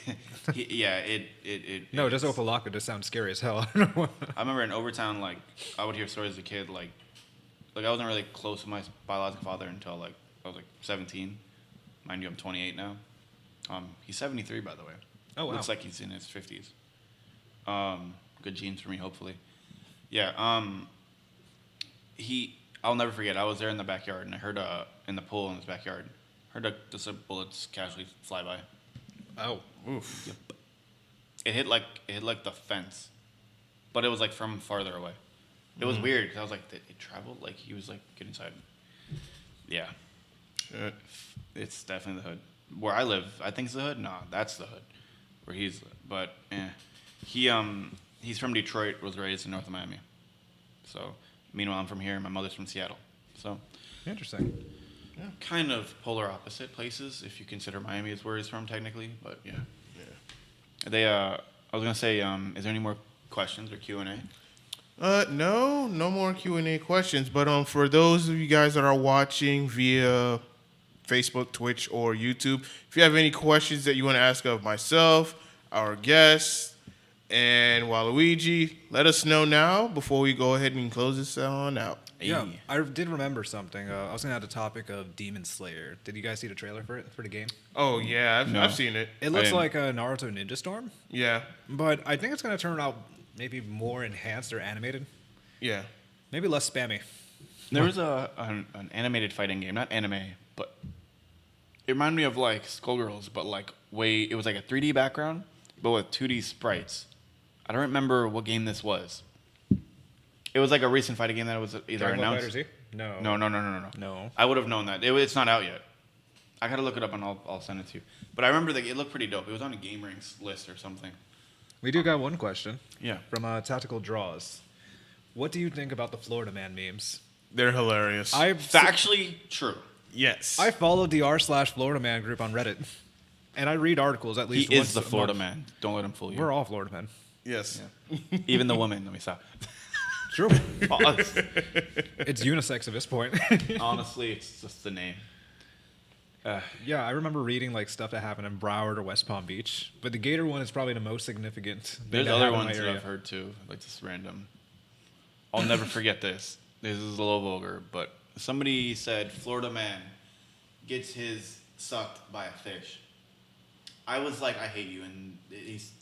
No, it's- just Opalaka just sounds scary as hell. I remember in Overtown, like, I would hear stories as a kid, like I wasn't really close with my biological father until, like, I was, like, 17. Mind you, I'm 28 now. He's 73, by the way. Oh, wow. Looks like he's in his 50s. Good genes for me, hopefully. Yeah, I'll never forget, I was there in the backyard, and I heard, in the pool in his backyard, heard just a bullets casually fly by. Oh. Oof. Yep. It hit like the fence, but it was like from farther away. It was weird because I was like, it traveled. Like he was like get inside. Yeah, Shit. it's definitely the hood. Where I live, I think it's the hood. Nah, that's the hood. Where he's, but he's from Detroit. Was raised in North of Miami. So meanwhile, I'm from here. My mother's from Seattle. So Interesting. kind of polar opposite places if you consider Miami is where he's from technically. But yeah. They I was gonna say, is there any more questions or Q&A? No more Q&A questions. But for those of you guys that are watching via Facebook, Twitch, or YouTube, if you have any questions that you want to ask of myself, our guests, and Waluigi, let us know now before we go ahead and close this on out. Yeah, I did remember something. I was gonna add the topic of Demon Slayer. Did you guys see the trailer for the game? Oh yeah, No. I've seen it. It looks didn't. like a Naruto Ninja Storm, Yeah, but I think it's gonna turn out maybe more enhanced or animated, yeah. maybe less spammy. There was an animated fighting game, not anime, but it reminded me of like Skullgirls, but like it was like a 3D background, but with 2D sprites. I don't remember what game this was. It was like a recent fighting game that was either Dragon Ball announced. Fighter Z? No. No. No. I would have known that. It's not out yet. I gotta look it up and I'll send it to you. But I remember that it looked pretty dope. It was on a Game Ranks list or something. We do got one question Yeah. from Tactical Draws. What do you think about the Florida Man memes? They're hilarious. Factually true. yes. I followed the r/Florida Man group on Reddit, and I read articles at He least is once the a Florida month. man. Don't let him fool you. We're all Florida men. yes. Even the woman. Let me stop. True. Pause. It's unisex at this point. Honestly, it's just the name. Yeah, I remember reading like stuff that happened in Broward or West Palm Beach, but the Gator one is probably the most significant. thing There's that other happened in ones my that area. I've heard too, like just random. I'll never forget this. This is a little vulgar, but somebody said Florida man gets his sucked by a fish. I was like, I hate you, and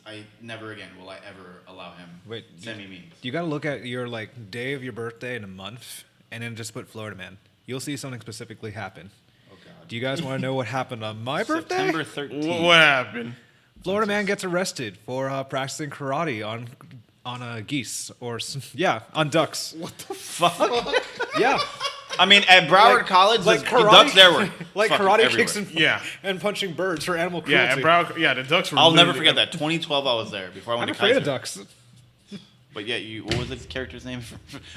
I never again will I ever allow him Wait, send me memes. You got to look at your like day of your birthday in a month, and then just put Florida Man. You'll see something specifically happen. Oh God. Do you guys want to know what happened on my birthday? September 13th. What happened? Florida Man gets arrested for practicing karate on geese on ducks. What the fuck? Yeah, I mean, at Broward College, like the karate, ducks there were like fucking karate everywhere. kicks and Yeah. and punching birds for animal cruelty. Yeah, and the ducks were. I'll never literally- forget that. 2012, I was there before I I'm went to afraid Kaiser. of ducks. But yeah, what was his character's name?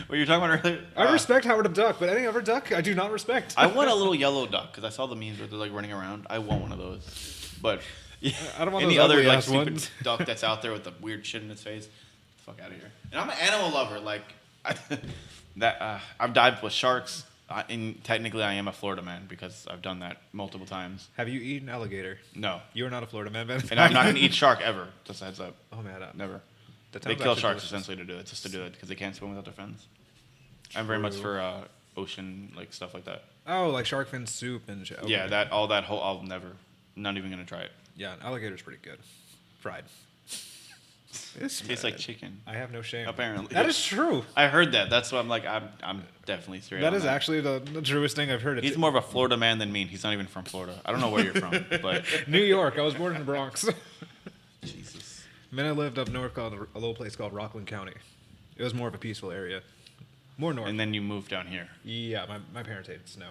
What you were talking about earlier? I respect Howard the Duck, but any other duck, I do not respect. I want a little yellow duck because I saw the memes where they're like running around. I want one of those. But yeah, I don't want any those other like ugly-ass stupid ones. duck that's out there with the weird shit in its face. Fuck out of here. And I'm an animal lover. Like I've dived with sharks. And technically, I am a Florida man because I've done that multiple times. Have you eaten alligator? No, You are not a Florida man, Ben. and I'm not gonna eat shark ever. Just a heads up. Oh man, Never. that They sounds kill actually sharks delicious. essentially to do it, just to do it because they can't swim without their fins. I'm very much for ocean like stuff like that. Oh, like shark fin soup and shit. Okay. Yeah, that whole. I'll never. Not even gonna try it. Yeah, alligator's pretty good. Fried. It's Tastes like chicken. I have no shame. Apparently, That is true. I heard that. That's why I'm like, I'm definitely straight. That on is actually the truest thing I've heard. He's more of a Florida man than me. He's not even from Florida. I don't know where you're from, but New York. I was born in the Bronx. Jesus. Then I lived up north called a little place called Rockland County. It was more of a peaceful area. More north. And then you moved down here. Yeah, my parents hated snow.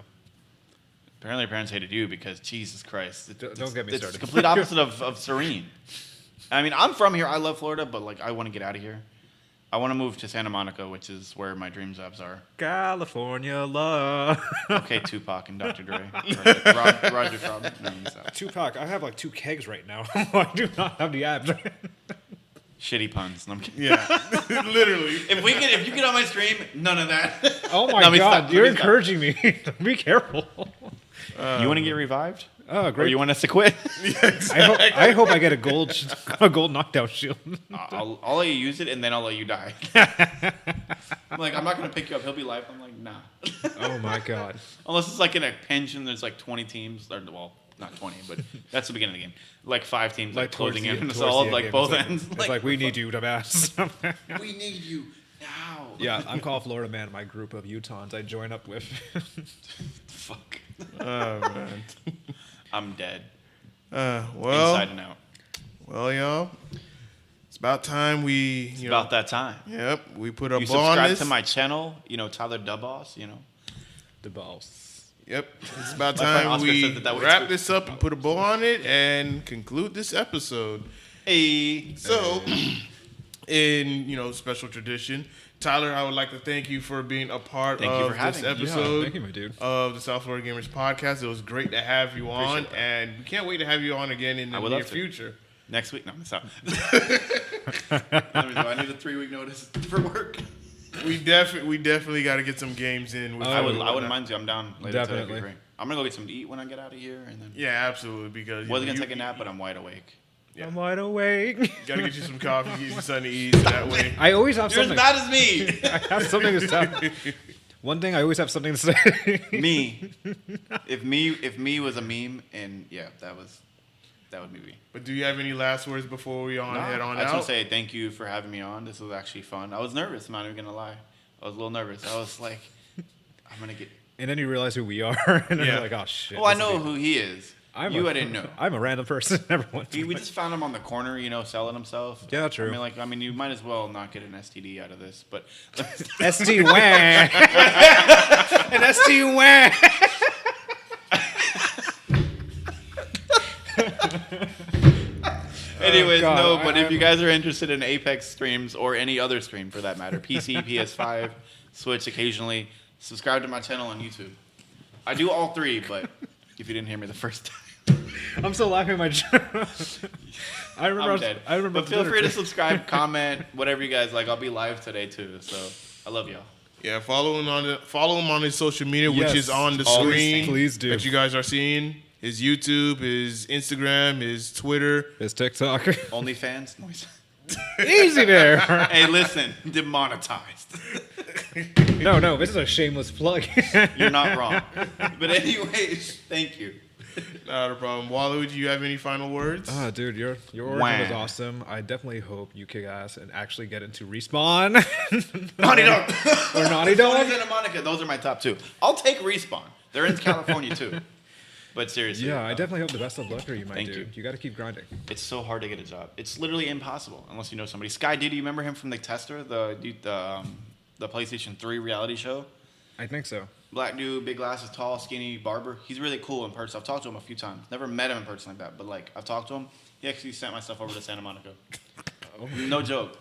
Apparently, your parents hated you because Jesus Christ. Don't get me it's started. the complete opposite of serene. I mean, I'm from here. I love Florida, but like, I want to get out of here. I want to move to Santa Monica, which is where my dream jobs are. California love. Okay, Tupac and Dr. Dre. Roger Troutman. No, he's out. Tupac, I have like 2 kegs right now. I do not have the abs. Shitty puns. No, I'm kidding. Yeah, literally. If you get on my stream, none of that. Oh my Let me God, stop. you're Let me stop. encouraging me. Be careful. You want to get revived? Oh, Or great. you want us to quit? I hope I get a gold knockdown shield. I'll let you use it, and then I'll let you die. I'm like, I'm not going to pick you up. He'll be live. I'm like, nah. Oh my God. Unless it's like in a pinch and there's like 20 teams. Or, well, not 20, but that's the beginning of the game. Like 5 teams like closing in. And it's all like both ends. It's like, we need you to pass. We need you now. Yeah, I'm called Florida Man. My group of Utahns I join up with. Fuck. Oh man. I'm dead. Well. Inside and out. Well, y'all. It's about time we. It's about that time. Yep. We put a You ball on subscribe this. to my channel. TylerDuhBawse. The boss. Yep. It's about My friend time Oscar we said that way wrap too. this up and put a bow on it and conclude this episode. Hey. So, in special tradition, Tyler, I would like to thank you for being a part Thank you of for having this me. episode Yeah, thank you, my dude. of the South Florida Gamers podcast. It was great to have you on, Appreciate that. and we can't wait to have you on again in the I would near love to. future. Next week? No, I'm sorry. I need a 3-week notice for work. We definitely got to get some games in. With I you and wouldn't whatnot. mind to. I'm down later today. It'd be Definitely. great. I'm gonna go get something to eat when I get out of here, and then Yeah, absolutely. Because wasn't gonna take a nap, but I'm wide awake. Yeah. I'm wide awake. Gotta get you some coffee, get you something to eat. That way, I always have You're as something. bad as me. I have something to say. One thing I always have something to say. me. If me was a meme, and yeah, that would be me. but do you have any last words before we head on I just want out? to say thank you for having me on. This was actually fun. I was nervous. I'm not even gonna lie. I was a little nervous. I was like, I'm gonna get. And then you realize who we are, and then Yeah. you're like, oh shit. Well, I this is know me. who he is. I didn't know. I'm a random person. Everyone. We just found him on the corner, selling himself. Yeah, true. I mean, you might as well not get an STD out of this, but ST Wang. An ST Wang. anyways, God, no. But if you guys are interested in Apex streams or any other stream for that matter, PC, PS5, Switch, occasionally, subscribe to my channel on YouTube. I do all 3, but if you didn't hear me the first time, I'm still laughing at my joke. I remember. I'm dead. I remember. But feel free to subscribe, comment, whatever you guys like. I'll be live today too, so I love y'all. Yeah, follow him on his social media, Yes. which is on the Always screen. please do. That you guys are seeing. His YouTube, his Instagram, his Twitter. It's TikTok. OnlyFans, noise. Easy there. Hey, listen, demonetized. No, this is a shameless plug. You're not wrong. But anyways, thank you. Not a problem. Wallo, do you have any final words? Dude, your origin Wham. was awesome. I definitely hope you kick ass and actually get into Respawn. Naughty Dog. Or Naughty Dog. Santa Monica, those are my top 2. I'll take Respawn. They're in California too. But seriously. Yeah, I definitely hope the best of luck for you, my Thank dude. you. You got to keep grinding. It's so hard to get a job. It's literally impossible unless you know somebody. Sky D, do you remember him from the Tester, the PlayStation 3 reality show? I think so. Black dude, big glasses, tall, skinny, barber. He's really cool in person. I've talked to him a few times. Never met him in person like that, but I've talked to him. He actually sent my stuff over to Santa Monica. No joke.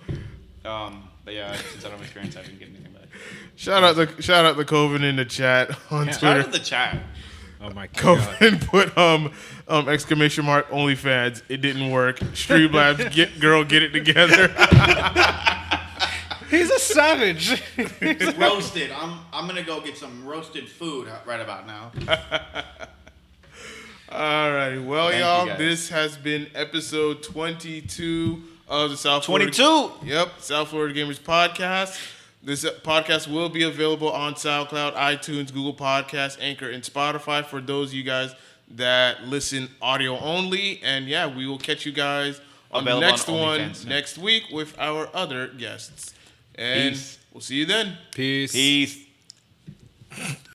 But yeah, since I don't have experience, I didn't get anything back. Shout out to Coven in the chat on Yeah. Shout Twitter. out to the chat. Oh my god. Coven put exclamation mark OnlyFans. It didn't work. Streamlabs, get it together. He's a savage. Roasted. I'm gonna go get some roasted food right about now. All right. Well, Thank you, y'all, guys. this has been episode 22 of the South Florida. 22. Yep, South Florida Gamers podcast. This podcast will be available on SoundCloud, iTunes, Google Podcasts, Anchor, and Spotify for those of you guys that listen audio only. And yeah, we will catch you guys on the Available next on one OnlyFans, yeah. next week with our other guests. And Peace. we'll see you then. Peace. Peace.